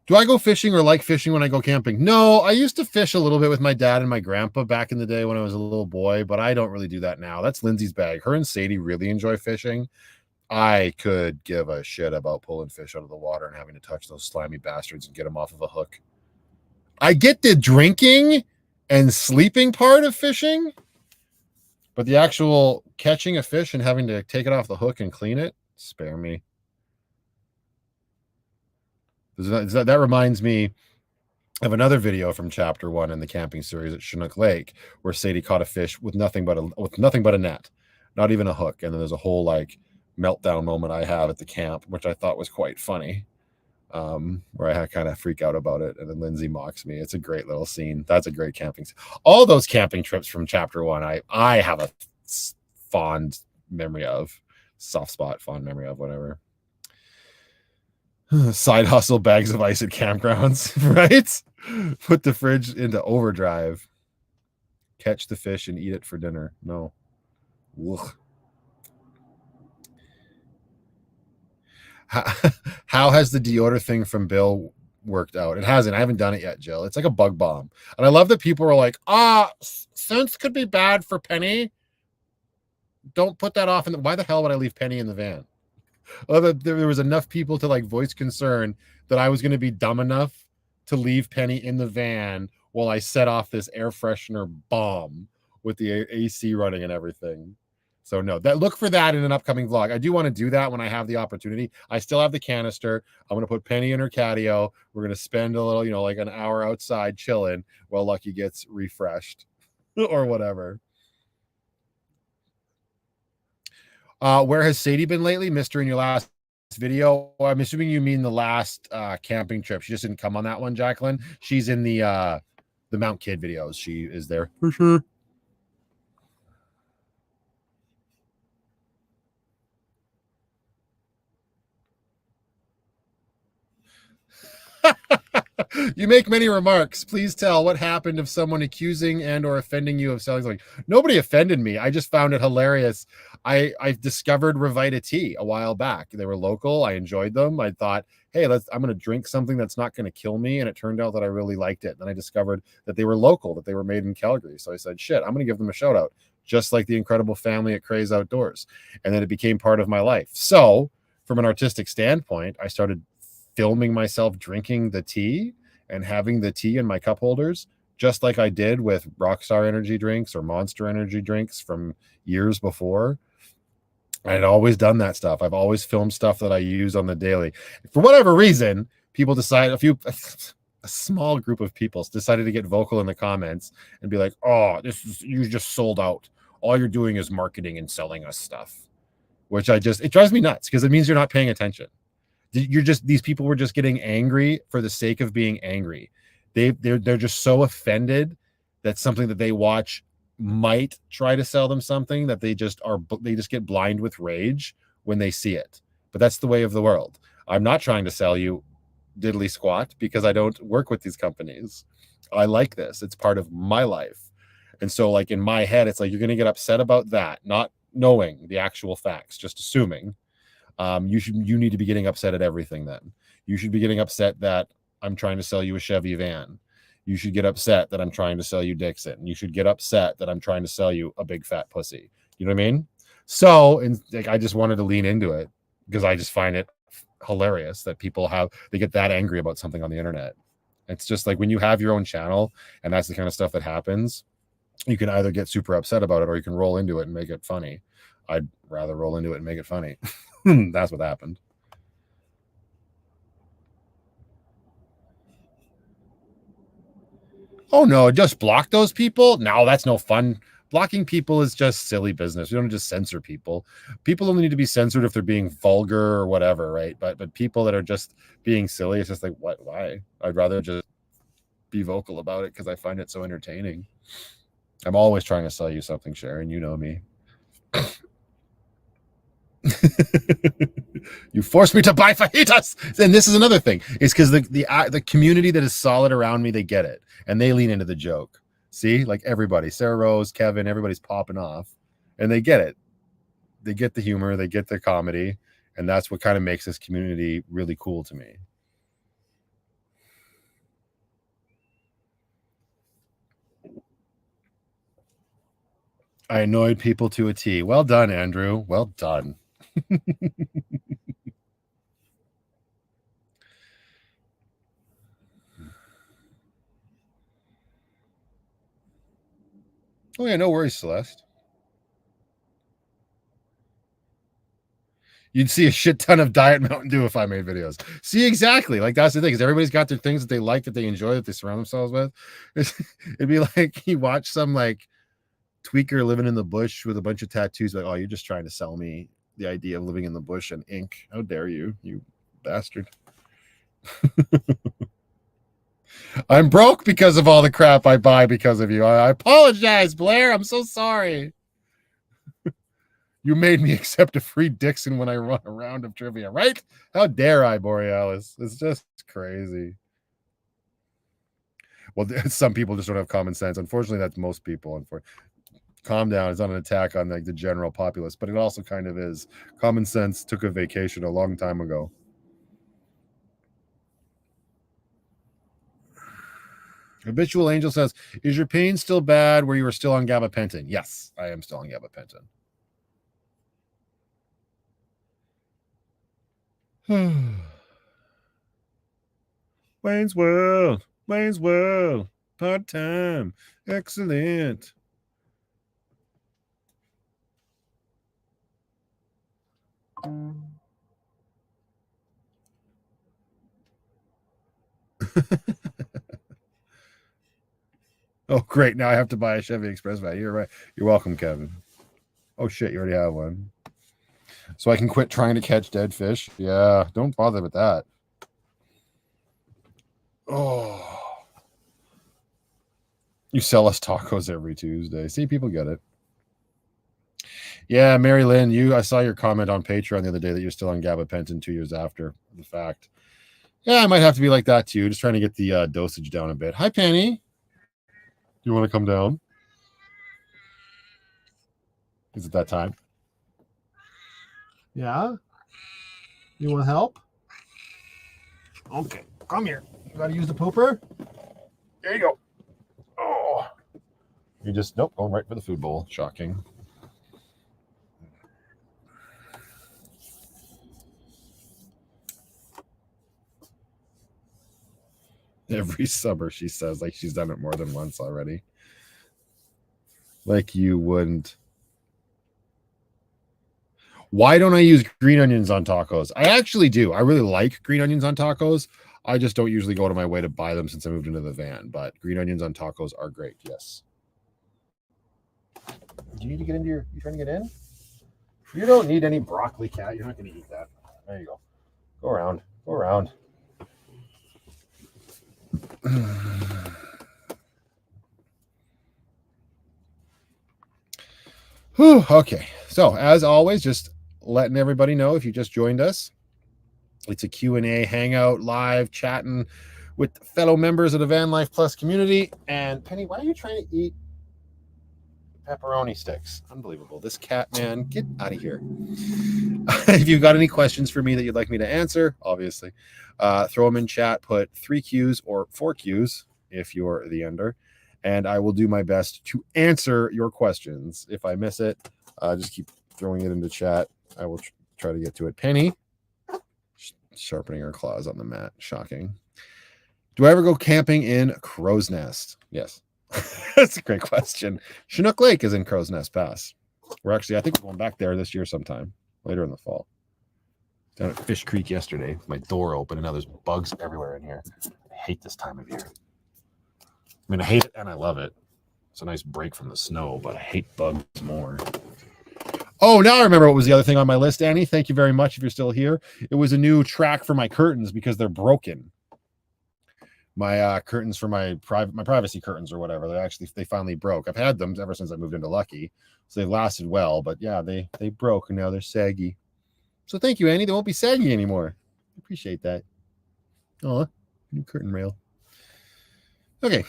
Do I go fishing or like fishing when I go camping? No, I used to fish a little bit with my dad and my grandpa back in the day when I was a little boy, but I don't really do that now. That's Lindsay's bag. Her and Sadie really enjoy fishing. I could give a shit about pulling fish out of the water and having to touch those slimy bastards and get them off of a hook. I get the drinking and sleeping part of fishing, but the actual catching a fish and having to take it off the hook and clean it, spare me. That reminds me of another video from chapter 1 in the camping series at Chinook Lake, where Sadie caught a fish with nothing but a net, not even a hook. And then there's a whole like meltdown moment I have at the camp, which I thought was quite funny, where I kind of freak out about it, and then Lindsay mocks me. It's a great little scene. That's a great camping. All those camping trips from chapter 1, I have a fond memory of, fond memory of, whatever. Side hustle bags of ice at campgrounds, right? Put the fridge into overdrive. Catch the fish and eat it for dinner. No. Ugh. How has the deodor thing from Bill worked out? It hasn't. I haven't done it yet, Jill. It's like a bug bomb. And I love that people are like, scents could be bad for Penny. Don't put that off. Why the hell would I leave Penny in the van? There was enough people to like voice concern that I was going to be dumb enough to leave Penny in the van while I set off this air freshener bomb with the AC running and everything. So no, look for that in an upcoming vlog. I do want to do that when I have the opportunity. I still have the canister. I'm going to put Penny in her catio. We're going to spend a little, like an hour outside chilling while Lucky gets refreshed or whatever. Where has Sadie been lately? Missed her in your last video. I'm assuming you mean the last camping trip. She just didn't come on that one, Jacqueline. She's in the Mount Kidd videos. She is there for sure. You make many remarks. Please tell what happened if someone accusing and or offending you of selling something. Nobody offended me. I just found it hilarious. I discovered Revita tea a while back. They were local. I enjoyed them. I thought, hey, I'm going to drink something that's not going to kill me. And it turned out that I really liked it. And I discovered that they were local, that they were made in Calgary. So I said, shit, I'm going to give them a shout out, just like the incredible family at Craze Outdoors. And then it became part of my life. So from an artistic standpoint, I started filming myself drinking the tea and having the tea in my cup holders, just like I did with Rockstar energy drinks or Monster energy drinks from years before. I'd always done that stuff. I've always filmed stuff that I use on the daily. For whatever reason, people decide, a a small group of people decided to get vocal in the comments and be like, oh, you just sold out. All you're doing is marketing and selling us stuff, which it drives me nuts because it means you're not paying attention. These people were just getting angry for the sake of being angry. They're just so offended that something that they watch might try to sell them something that they just get blind with rage when they see it. But that's the way of the world. I'm not trying to sell you diddly squat because I don't work with these companies. I like this. It's part of my life. And so like in my head, it's like, you're going to get upset about that, not knowing the actual facts, just assuming. You need to be getting upset at everything then. You should be getting upset that I'm trying to sell you a Chevy van. You should get upset that I'm trying to sell you Dixon. You should get upset that I'm trying to sell you a big fat pussy. You know what I mean? So, and like, I just wanted to lean into it because I just find it hilarious that they get that angry about something on the internet. It's just like when you have your own channel and that's the kind of stuff that happens, you can either get super upset about it or you can roll into it and make it funny. I'd rather roll into it and make it funny. That's what happened. Oh no, just block those people? No, that's no fun. Blocking people is just silly business. You don't just censor people. People only need to be censored if they're being vulgar or whatever, right? But people that are just being silly, it's just like, what? Why? I'd rather just be vocal about it because I find it so entertaining. I'm always trying to sell you something, Sharon. You know me. You forced me to buy fajitas. And this is another thing. It's because the community that is solid around me, they get it. And they lean into the joke. See, like everybody, Sarah Rose, Kevin, everybody's popping off. And they get it. They get the humor. They get the comedy. And that's what kind of makes this community really cool to me. I annoyed people to a T. Well done, Andrew. Well done. Oh, yeah, no worries, Celeste. You'd see a shit ton of Diet Mountain Dew if I made videos. See, exactly. Like, that's the thing, is everybody's got their things that they like, that they enjoy, that they surround themselves with. It'd be like you watch some, like, tweaker living in the bush with a bunch of tattoos. Like, oh, you're just trying to sell me the idea of living in the bush and ink. How dare you, you bastard. I'm broke because of all the crap I buy because of you. I apologize, Blair. I'm so sorry. You made me accept a free Dixon when I run a round of trivia, right? How dare I, Borealis? It's just crazy. Well, some people just don't have common sense. Unfortunately, that's most people. Calm down. It's not an attack on like the general populace, but it also kind of is. Common sense took a vacation a long time ago. Habitual Angel says, is your pain still bad where you were still on gabapentin? Yes, I am still on gabapentin. Wayne's World, part-time, excellent. Oh, great. Now I have to buy a Chevy Express van. You're right. You're welcome, Kevin. Oh, shit. You already have one. So I can quit trying to catch dead fish. Yeah, don't bother with that. Oh. You sell us tacos every Tuesday. See, people get it. Yeah, Mary Lynn, I saw your comment on Patreon the other day that you're still on gabapentin 2 years after the fact. Yeah, I might have to be like that too. Just trying to get the dosage down a bit. Hi, Penny. Do you want to come down? Is it that time? Yeah? You want help? Okay, come here. You got to use the pooper? There you go. Oh. You just, nope, going right for the food bowl. Shocking. Every summer, she says, like she's done it more than once already. Like you wouldn't. Why don't I use green onions on tacos? I actually do. I really like green onions on tacos. I just don't usually go to my way to buy them since I moved into the van. But green onions on tacos are great. Yes. Do you need to get into your? You trying to get in? You don't need any broccoli, cat. You're not going to eat that. There you go. Go around. Go around. Whew, okay. So as always, just letting everybody know if you just joined us. It's a Q&A hangout live chatting with fellow members of the Van Life Plus community. And Penny, why are you trying to eat pepperoni sticks? Unbelievable. This cat, man, get out of here. If you've got any questions for me that you'd like me to answer, obviously, throw them in chat. Put 3 Qs or 4 Qs if you're the ender, and I will do my best to answer your questions. If I miss it, just keep throwing it into chat. I will try to get to it. Penny, sharpening her claws on the mat. Shocking. Do I ever go camping in Crow's Nest? Yes. That's a great question. Chinook Lake is in Crow's Nest Pass. We're actually, I think we're going back there this year sometime, later in the fall. Down at Fish Creek yesterday, with my door open, and now there's bugs everywhere in here. I hate this time of year. I mean, I hate it and I love it. It's a nice break from the snow, but I hate bugs more. Oh, now I remember what was the other thing on my list, Annie. Thank you very much if you're still here. It was a new track for my curtains because they're broken. My curtains for my privacy curtains or whatever, they finally broke. I've had them ever since I moved into Lucky, so they've lasted well, but yeah, they broke and now they're saggy. So thank you, Annie. They won't be saggy anymore. I appreciate that. Oh, new curtain rail. Okay.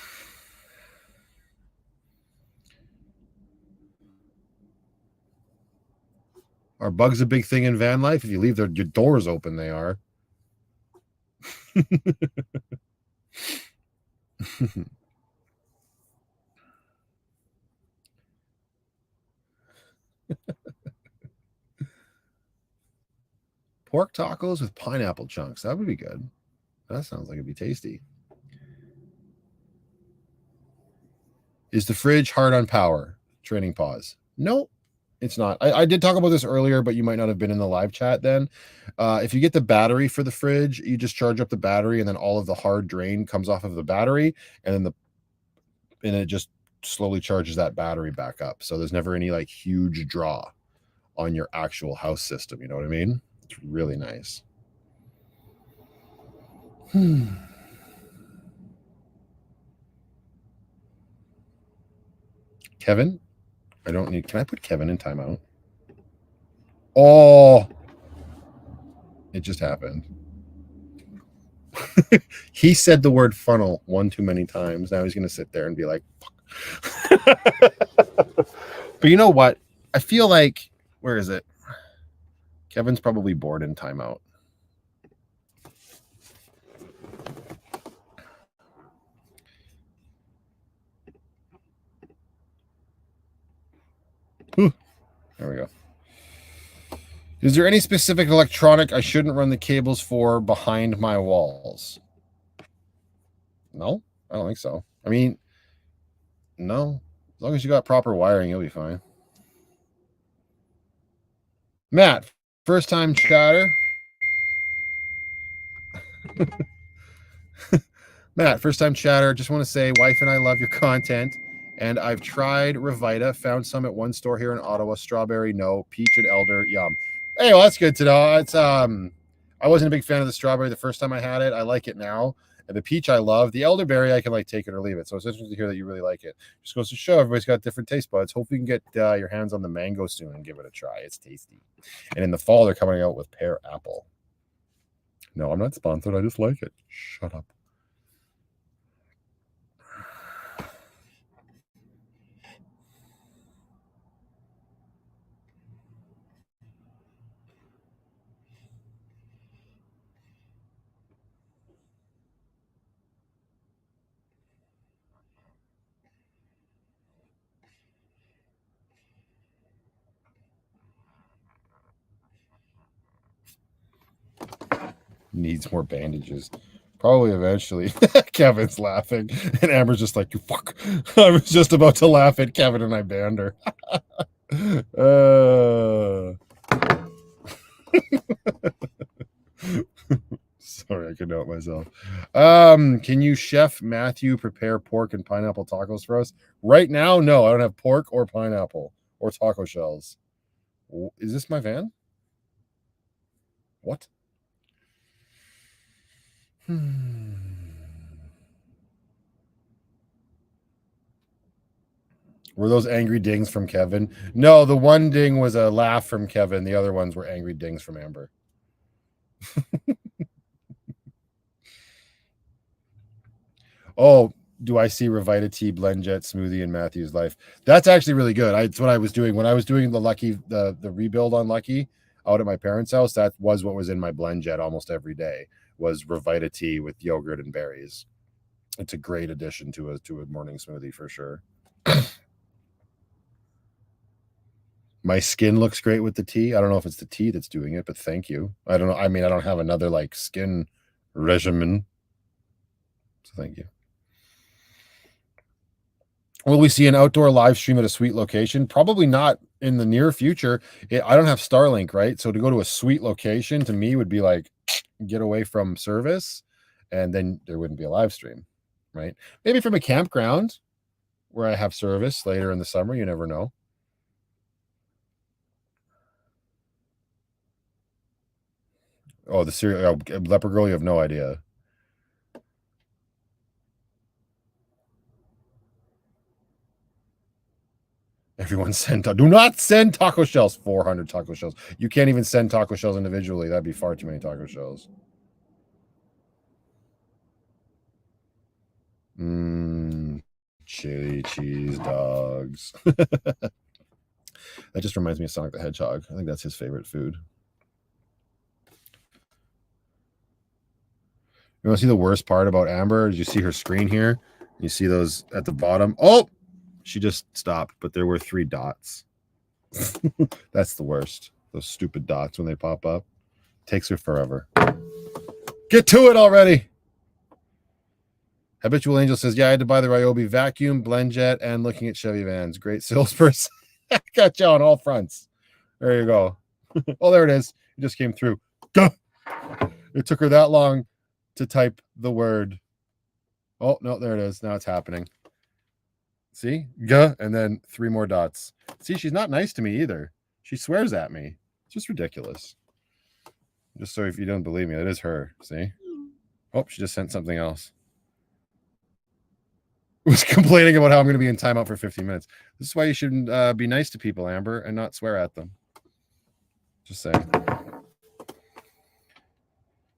Are bugs a big thing in van life? If you leave your doors open, they are. Pork tacos with pineapple chunks. That would be good. That sounds like it'd be tasty. Is the fridge hard on power? Training pause. No, it's not. I did talk about this earlier, but you might not have been in the live chat then. If you get the battery for the fridge, you just charge up the battery, and then all of the hard drain comes off of the battery, and then it just slowly charges that battery back up. So there's never any like huge draw on your actual house system. You know what I mean? It's really nice. Kevin, I don't need. Can I put Kevin in timeout? Oh, it just happened. He said the word funnel one too many times. Now he's going to sit there and be like, fuck. But you know what? I feel like, where is it? Kevin's probably bored in timeout. Whew. There we go. Is there any specific electronic I shouldn't run the cables for behind my walls? No, I don't think so. I mean, no. As long as you got proper wiring, you'll be fine. Matt, first time chatter. Matt, first time chatter. Just want to say, wife and I love your content. And I've tried Revita, found some at one store here in Ottawa. Strawberry, no. Peach and elder, yum. Hey, well, that's good to know. It's I wasn't a big fan of the strawberry the first time I had it. I like it now. And the peach I love. The elderberry I can like take it or leave it. So it's interesting to hear that you really like it. Just goes to show everybody's got different taste buds. Hope you can get your hands on the mango soon and give it a try. It's tasty. And in the fall they're coming out with pear apple. No, I'm not sponsored. I just like it. Shut up. Needs more bandages. Probably eventually. Kevin's laughing. And Amber's just like, you fuck. I was just about to laugh at Kevin and I banned her. Sorry, I could note myself. Can you, Chef Matthew, prepare pork and pineapple tacos for us? Right now, no, I don't have pork or pineapple or taco shells. Is this my van? What? Were those angry dings from Kevin? No, the one ding was a laugh from Kevin. The other ones were angry dings from Amber. Oh, do I see Revita Tea Blend Jet smoothie in Matthew's life? That's actually really good. That's what I was doing when I was doing the rebuild on Lucky out at my parents' house. That was what was in my blend jet almost every day, was Revita tea with yogurt and berries. It's a great addition to a morning smoothie for sure. My skin looks great with the tea. I don't know if it's the tea that's doing it, but thank you. I don't know. I mean, I don't have another like skin regimen. So thank you. Will we see an outdoor live stream at a sweet location? Probably not in the near future. I don't have Starlink, right? So to go to a sweet location to me would be like get away from service, and then there wouldn't be a live stream, right? Maybe from a campground where I have service later in the summer. You never know. Oh, the serial leper girl. You have no idea. Everyone send do not send taco shells. 400 taco shells. You can't even send taco shells individually. That'd be far too many taco shells. Chili cheese dogs. That just reminds me of Sonic the Hedgehog. I think that's his favorite food. You want to see the worst part about Amber? Did you see her screen here? You see those at the bottom? Oh, she just stopped, but there were 3 dots. That's the worst. Those stupid dots when they pop up. Takes her forever. Get to it already. Habitual Angel says, yeah, I had to buy the Ryobi vacuum, blend jet, and looking at Chevy vans. Great salesperson. Got you on all fronts. There you go. Oh, there it is. It just came through. Gah! It took her that long to type the word. Oh, no, there it is. Now it's happening. See? Gah, and then 3 more dots. See, she's not nice to me either. She swears at me. It's just ridiculous. Just so if you don't believe me, that is her. See? Oh, she just sent something else. Was complaining about how I'm going to be in timeout for 15 minutes. This is why you shouldn't be nice to people, Amber, and not swear at them. Just saying.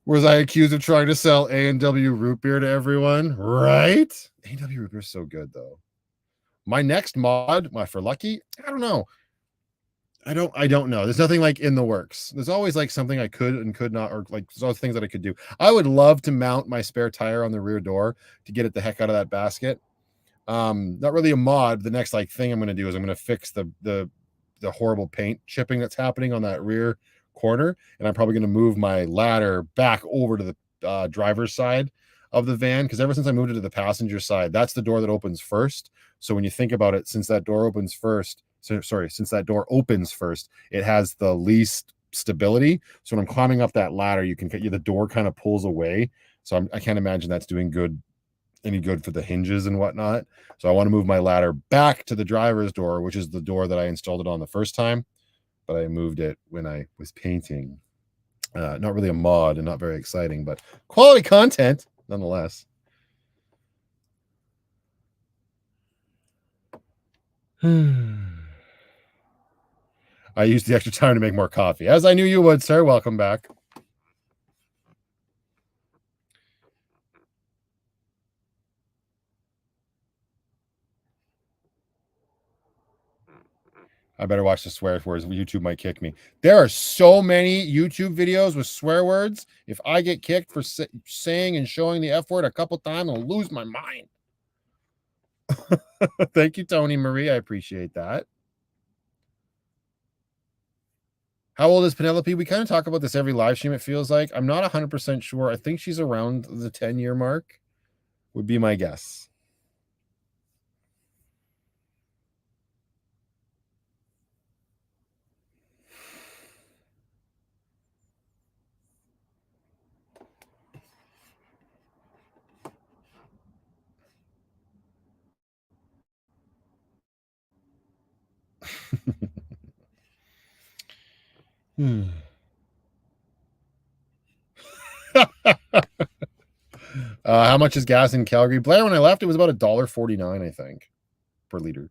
Was I accused of trying to sell A&W root beer to everyone? Right? A&W root beer is so good, though. My next mod, for Lucky, I don't know. I don't know. There's nothing like in the works. There's always like something I could and could not, or like there's always things that I could do. I would love to mount my spare tire on the rear door to get it the heck out of that basket. Not really a mod. The next like thing I'm going to do is I'm going to fix the horrible paint chipping that's happening on that rear corner, and I'm probably going to move my ladder back over to the driver's side of the van, because ever since I moved it to the passenger side, that's the door that opens first. So when you think about it, since that door opens first, it has the least stability. So when I'm climbing up that ladder, the door kind of pulls away. So I can't imagine that's doing any good for the hinges and whatnot. So I want to move my ladder back to the driver's door, which is the door that I installed it on the first time, but I moved it when I was painting. Not really a mod and not very exciting, but quality content nonetheless. I used the extra time to make more coffee, as I knew you would, sir. Welcome back. I better watch the swear words. YouTube might kick me. There are so many YouTube videos with swear words. If I get kicked for saying and showing the F word a couple times, I'll lose my mind. Thank you, Tony Marie. I appreciate that. How old is Penelope? We kind of talk about this every live stream, it feels like. I'm not 100% sure. I think she's around the 10-year mark, would be my guess. How much is gas in Calgary? Blair, when I left, it was about $1.49, I think, per liter.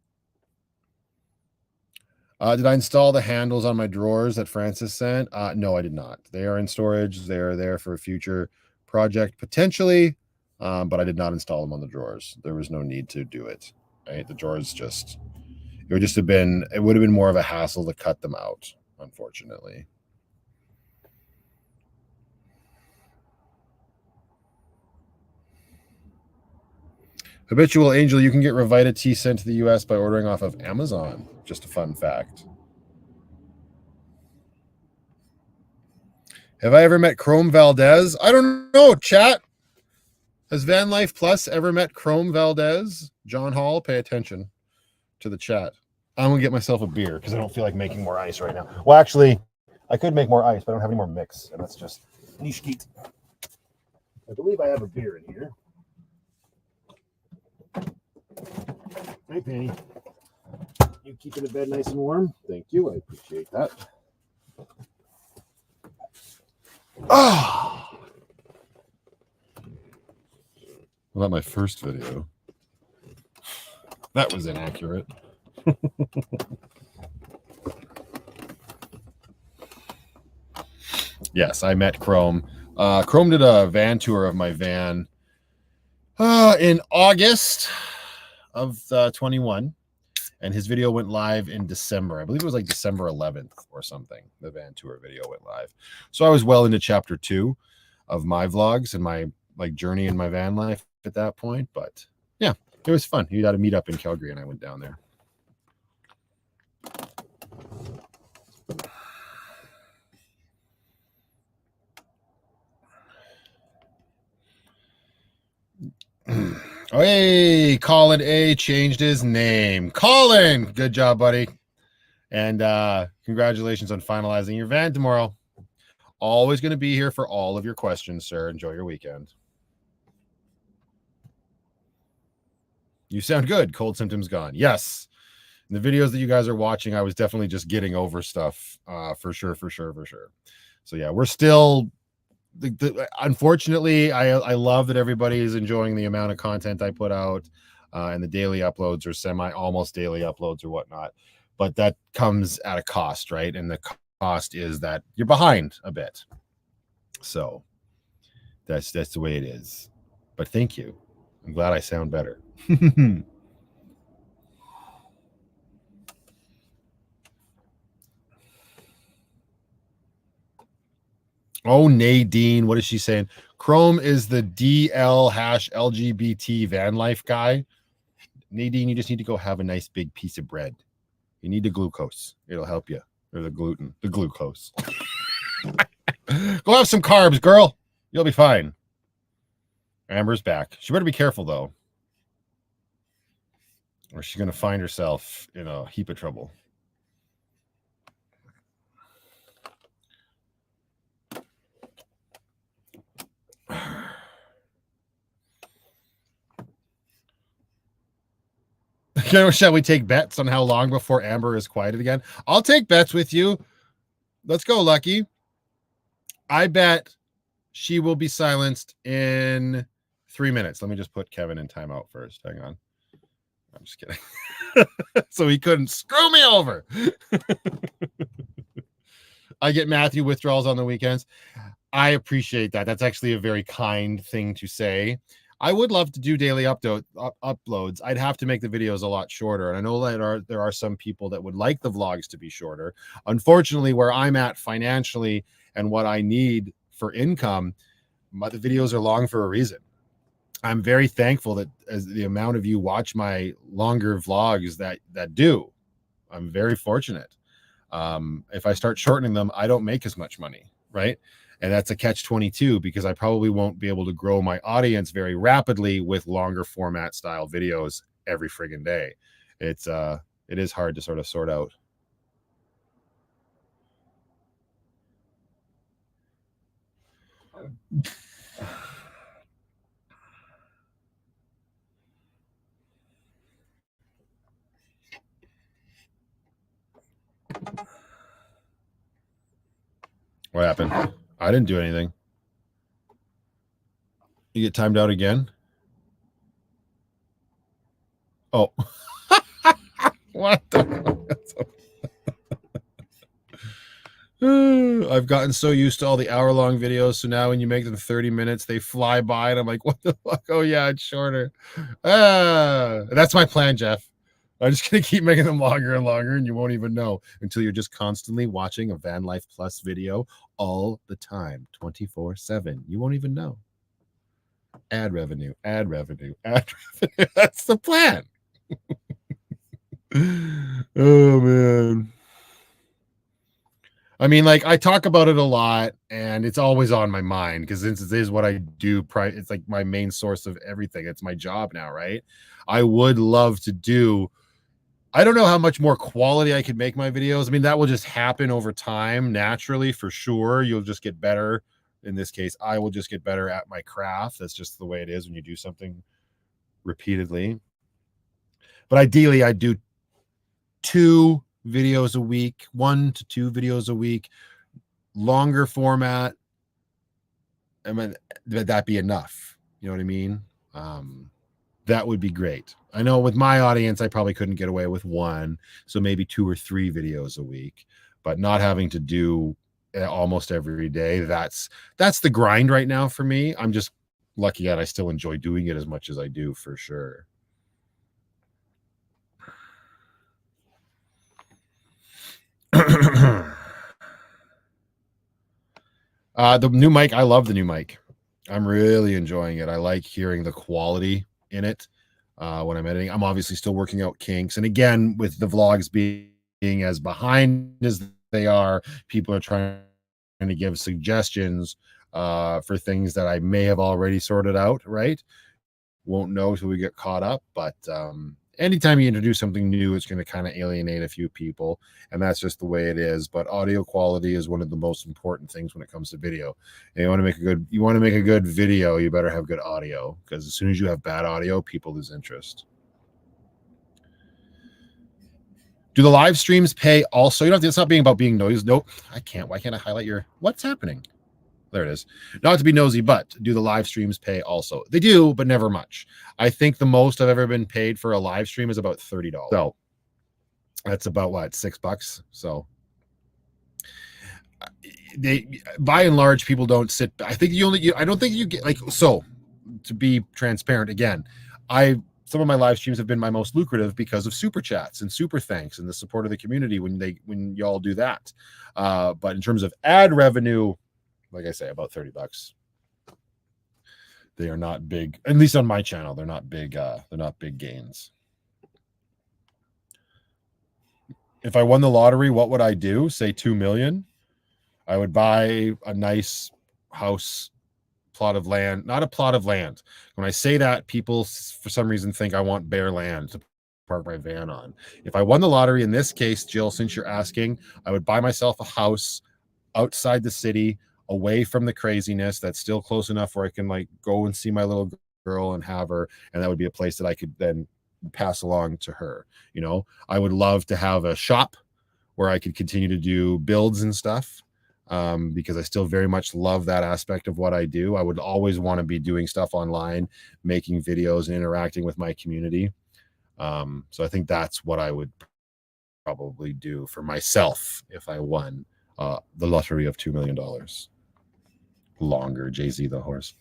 Did I install the handles on my drawers that Francis sent? No, I did not. They are in storage. They are there for a future project, potentially, but I did not install them on the drawers. There was no need to do it. Right? The drawers it would have been more of a hassle to cut them out, unfortunately. Habitual Angel, you can get Revita tea sent to the US by ordering off of Amazon. Just a fun fact. Have I ever met Chrome Valdez? I don't know, chat. Has Vanlife Plus ever met Chrome Valdez? John Hall, pay attention to the chat. I'm going to get myself a beer because I don't feel like making more ice right now. Well, actually, I could make more ice, but I don't have any more mix, and that's just nishkit. I believe I have a beer in here. Hi, Penny. You keeping the bed nice and warm? Thank you. I appreciate that. Ah. What about my first video? That was inaccurate. Yes, I met Chrome. Chrome did a van tour of my van in August of 21, and his video went live in December. I believe it was like December 11th or something. The van tour video went live. So I was well into chapter 2 of my vlogs and my journey in my van life at that point. But yeah, it was fun. He had a meet up in Calgary, and I went down there. Oh, hey, Colin A changed his name. Colin, good job, buddy. And congratulations on finalizing your van tomorrow. Always going to be here for all of your questions, sir. Enjoy your weekend. You sound good. Cold symptoms gone. Yes. In the videos that you guys are watching, I was definitely just getting over stuff for sure. So yeah, we're still... unfortunately, I love that everybody is enjoying the amount of content I put out, and the daily uploads or almost daily uploads or whatnot, but that comes at a cost, right? And the cost is that you're behind a bit. So that's the way it is. But thank you. I'm glad I sound better. Oh, Nadine, what is she saying? Chrome is the DL-LGBT van life guy. Nadine, you just need to go have a nice big piece of bread. You need the glucose. It'll help you. Or the glucose. Go have some carbs, girl. You'll be fine. Amber's back. She better be careful, though, or she's going to find herself in a heap of trouble. Shall we take bets on how long before Amber is quieted again? I'll take bets with you. Let's go, Lucky. I bet she will be silenced in 3 minutes. Let me just put Kevin in timeout first. Hang on. I'm just kidding. So he couldn't screw me over. I get Matthew withdrawals on the weekends. I appreciate that. That's actually a very kind thing to say. I would love to do daily uploads. I'd have to make the videos a lot shorter. And I know that there are some people that would like the vlogs to be shorter. Unfortunately, where I'm at financially and what I need for income, the videos are long for a reason. I'm very thankful that as the amount of you watch my longer vlogs that do. I'm very fortunate. If I start shortening them, I don't make as much money, right? And that's a catch-22 because I probably won't be able to grow my audience very rapidly with longer format style videos every friggin' day. It is hard to sort out. What happened? I didn't do anything. You get timed out again? Oh. What the? I've gotten so used to all the hour-long videos, so now when you make them 30 minutes, they fly by, and I'm like, what the fuck? Oh, yeah, it's shorter. That's my plan, Jeff. I'm just going to keep making them longer and longer, and you won't even know until you're just constantly watching a Vanlife Plus video all the time, 24/7. You won't even know. Ad revenue, ad revenue, ad revenue. That's the plan. Oh, man. I mean, like, I talk about it a lot, and it's always on my mind because since it is what I do, it's like my main source of everything. It's my job now, right? I would love to do. I don't know how much more quality I could make my videos. I mean, that will just happen over time, naturally, for sure. You'll just get better. In this case, I will just get better at my craft. That's just the way it is when you do something repeatedly. But ideally, I do 2 videos a week, 1 to 2 videos a week, longer format. I mean, that be enough? You know what I mean? That would be great. I know with my audience, I probably couldn't get away with 1, so maybe 2 or 3 videos a week, but not having to do almost every day. That's the grind right now for me. I'm just lucky that I still enjoy doing it as much as I do, for sure. The new mic, I love the new mic. I'm really enjoying it. I like hearing the quality in it when I'm editing. I'm obviously still working out kinks. And again, with the vlogs being as behind as they are, people are trying to give suggestions for things that I may have already sorted out, right? Won't know till we get caught up. But anytime you introduce something new, it's going to kind of alienate a few people, and that's just the way it is. But audio quality is one of the most important things when it comes to video. And you want to make a good video, you better have good audio, because as soon as you have bad audio, people lose interest. Do the live streams pay also? You don't have to, it's not being about being noisy. Nope, I can't. Why can't I highlight your, what's happening? There it is. Not to be nosy, but do the live streams pay also? They do, but never much. I think the most I've ever been paid for a live stream is about $30. So that's about what, $6. So they, by and large, people don't sit. I think I don't think you get, like, so to be transparent again, some of my live streams have been my most lucrative because of super chats and super thanks and the support of the community when y'all do that. But in terms of ad revenue, like I say, about $30. They are not big, at least on my channel. They're not big. They're not big gains. If I won the lottery, what would I do? Say 2 million. I would buy a nice house, plot of land, not a plot of land. When I say that, people for some reason think I want bare land to park my van on. If I won the lottery, in this case, Jill, since you're asking, I would buy myself a house outside the city, away from the craziness, that's still close enough where I can like go and see my little girl and have her, and that would be a place that I could then pass along to her. You know, I would love to have a shop where I could continue to do builds and stuff, because I still very much love that aspect of what I do. I would always want to be doing stuff online, making videos and interacting with my community. So I think that's what I would probably do for myself if I won the lottery of $2 million. Longer, Jay-Z the horse.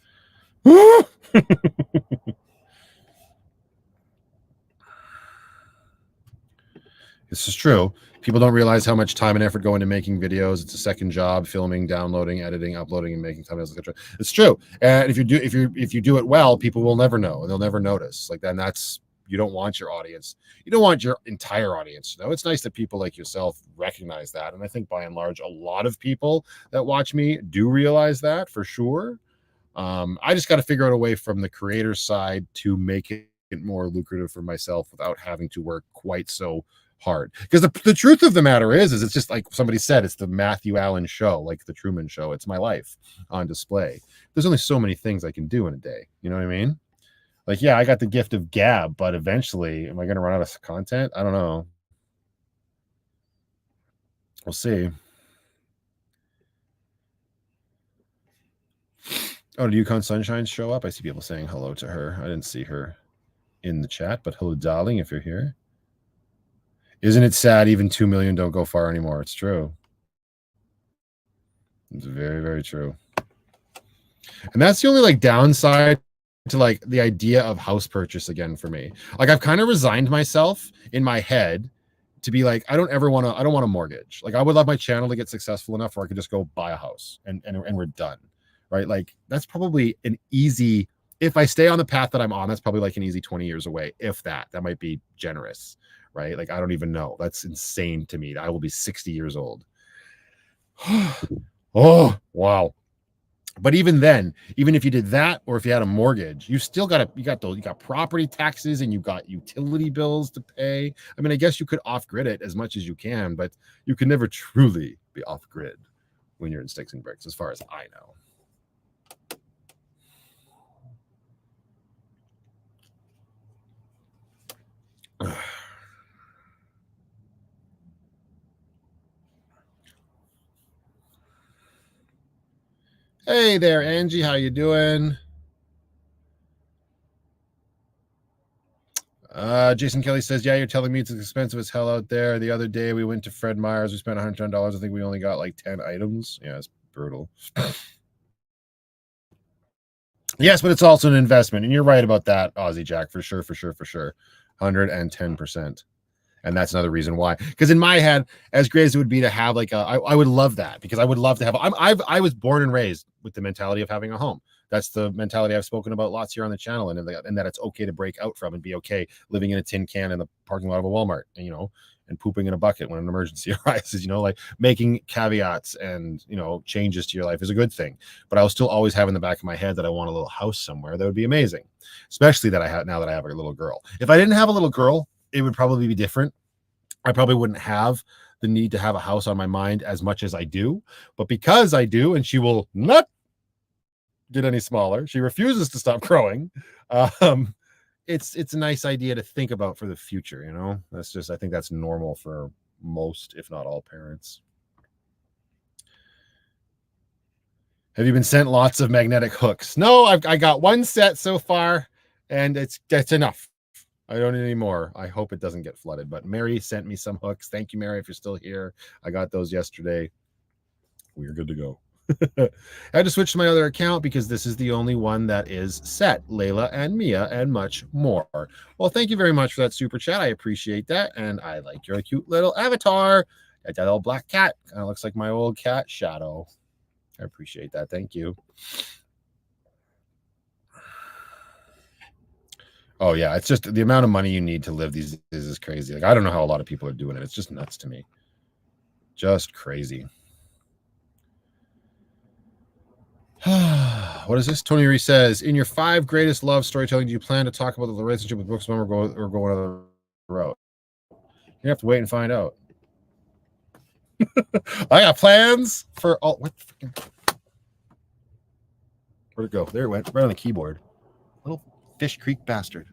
This is true. People don't realize how much time and effort go into making videos. It's a second job: filming, downloading, editing, uploading, and making thumbnails, etc. It's true. And if you do it well, people will never know. They'll never notice. Like, then that's, you don't want your audience. You don't want your entire audience to know. It's nice that people like yourself recognize that. And I think by and large, a lot of people that watch me do realize that, for sure. I just got to figure out a way from the creator side to make it more lucrative for myself without having to work quite so hard. Because the truth of the matter is it's just like somebody said, it's the Matthew Allen show, like the Truman Show. It's my life on display. There's only so many things I can do in a day. You know what I mean? Like, yeah, I got the gift of gab, but eventually, am I going to run out of content? I don't know. We'll see. Oh, did Yukon Sunshine show up? I see people saying hello to her. I didn't see her in the chat, but hello, darling, if you're here. Isn't it sad even 2 million don't go far anymore? It's true. It's very, very true. And that's the only like downside to like the idea of house purchase again for me. Like I've kind of resigned myself in my head to be like, I don't want a mortgage. Like I would love my channel to get successful enough where I could just go buy a house and we're done. Right. Like that's probably an easy, if I stay on the path that I'm on, that's probably like an easy 20 years away. If that might be generous. Right. Like I don't even know. That's insane to me. I will be 60 years old. Oh, wow. But even then, even if you did that, or if you had a mortgage, you still you got property taxes and you got utility bills to pay. I mean, I guess you could off-grid it as much as you can, but you can never truly be off-grid when you're in sticks and bricks, as far as I know. Hey there, Angie. How you doing? Jason Kelly says, yeah, you're telling me it's expensive as hell out there. The other day we went to Fred Meyer's. We spent $110. I think we only got like 10 items. Yeah, it's brutal. Yes, but it's also an investment. And you're right about that, Aussie Jack, for sure. 110%. And that's another reason why. Because in my head, as great as it would be to have like I would love that, because I would love to have. I was born and raised with the mentality of having a home. That's the mentality I've spoken about lots here on the channel, and that it's okay to break out from and be okay living in a tin can in the parking lot of a Walmart, and pooping in a bucket when an emergency arises. Like making caveats and changes to your life is a good thing. But I'll still always have in the back of my head that I want a little house somewhere. That would be amazing, especially now that I have a little girl. If I didn't have a little girl, it would probably be different. I probably wouldn't have the need to have a house on my mind as much as I do. But because I do, and she will not get any smaller, she refuses to stop growing. It's a nice idea to think about for the future. I think that's normal for most, if not all, parents. Have you been sent lots of magnetic hooks? No, I got one set so far, and that's enough. I don't need any more. I hope it doesn't get flooded. But Mary sent me some hooks. Thank you, Mary, if you're still here. I got those yesterday. We're good to go. I had to switch to my other account because this is the only one that is set. Layla and Mia and much more. Well, thank you very much for that super chat. I appreciate that. And I like your cute little avatar. Got that little black cat. Kind of looks like my old cat, Shadow. I appreciate that. Thank you. Oh yeah, it's just the amount of money you need to live these days is crazy. Like I don't know how a lot of people are doing it. It's just nuts to me. Just crazy. What is this? Tony Reese says, in your 5 greatest love storytelling, do you plan to talk about the relationship with Brooks or go another route? You have to wait and find out. I got plans for all. What the freaking? Where'd it go? There it went, right on the keyboard. Little Fish Creek bastard.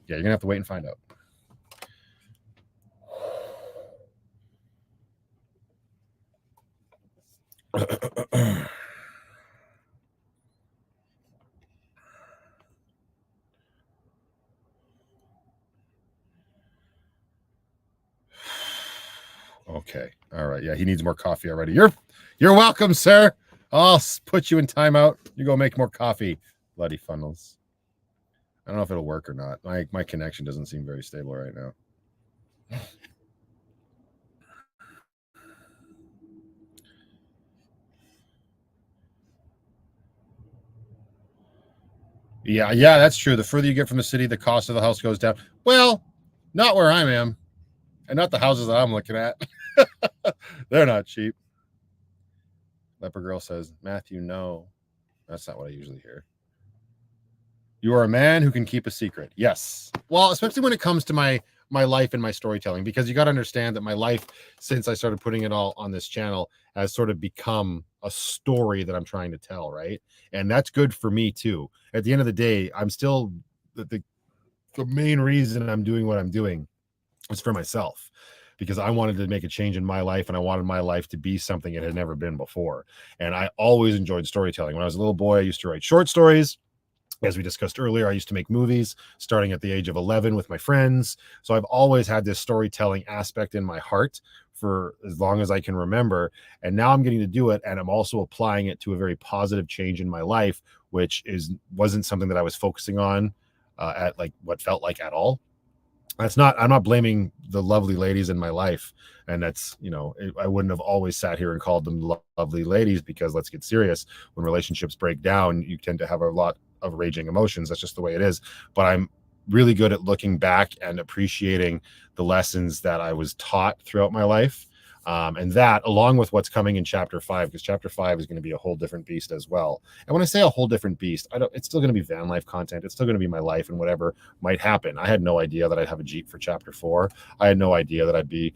Yeah, you're gonna have to wait and find out. Okay. All right. Yeah, he needs more coffee already. You're welcome, sir. I'll put you in timeout. You go make more coffee. Bloody funnels. I don't know if it'll work or not. My connection doesn't seem very stable right now. Yeah, that's true. The further you get from the city, the cost of the house goes down. Well, not where I am, and not the houses that I'm looking at. They're not cheap. Leper Girl says, Matthew, no. That's not what I usually hear. You are a man who can keep a secret. Yes. Well, especially when it comes to my life and my storytelling, because you got to understand that my life, since I started putting it all on this channel, has sort of become a story that I'm trying to tell, right? And that's good for me too. At the end of the day, I'm still the main reason I'm doing what I'm doing is for myself. because I wanted to make a change in my life, and I wanted my life to be something it had never been before. And I always enjoyed storytelling. When I was a little boy, I used to write short stories. As we discussed earlier, I used to make movies starting at the age of 11 with my friends. So I've always had this storytelling aspect in my heart for as long as I can remember. And now I'm getting to do it. And I'm also applying it to a very positive change in my life, which wasn't something that I was focusing on at like what felt like at all. I'm not blaming the lovely ladies in my life. And that's, I wouldn't have always sat here and called them lovely ladies, because let's get serious. When relationships break down, you tend to have a lot of raging emotions. That's just the way it is. But I'm really good at looking back and appreciating the lessons that I was taught throughout my life. And that, along with what's coming in chapter 5, because chapter 5 is going to be a whole different beast as well. And when I say a whole different beast, it's still going to be van life content. It's still going to be my life and whatever might happen. I had no idea that I'd have a Jeep for chapter 4. I had no idea that I'd be,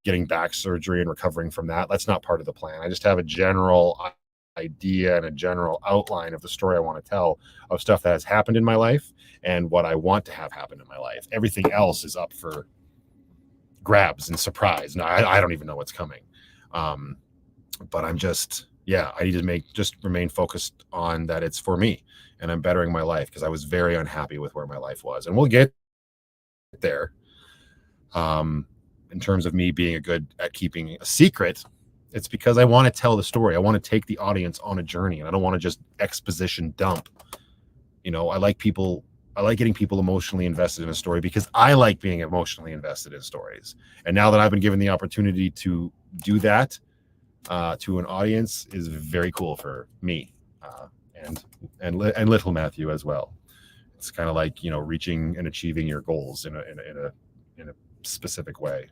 getting back surgery and recovering from that. That's not part of the plan. I just have a general idea and a general outline of the story I want to tell, of stuff that has happened in my life and what I want to have happen in my life. Everything else is up for grabs and surprise. No, I don't even know what's coming. But I'm just, I need to just remain focused on that it's for me, and I'm bettering my life, because I was very unhappy with where my life was. And we'll get there. In terms of me being good at keeping a secret, it's because I want to tell the story. I want to take the audience on a journey, and I don't want to just exposition dump. I like getting people emotionally invested in a story, because I like being emotionally invested in stories. And now that I've been given the opportunity to do that to an audience, is very cool for me and little Matthew as well. It's kind of like, reaching and achieving your goals in a specific way.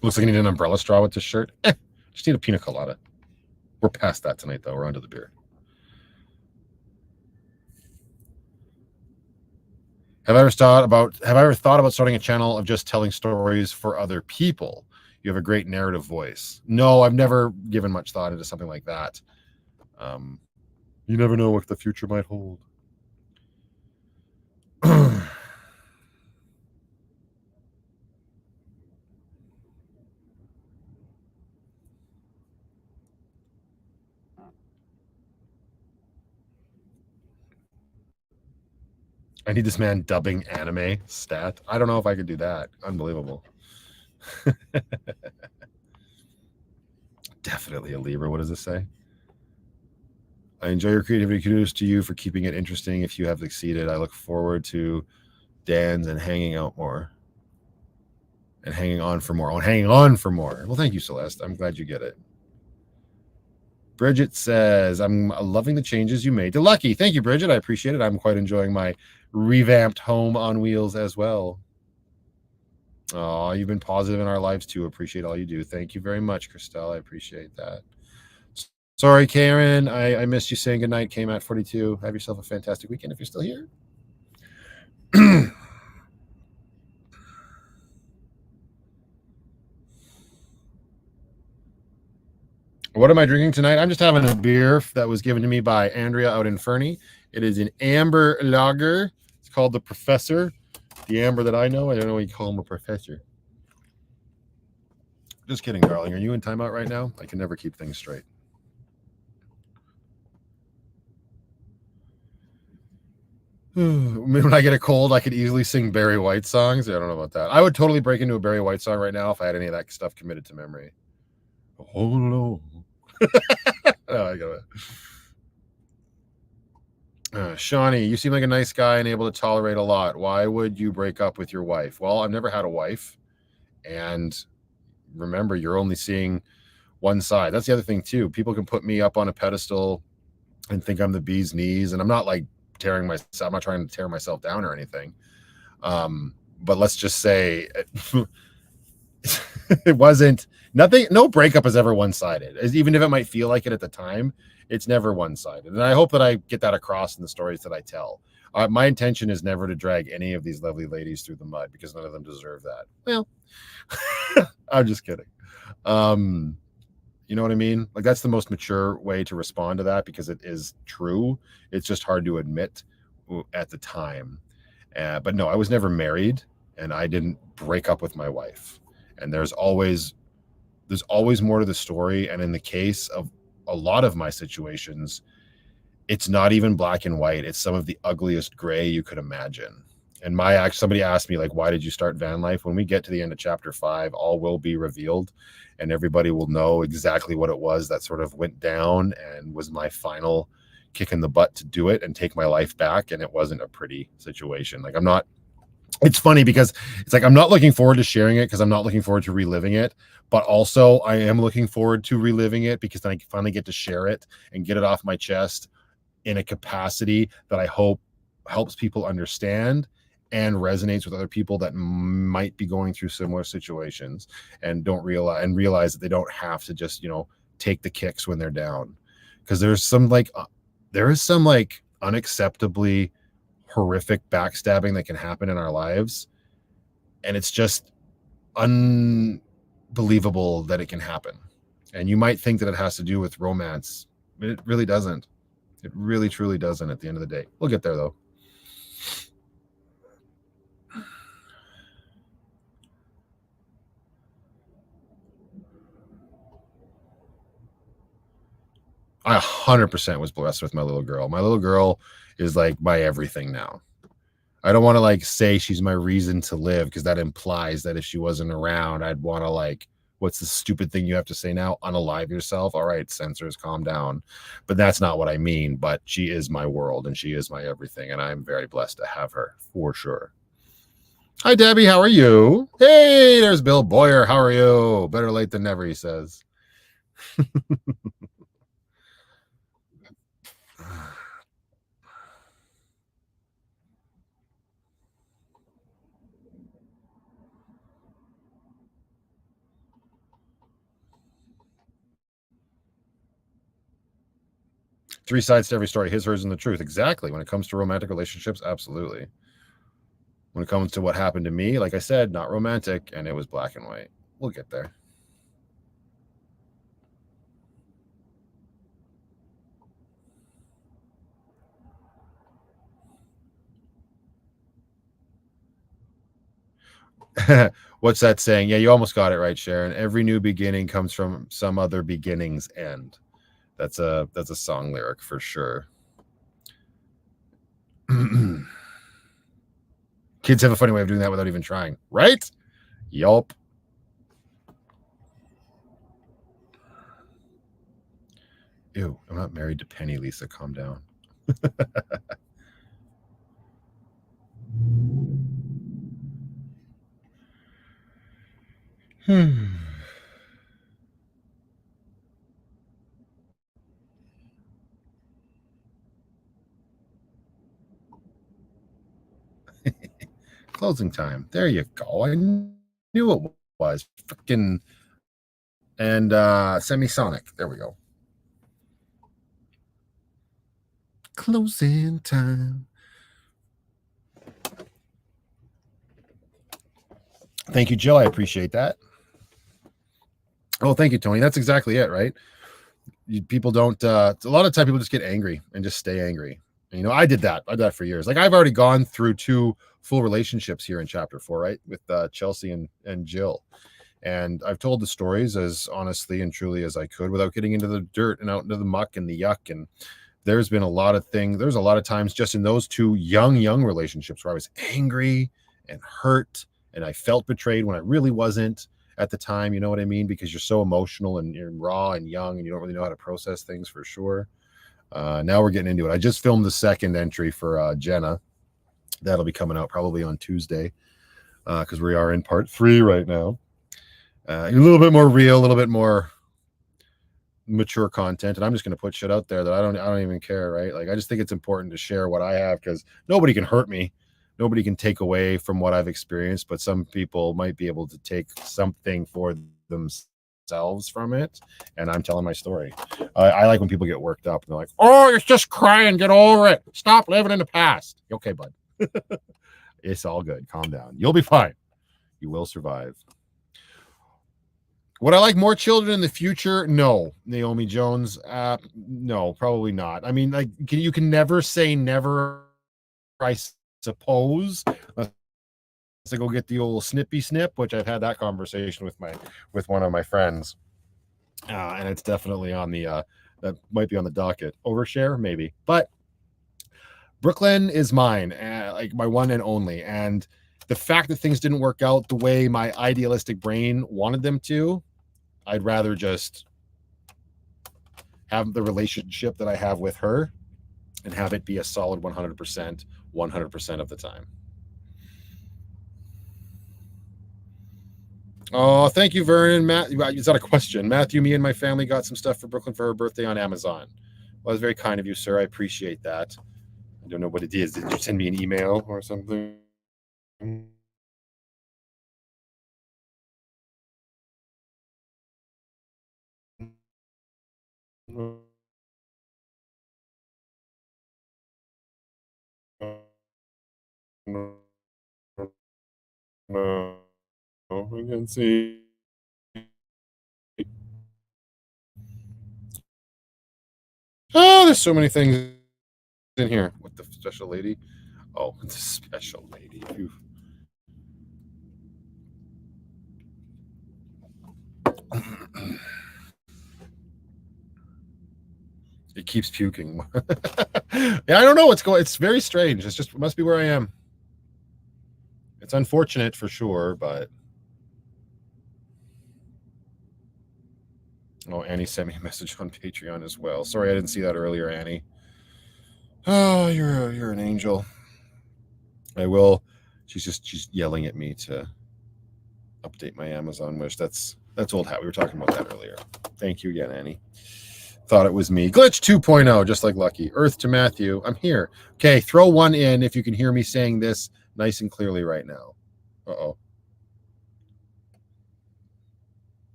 Looks like I need an umbrella straw with this shirt. Just need a pina colada. We're past that tonight, though. We're on to the beer. Have I ever thought about starting a channel of just telling stories for other people? You have a great narrative voice. No, I've never given much thought into something like that. You never know what the future might hold. I need this man dubbing anime stat. I don't know if I could do that. Unbelievable. Definitely a Libra. What does this say? I enjoy your creativity. Kudos to you for keeping it interesting. If you have succeeded, I look forward to Dan's and hanging out more. And hanging on for more. Hanging on for more. Well, thank you, Celeste. I'm glad you get it. Bridget says, I'm loving the changes you made to Lucky. Thank you, Bridget. I appreciate it. I'm quite enjoying my revamped home on wheels as well. Oh, you've been positive in our lives too. Appreciate all you do. Thank you very much, Christelle. I appreciate that. Sorry, Karen. I missed you saying goodnight. Came at 42. Have yourself a fantastic weekend if you're still here. What am I drinking tonight? I'm just having a beer that was given to me by Andrea out in Fernie. It is an amber lager. It's called the Professor. The amber that I know, I don't know what you call him, a professor. Just kidding, darling. Are you in timeout right now? I can never keep things straight. When I get a cold, I could easily sing Barry White songs. I don't know about that. I would totally break into a Barry White song right now if I had any of that stuff committed to memory. Oh no. Oh, I got it. Shawnee, you seem like a nice guy and able to tolerate a lot. Why would you break up with your wife? Well, I've never had a wife. And remember, you're only seeing one side. That's the other thing, too. People can put me up on a pedestal and think I'm the bee's knees. And I'm not like I'm not trying to tear myself down or anything. But let's just say it wasn't nothing. No breakup is ever one-sided. Even if it might feel like it at the time, it's never one-sided. And I hope that I get that across in the stories that I tell. My intention is never to drag any of these lovely ladies through the mud, because none of them deserve that. Well, I'm just kidding. You know what I mean? Like that's the most mature way to respond to that because it is true. It's just hard to admit at the time. But no, I was never married and I didn't break up with my wife. And there's always more to the story. And in the case of a lot of my situations, it's not even black and white. It's some of the ugliest gray you could imagine. And somebody asked me, like, why did you start Vanlife? When we get to the end of chapter 5, all will be revealed and everybody will know exactly what it was that sort of went down and was my final kick in the butt to do it and take my life back. And it wasn't a pretty situation. Like it's funny because it's like I'm not looking forward to sharing it because I'm not looking forward to reliving it, but also I am looking forward to reliving it because then I finally get to share it and get it off my chest in a capacity that I hope helps people understand and resonates with other people that might be going through similar situations and realize that they don't have to just, take the kicks when they're down. Because there is some unacceptably horrific backstabbing that can happen in our lives. And it's just unbelievable that it can happen. And you might think that it has to do with romance, but it really doesn't. It really, truly doesn't at the end of the day. We'll get there, though. I 100% was blessed with my little girl. My little girl is like my everything now. I don't want to say she's my reason to live because that implies that if she wasn't around, I'd want to what's the stupid thing you have to say now? Unalive yourself. All right, censors, calm down. But that's not what I mean. But she is my world and she is my everything. And I'm very blessed to have her for sure. Hi, Debbie. How are you? Hey, there's Bill Boyer. How are you? Better late than never, he says. 3 sides to every story, his, hers, and the truth. Exactly. When it comes to romantic relationships, absolutely. When it comes to what happened to me, like I said, not romantic, and it was black and white. We'll get there. What's that saying? Yeah, you almost got it right, Sharon. Every new beginning comes from some other beginning's end. That's a song lyric for sure. Kids have a funny way of doing that without even trying, right? Yup. Ew, I'm not married to Penny, Lisa. Calm down. Closing time. There you go. I knew it was freaking and semisonic. There we go. Closing time. Thank you, Jill. I appreciate that. Oh, thank you, Tony. That's exactly it, right? People don't a lot of time people just get angry and just stay angry. And, I did that. I did that for years. Like I've already gone through 2 full relationships here in chapter 4, right? With Chelsea and Jill. And I've told the stories as honestly and truly as I could without getting into the dirt and out into the muck and the yuck. And there's been a lot of things. There's a lot of times just in those 2 young relationships where I was angry and hurt and I felt betrayed when I really wasn't at the time. You know what I mean? Because you're so emotional and you're raw and young and you don't really know how to process things for sure. Now we're getting into it. I just filmed the second entry for Jenna. That'll be coming out probably on Tuesday because we are in part 3 right now. A little bit more real, a little bit more mature content, and I'm just going to put shit out there that I don't even care, right? Like I just think it's important to share what I have because nobody can hurt me, nobody can take away from what I've experienced, but some people might be able to take something for themselves from it. And I'm telling my story. I like when people get worked up and they're like, "Oh, it's just crying, get over it, stop living in the past." Okay, bud. It's all good, calm down, you'll be fine, you will survive. Would I like more children in the future? No, Naomi Jones. No, probably not. I mean, like you can never say never, I suppose. To go get the old snippy snip, which I've had that conversation with one of my friends, and it's definitely on the that might be on the docket. Overshare maybe, but Brooklyn is mine, like my one and only. And the fact that things didn't work out the way my idealistic brain wanted them to, I'd rather just have the relationship that I have with her and have it be a solid 100%, 100% of the time. Oh, thank you, Vernon. Matt, it's not a question. Matthew, me and my family got some stuff for Brooklyn for her birthday on Amazon. Well, that's very kind of you, sir. I appreciate that. I don't know what it is. Did you send me an email or something? No, I can see. Oh, there's so many things in here. What the special lady? Oh, the special lady. It keeps puking. Yeah, I don't know what's going. It's very strange. It's just it must be where I am. It's unfortunate for sure, but oh, Annie sent me a message on Patreon as well. Sorry, I didn't see that earlier, Annie. Oh, you're an angel. I will. She's yelling at me to update my Amazon wish. That's old hat. We were talking about that earlier. Thank you again, Annie. Thought it was me. Glitch 2.0, just like Lucky. Earth to Matthew. I'm here. Okay, throw one in if you can hear me saying this nice and clearly right now. Uh-oh.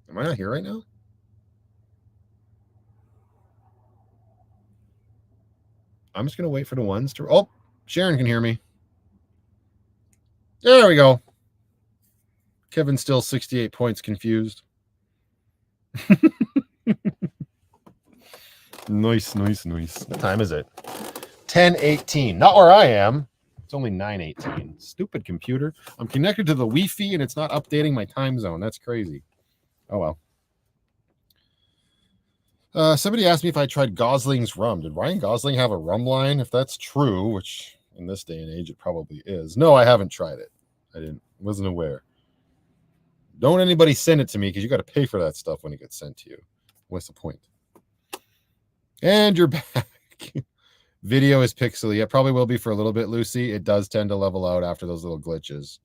Am I not here right now? I'm just going to wait for the ones to... Oh, Sharon can hear me. There we go. Kevin's still 68 points confused. Nice. What time is it? 10:18. Not where I am. It's only 9:18. Stupid computer. I'm connected to the Wi-Fi and it's not updating my time zone. That's crazy. Oh, well. Somebody asked me if I tried Gosling's rum. Did Ryan Gosling have a rum line? If that's true, which in this day and age it probably is. No, I haven't tried it. Wasn't aware. Don't anybody send it to me because you got to pay for that stuff when it gets sent to you. What's the point? And you're back. Video is pixely. It probably will be for a little bit, Lucy. It does tend to level out after those little glitches.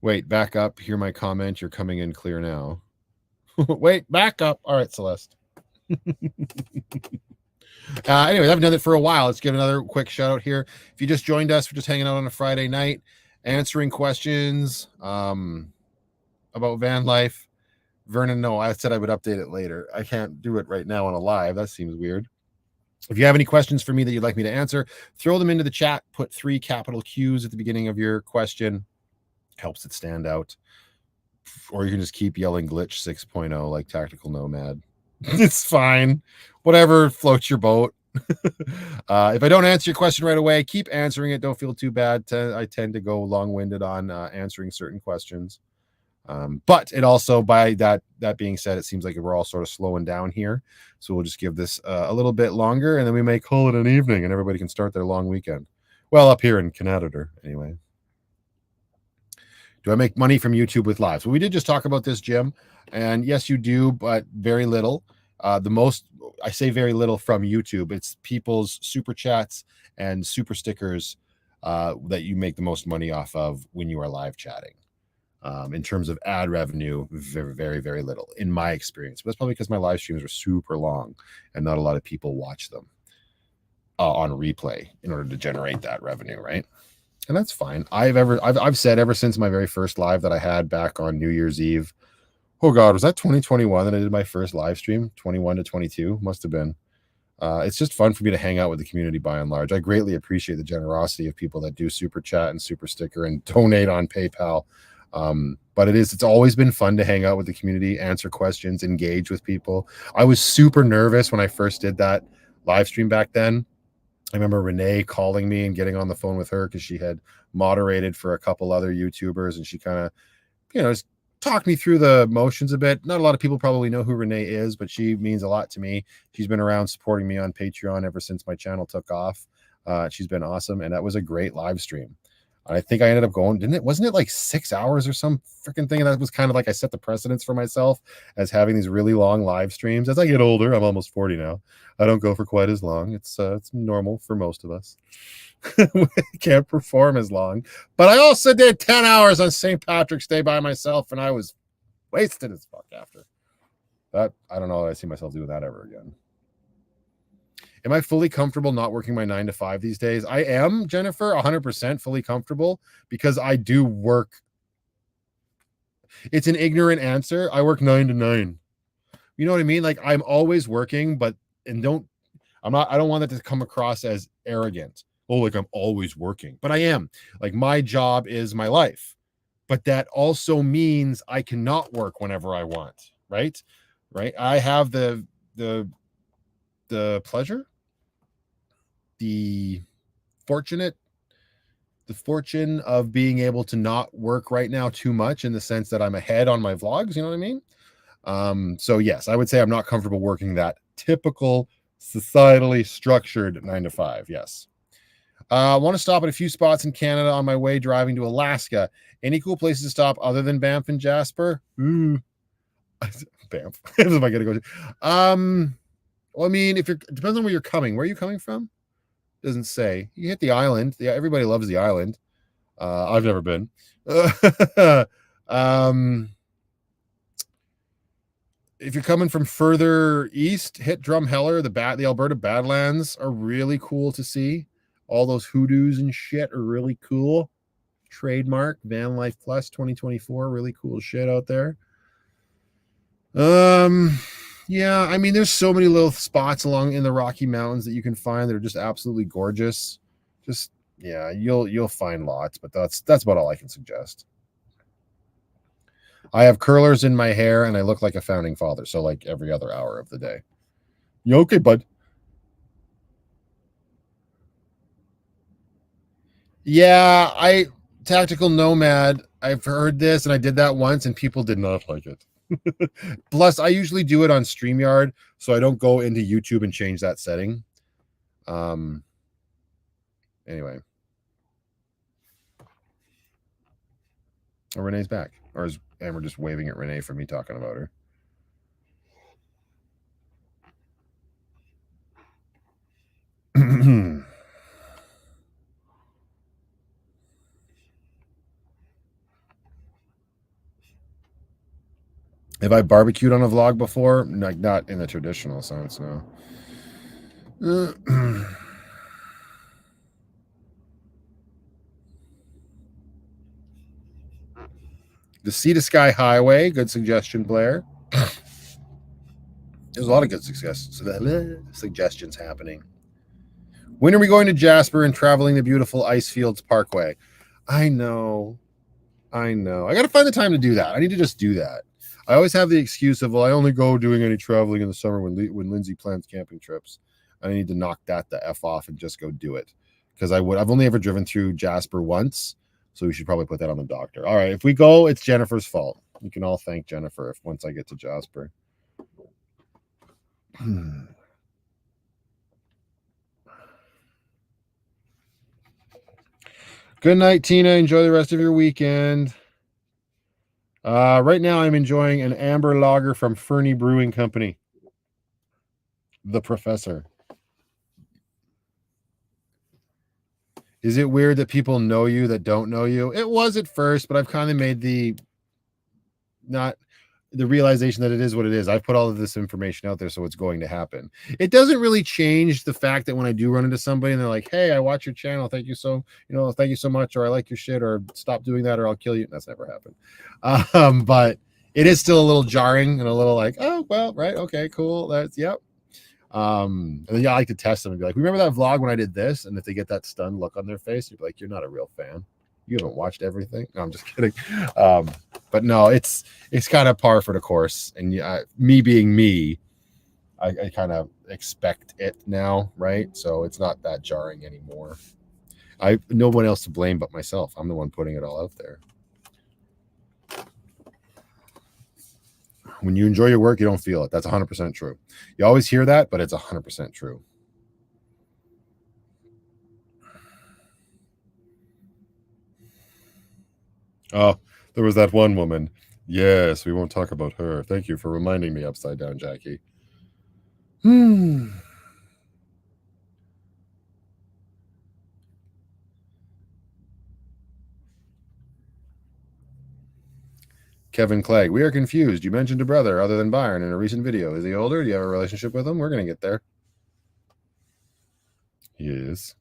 Wait, back up. Hear my comment. You're coming in clear now. Wait, back up. All right, Celeste. Anyways, I've done it for a while. Let's give another quick shout out here. If you just joined us, we're just hanging out on a Friday night, answering questions about Vanlife. Vernon, no, I said I would update it later. I can't do it right now on a live. That seems weird. If you have any questions for me that you'd like me to answer, throw them into the chat. Put 3 capital Qs at the beginning of your question. Helps it stand out. Or you can just keep yelling glitch 6.0 like Tactical Nomad. It's fine. Whatever floats your boat. If I don't answer your question right away, keep answering it. Don't feel too bad. I tend to go long-winded on answering certain questions. But it also, by that being said, it seems like we're all sort of slowing down here. So we'll just give this a little bit longer, and then we may call it an evening, and everybody can start their long weekend. Well, up here in Canada, anyway. Do I make money from YouTube with lives? Well, we did just talk about this, Jim. And yes, you do, but very little. The most, I say very little from YouTube. It's people's super chats and super stickers that you make the most money off of when you are live chatting. In terms of ad revenue, very, very, very little in my experience. But that's probably because my live streams are super long and not a lot of people watch them on replay in order to generate that revenue, right? And that's fine. I've said ever since my very first live that I had back on New Year's Eve. Oh God, was that 2021 that I did my first live stream? 21 to 22 must have been. It's just fun for me to hang out with the community by and large. I greatly appreciate the generosity of people that do super chat and super sticker and donate on PayPal. But it's always been fun to hang out with the community, answer questions, engage with people. I was super nervous when I first did that live stream back then. I remember Renee calling me and getting on the phone with her because she had moderated for a couple other YouTubers, and she kind of, just talked me through the motions a bit. Not a lot of people probably know who Renee is, but she means a lot to me. She's been around supporting me on Patreon ever since my channel took off. She's been awesome, and that was a great live stream. I think I ended up going, wasn't it like 6 hours or some freaking thing? And that was kind of like I set the precedence for myself as having these really long live streams. As I get older, I'm almost 40 now. I don't go for quite as long. It's normal for most of us. Can't perform as long. But I also did 10 hours on St. Patrick's Day by myself, and I was wasted as fuck after. That, I don't know if I see myself doing that ever again. Am I fully comfortable not working my 9 to 5 these days? I am, Jennifer, 100% fully comfortable because I do work. It's an ignorant answer. I work 9 to 9. You know what I mean? Like, I'm always working, I don't want that to come across as arrogant. Oh, like I'm always working, but I am. Like, my job is my life, but that also means I cannot work whenever I want. Right. I have the pleasure, the fortune of being able to not work right now too much, in the sense that I'm ahead on my vlogs. You know what I mean? So yes, I would say I'm not comfortable working that typical societally structured 9 to 5. Yes. I want to stop at a few spots in Canada on my way driving to Alaska. Any cool places to stop other than Banff and Jasper? Banff. Am I gonna go to? Well, I mean, it depends on where you're coming. Where are you coming from? Doesn't say. You hit the island. Yeah, everybody loves the island. I've never been. If you're coming from further east, hit Drumheller. The Alberta Badlands are really cool to see. All those hoodoos and shit are really cool. Trademark Vanlife Plus 2024, really cool shit out there. Yeah, I mean, there's so many little spots along in the Rocky Mountains that you can find that are just absolutely gorgeous. Just, yeah, you'll find lots, but that's about all I can suggest. I have curlers in my hair and I look like a founding father, so like every other hour of the day. You okay, bud? Yeah, Tactical Nomad, I've heard this and I did that once and people did not like it. Plus, I usually do it on StreamYard, so I don't go into YouTube and change that setting. Anyway. Oh, Renee's back. And we're just waving at Renee for me talking about her. Have I barbecued on a vlog before? Like, not in the traditional sense, no. The Sea to Sky Highway, good suggestion, Blair. There's a lot of good suggestions happening. When are we going to Jasper and traveling the beautiful Icefields Parkway? I know. I got to find the time to do that. I need to just do that. I always have the excuse of, well, I only go doing any traveling in the summer when Lindsay plans camping trips. I need to knock that the F off and just go do it. Because I've only ever driven through Jasper once, so we should probably put that on the doctor. All right, if we go, it's Jennifer's fault. You can all thank Jennifer once I get to Jasper. Good night, Tina. Enjoy the rest of your weekend. Right now, I'm enjoying an amber lager from Fernie Brewing Company. The Professor. Is it weird that people know you that don't know you? It was at first, but I've kind of made the realization that it is what it is. I've put all of this information out there, so it's going to happen. It doesn't really change the fact that when I do run into somebody and they're like, hey, I watch your channel, thank you so much, or I like your shit, or stop doing that, or I'll kill you. That's never happened. But it is still a little jarring and a little like, oh, well, right, okay, cool. That's, yep. And then I like to test them and be like, remember that vlog when I did this? And if they get that stunned look on their face, you're like, you're not a real fan. You haven't watched everything. No, I'm just kidding. But no, it's kind of par for the course. And me being me, I kind of expect it now, right? So it's not that jarring anymore. No one else to blame but myself. I'm the one putting it all out there. When you enjoy your work, you don't feel it. That's 100% true. You always hear that, but it's 100% true. Oh, there was that one woman. Yes, we won't talk about her. Thank you for reminding me, Upside Down Jackie. Kevin Clegg, we are confused. You mentioned a brother other than Byron in a recent video. Is he older? Do you have a relationship with him? We're going to get there. He is.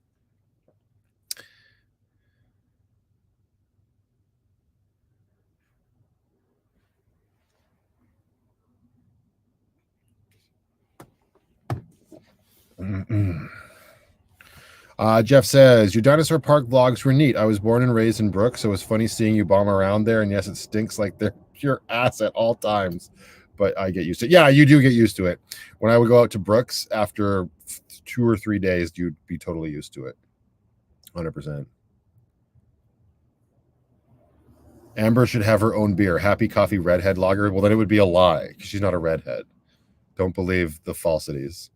Jeff says, your Dinosaur Park vlogs were neat. I was born and raised in Brooks, so it was funny seeing you bomb around there. And yes, it stinks like they're pure ass at all times, but I get used to it. Yeah, you do get used to it. When I would go out to Brooks after 2 or 3 days, you'd be totally used to it. 100%. Amber should have her own beer. Happy Coffee Redhead Lager. Well, then it would be a lie because she's not a redhead. Don't believe the falsities.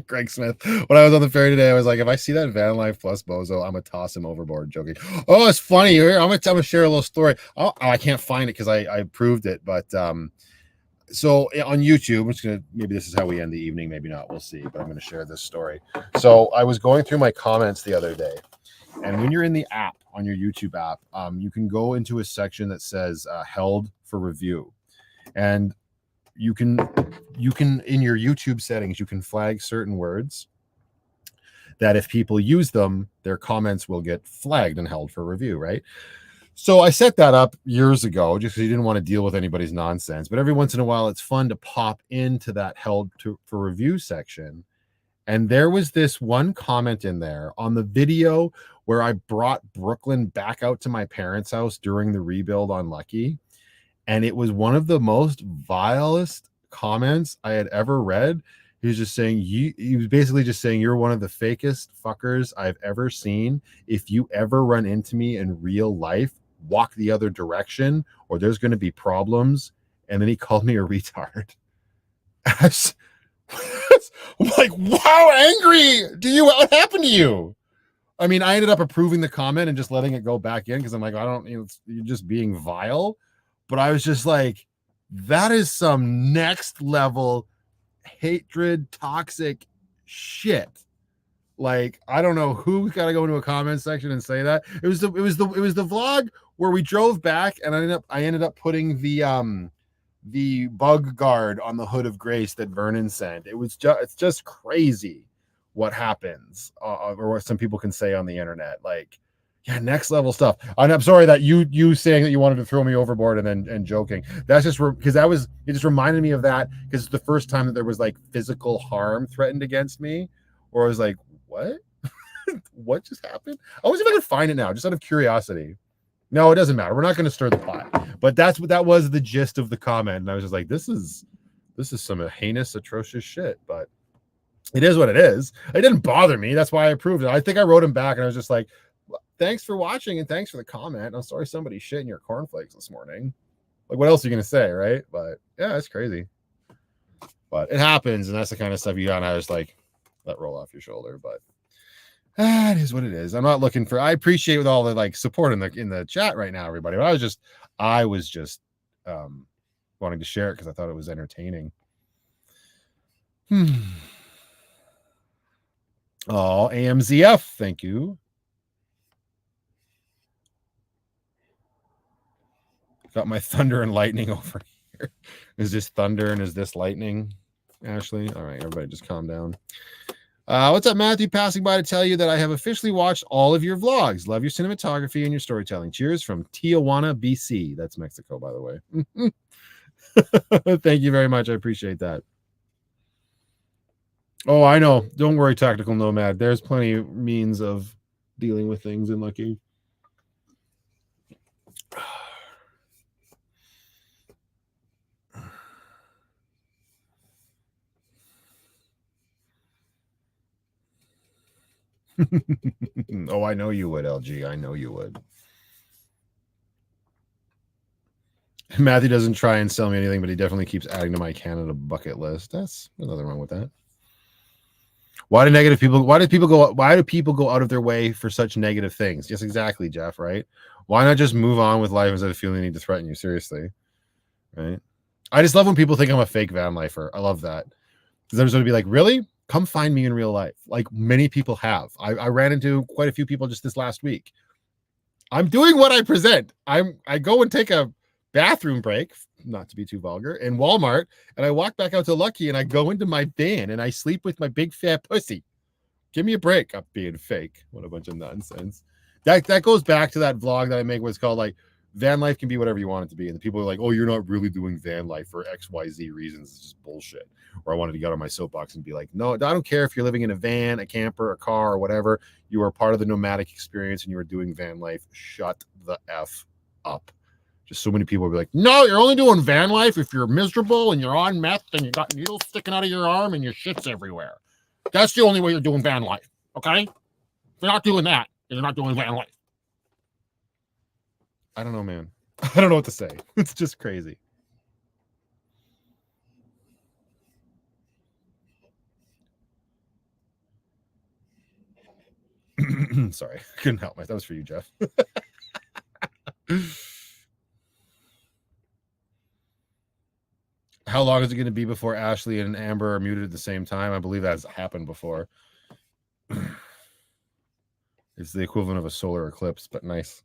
Greg Smith. When I was on the ferry today, I was like, if I see that Vanlife plus Bozo, I'm gonna toss him overboard. Joking. Oh, it's funny. I'm gonna share a little story. Oh, I can't find it because I proved it, but so on YouTube, I'm just gonna, maybe this is how we end the evening, maybe not, we'll see, but I'm gonna share this story. So I was going through my comments the other day, and when you're in the app on your YouTube app, you can go into a section that says held for review, and you can in your YouTube settings, you can flag certain words that if people use them, their comments will get flagged and held for review, right? So I set that up years ago just because you didn't want to deal with anybody's nonsense. But every once in a while, it's fun to pop into that for review section. And there was this one comment in there on the video where I brought Brooklyn back out to my parents' house during the rebuild on Lucky. And it was one of the most vilest comments I had ever read. He was just saying, he was basically just saying, you're one of the fakest fuckers I've ever seen. If you ever run into me in real life, walk the other direction or there's going to be problems. And then he called me a retard. I'm like, wow, angry. What happened to you? I mean, I ended up approving the comment and just letting it go back in because I'm like, you're just being vile. But I was just like, that is some next level hatred, toxic shit. Like, I don't know who's got to go into a comment section and say that. It was the vlog where we drove back, and I ended up putting the bug guard on the hood of Grace that Vernon sent. It's just crazy what happens, or what some people can say on the internet. Like, yeah, next level stuff. And I'm sorry that you saying that you wanted to throw me overboard and joking. That's just because it just reminded me of that because it's the first time that there was like physical harm threatened against me, or I was like, what? What just happened? I was even gonna find it now, just out of curiosity. No, it doesn't matter. We're not going to stir the pot. But that was the gist of the comment, and I was just like, this is some heinous, atrocious shit. But it is what it is. It didn't bother me. That's why I approved it. I think I wrote him back, and I was just like, thanks for watching and thanks for the comment. I'm sorry somebody shit in your cornflakes this morning. Like, what else are you gonna say, right? But yeah, it's crazy. But it happens, and that's the kind of stuff you gotta just like let roll off your shoulder. But it is what it is. I'm not looking for. I appreciate with all the like support in the chat right now, everybody. But I was just wanting to share it because I thought it was entertaining. Oh, AMZF, thank you. Got my thunder and lightning over here. Is this thunder and is this lightning, Ashley? All right, everybody just calm down. What's up, Matthew? Passing by to tell you that I have officially watched all of your vlogs. Love your cinematography and your storytelling. Cheers from Tijuana, BC. That's Mexico, by the way. Thank you very much. I appreciate that. Oh, I know. Don't worry, Tactical Nomad. There's plenty of means of dealing with things in Lucky. Oh, I know you would, LG. I know you would. Matthew doesn't try and sell me anything, but he definitely keeps adding to my Canada bucket list. That's nothing wrong with that. Why do people go out of their way for such negative things? Yes, exactly, Jeff, right? Why not just move on with life instead of feeling the need to threaten you? Seriously. Right? I just love when people think I'm a fake van lifer. I love that. Because I'm just going to be like, really? Come find me in real life. Like many people have. I ran into quite a few people just this last week. I'm doing what I present. I go and take a bathroom break, not to be too vulgar, in Walmart, and I walk back out to Lucky and I go into my van and I sleep with my big fat pussy. Give me a break. I'm being fake. What a bunch of nonsense. That goes back to that vlog that I make where it's called like van life can be whatever you want it to be. And the people are like, oh, you're not really doing van life for XYZ reasons. It's just bullshit. Or I wanted to get on my soapbox and be like, no, I don't care if you're living in a van, a camper, a car, or whatever. You are part of the nomadic experience and you are doing van life. Shut the F up. Just so many people will be like, no, you're only doing van life if you're miserable and you're on meth and you got needles sticking out of your arm and your shit's everywhere. That's the only way you're doing van life. Okay? If you're not doing that, you're not doing van life. I don't know, man. I don't know what to say. It's just crazy. Sorry, couldn't help myself. That was for you, Jeff. How long is it going to be before Ashley and Amber are muted at the same time? I believe that's happened before. It's the equivalent of a solar eclipse, but nice.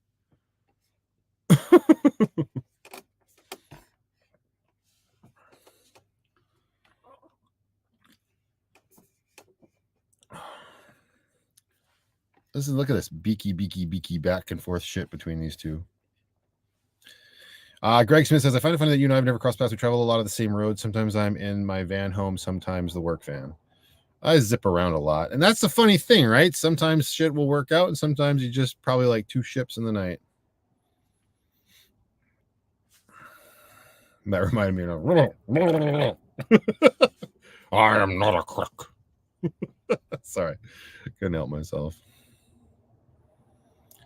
Look at this beaky back and forth shit between these two. Greg Smith says, I find it funny that you and I have never crossed paths. We travel a lot of the same roads. Sometimes I'm in my van home, sometimes the work van. I zip around a lot. And that's the funny thing, right? Sometimes shit will work out, and sometimes you just probably like two ships in the night. That reminded me of I am not a crook. Sorry. Couldn't help myself.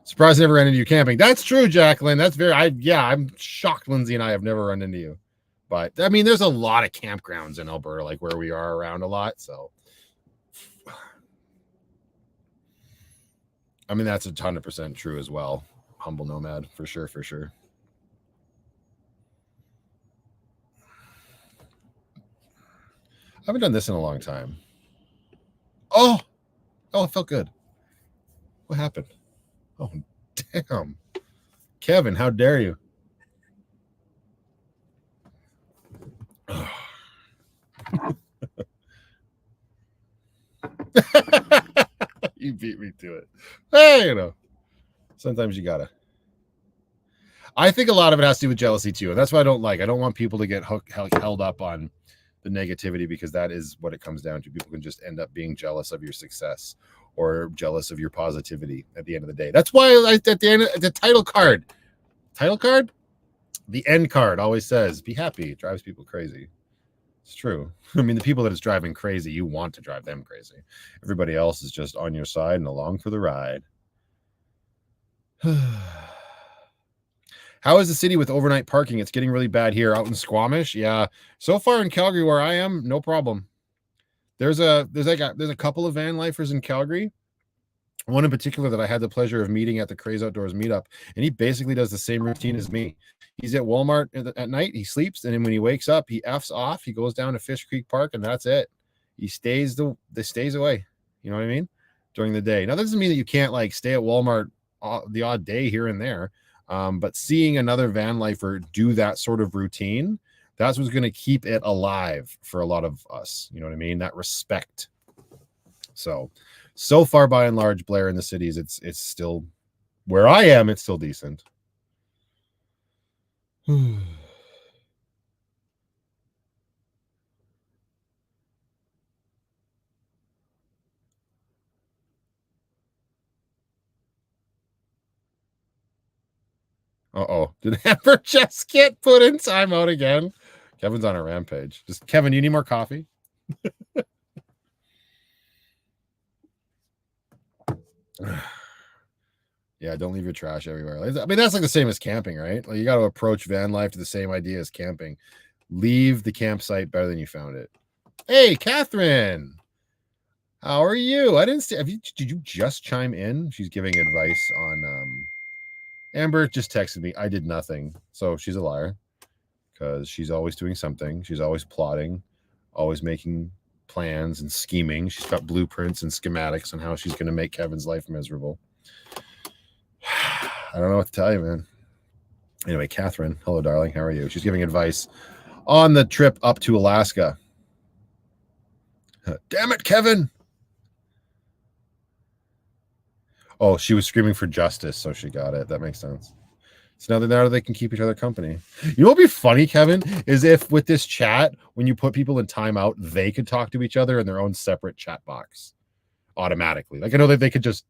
Surprised I never ran into you camping. That's true, Jacqueline. That's I'm shocked Lindsay and I have never run into you. But I mean, there's a lot of campgrounds in Alberta, like where we are around a lot. So I mean, that's 100% true as well. Humble nomad, for sure. I haven't done this in a long time. Oh, it felt good. What happened? Oh, damn. Kevin, how dare you? You beat me to it. Hey, you know, sometimes you gotta. I think a lot of it has to do with jealousy too, and that's what I don't like. I don't want people to get held up on the negativity, because that is what it comes down to. People can just end up being jealous of your success or jealous of your positivity at the end of the day. That's why at the end, the title card, the end card always says, be happy. It drives people crazy. It's true. I mean, the people that it's driving crazy, you want to drive them crazy. Everybody else is just on your side and along for the ride. How is the city with overnight parking? It's getting really bad here. Out in Squamish, yeah. So far in Calgary, where I am, no problem. There's a couple of van lifers in Calgary. One in particular that I had the pleasure of meeting at the Craze Outdoors meetup, and he basically does the same routine as me. He's at Walmart at night, he sleeps, and then when he wakes up, he F's off, he goes down to Fish Creek Park, and that's it. He stays away. You know what I mean? During the day. Now, that doesn't mean that you can't like stay at Walmart the odd day here and there. But seeing another van lifer do that sort of routine, that's what's going to keep it alive for a lot of us. You know what I mean? That respect So far, by and large, Blair in the cities, it's still where I am. It's still decent. Uh-oh. Did Amber just get put in timeout again? Kevin's on a rampage. Just Kevin, you need more coffee? Yeah, don't leave your trash everywhere. I mean, that's like the same as camping, right? Like, you got to approach van life to the same idea as camping. Leave the campsite better than you found it. Hey, Catherine. How are you? I didn't see. Did you just chime in? She's giving advice on Amber just texted me. I did nothing. So she's a liar because she's always doing something. She's always plotting, always making plans and scheming. She's got blueprints and schematics on how she's going to make Kevin's life miserable. I don't know what to tell you, man. Anyway, Catherine, hello, darling. How are you? She's giving advice on the trip up to Alaska. Damn it, Kevin. Oh, she was screaming for justice, so she got it. That makes sense. So now they can keep each other company. You know what would be funny, Kevin, is if with this chat, when you put people in timeout, they could talk to each other in their own separate chat box automatically. Like, I know that they could just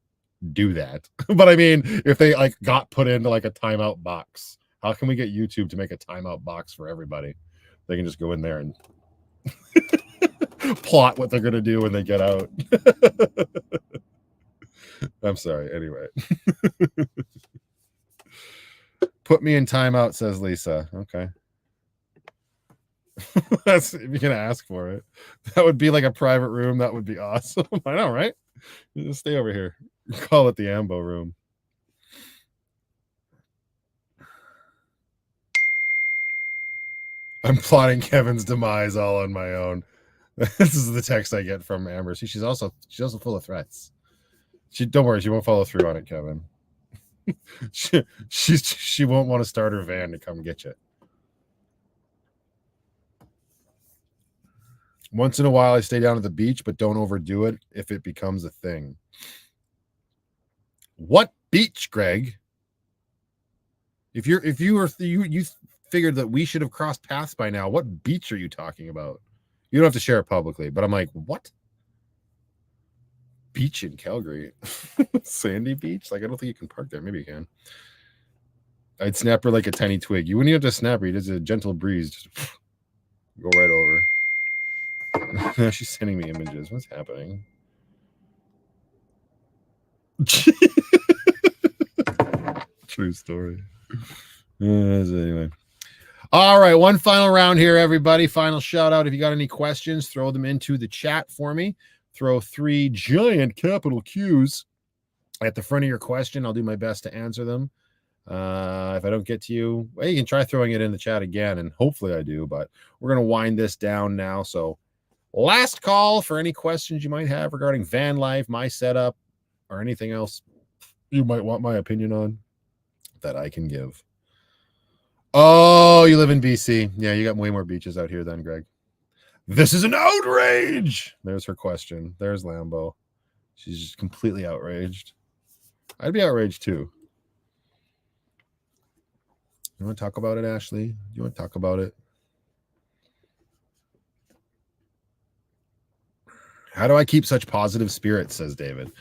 do that. But I mean, if they like got put into like a timeout box, how can we get YouTube to make a timeout box for everybody? They can just go in there and plot what they're going to do when they get out. I'm sorry. Anyway. Put me in timeout, says Lisa. Okay. That's if you're going to ask for it. That would be like a private room. That would be awesome. I know, right? Just stay over here. Call it the Ambo room. I'm plotting Kevin's demise all on my own. This is the text I get from Amber. See, she's also full of threats. Don't worry, she won't follow through on it, Kevin. she won't want to start her van to come get you. Once in a while, I stay down at the beach, but don't overdo it if it becomes a thing. What beach, Greg? If you figured that we should have crossed paths by now, what beach are you talking about? You don't have to share it publicly, but I'm like, what? Beach in Calgary? Sandy Beach? Like, I don't think you can park there. Maybe you can. I'd snap her like a tiny twig. You wouldn't even have to snap her. It's a gentle breeze. Just go right over. She's sending me images. What's happening? True story. Anyway. All right, one final round here, everybody. Final shout out. If you got any questions, throw them into the chat for me. Throw 3 giant capital Q's at the front of your question. I'll do my best to answer them. If I don't get to you, well, you can try throwing it in the chat again, and hopefully I do, but we're going to wind this down now. So last call for any questions you might have regarding van life, my setup, or anything else you might want my opinion on that I can give. Oh, you live in BC. Yeah, you got way more beaches out here than Greg. This is an outrage. There's her question. There's Lambo. She's just completely outraged. I'd be outraged too. You want to talk about it, Ashley? You want to talk about it? How do I keep such positive spirits, says David.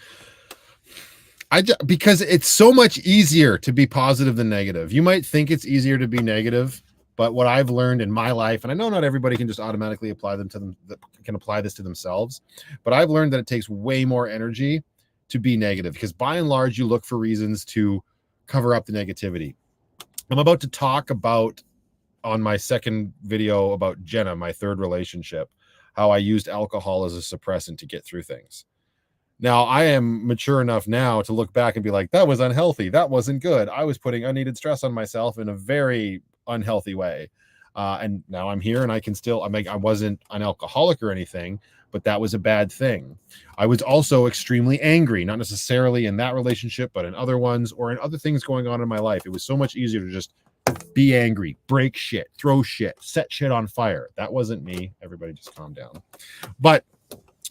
Because it's so much easier to be positive than negative. You might think it's easier to be negative, but what I've learned in my life, and I know not everybody can just automatically apply this to themselves, but I've learned that it takes way more energy to be negative, because by and large, you look for reasons to cover up the negativity. I'm about to talk about, on my second video about Jenna, my third relationship, how I used alcohol as a suppressant to get through things. Now, I am mature enough now to look back and be like, that was unhealthy. That wasn't good. I was putting unneeded stress on myself in a very unhealthy way. And now I'm here and I can still, I wasn't an alcoholic or anything, but that was a bad thing. I was also extremely angry, not necessarily in that relationship, but in other ones or in other things going on in my life. It was so much easier to just be angry, break shit, throw shit, set shit on fire. That wasn't me. Everybody just calm down. But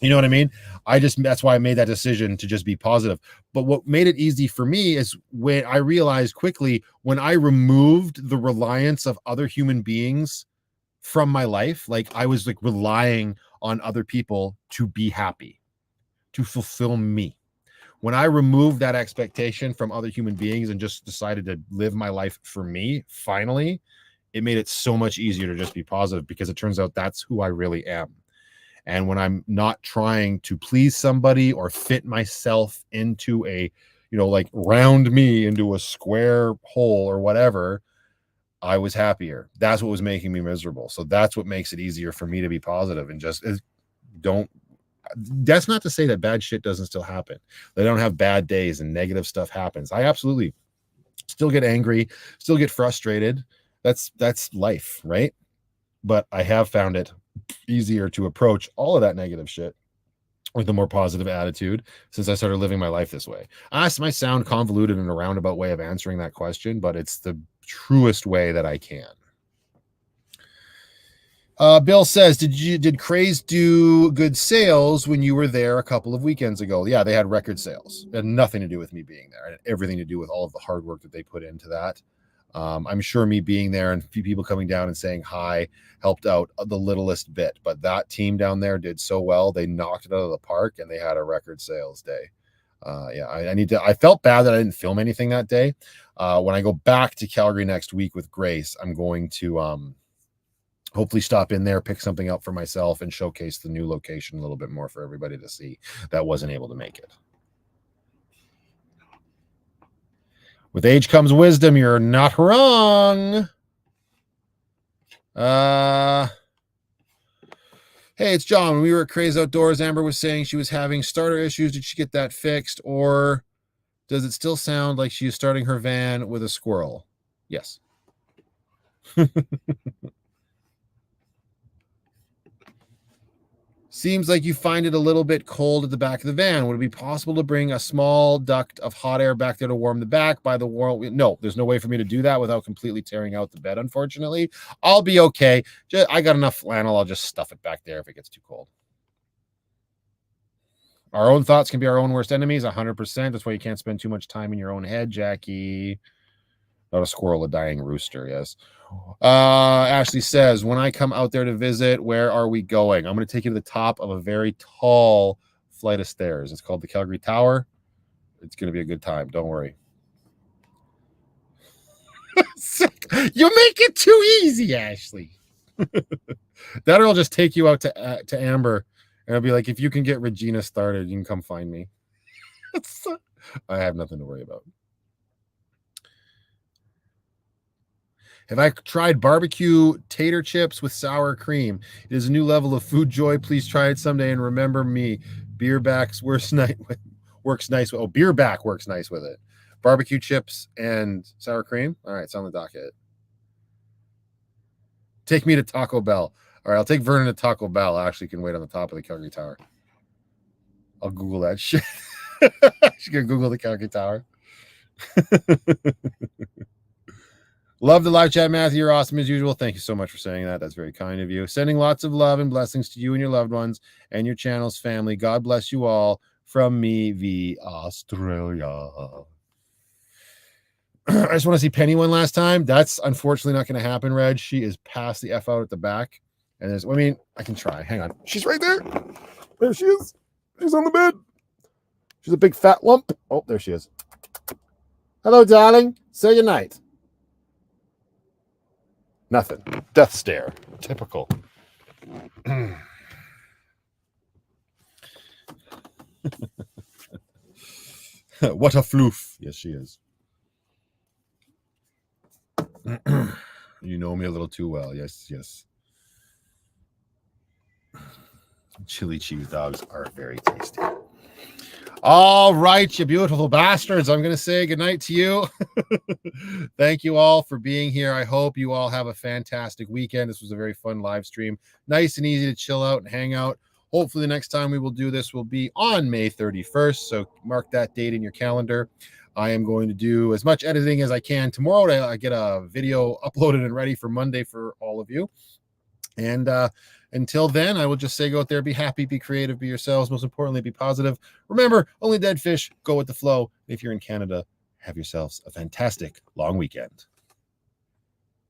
You know what I mean? That's why I made that decision to just be positive. But what made it easy for me is when I realized quickly, when I removed the reliance of other human beings from my life, like I was like relying on other people to be happy, to fulfill me. When I removed that expectation from other human beings and just decided to live my life for me, finally, it made it so much easier to just be positive, because it turns out that's who I really am. And when I'm not trying to please somebody or fit myself into a, like round me into a square hole or whatever, I was happier. That's what was making me miserable. So that's what makes it easier for me to be positive and just don't. That's not to say that bad shit doesn't still happen. They don't have bad days and negative stuff happens. I absolutely still get angry, still get frustrated. That's life, right? But I have found it easier to approach all of that negative shit with a more positive attitude since I started living my life this way. This might sound convoluted in a roundabout way of answering that question, but it's the truest way that I can. Bill says, did Craze do good sales when you were there a couple of weekends ago? Yeah, they had record sales. It had nothing to do with me being there. It had everything to do with all of the hard work that they put into that. I'm sure me being there and a few people coming down and saying hi helped out the littlest bit, but that team down there did so well. They knocked it out of the park and they had a record sales day. I felt bad that I didn't film anything that day. When I go back to Calgary next week with Grace, I'm going to hopefully stop in there, pick something up for myself, and showcase the new location a little bit more for everybody to see that wasn't able to make it. With age comes wisdom. You're not wrong. Hey, it's John. When we were at Craze Outdoors, Amber was saying she was having starter issues. Did she get that fixed, or does it still sound like she is starting her van with a squirrel? Yes. Seems like you find it a little bit cold at the back of the van. Would it be possible to bring a small duct of hot air back there to warm the back by the wall? No, there's no way for me to do that without completely tearing out the bed, unfortunately. I'll be okay. I got enough flannel. I'll just stuff it back there if it gets too cold. Our own thoughts can be our own worst enemies, 100%. That's why you can't spend too much time in your own head, Jackie. Not a squirrel, a dying rooster, yes. Ashley says, when I come out there to visit, where are we going? I'm going to take you to the top of a very tall flight of stairs. It's called the Calgary Tower. It's going to be a good time. Don't worry. You make it too easy, Ashley. That or I'll just take you out to Amber, and I'll be like, if you can get Regina started, you can come find me. I have nothing to worry about. Have I tried barbecue tater chips with sour cream? It is a new level of food joy. Please try it someday and remember me. Beer backs works nice with. Oh, beer back works nice with it. Barbecue chips and sour cream. All right, it's on the docket. Take me to Taco Bell. All right, I'll take Vernon to Taco Bell. I actually can wait on the top of the Calgary Tower. I'll Google that shit. She's gonna Google the Calgary Tower. Love the live chat, Matthew. You're awesome as usual. Thank you so much for saying that. That's very kind of you. Sending lots of love and blessings to you and your loved ones and your channel's family. God bless you all from me, V Australia. I just want to see Penny one last time. That's unfortunately not going to happen, Reg. She is past the F out at the back. And I can try. Hang on. She's right there. There she is. She's on the bed. She's a big fat lump. Oh, there she is. Hello, darling. Say goodnight. Nothing. Death stare. Typical. What a floof. Yes, she is. You know me a little too well. Yes. Chili cheese dogs are very tasty. All right, you beautiful bastards. I'm going to say goodnight to you. Thank you all for being here. I hope you all have a fantastic weekend. This was a very fun live stream. Nice and easy to chill out and hang out. Hopefully the next time we will do this will be on May 31st. So mark that date in your calendar. I am going to do as much editing as I can tomorrow to get a video uploaded and ready for Monday for all of you. And until then, I will just say go out there, be happy, be creative, be yourselves. Most importantly, be positive. Remember, only dead fish go with the flow. If you're in Canada, have yourselves a fantastic long weekend.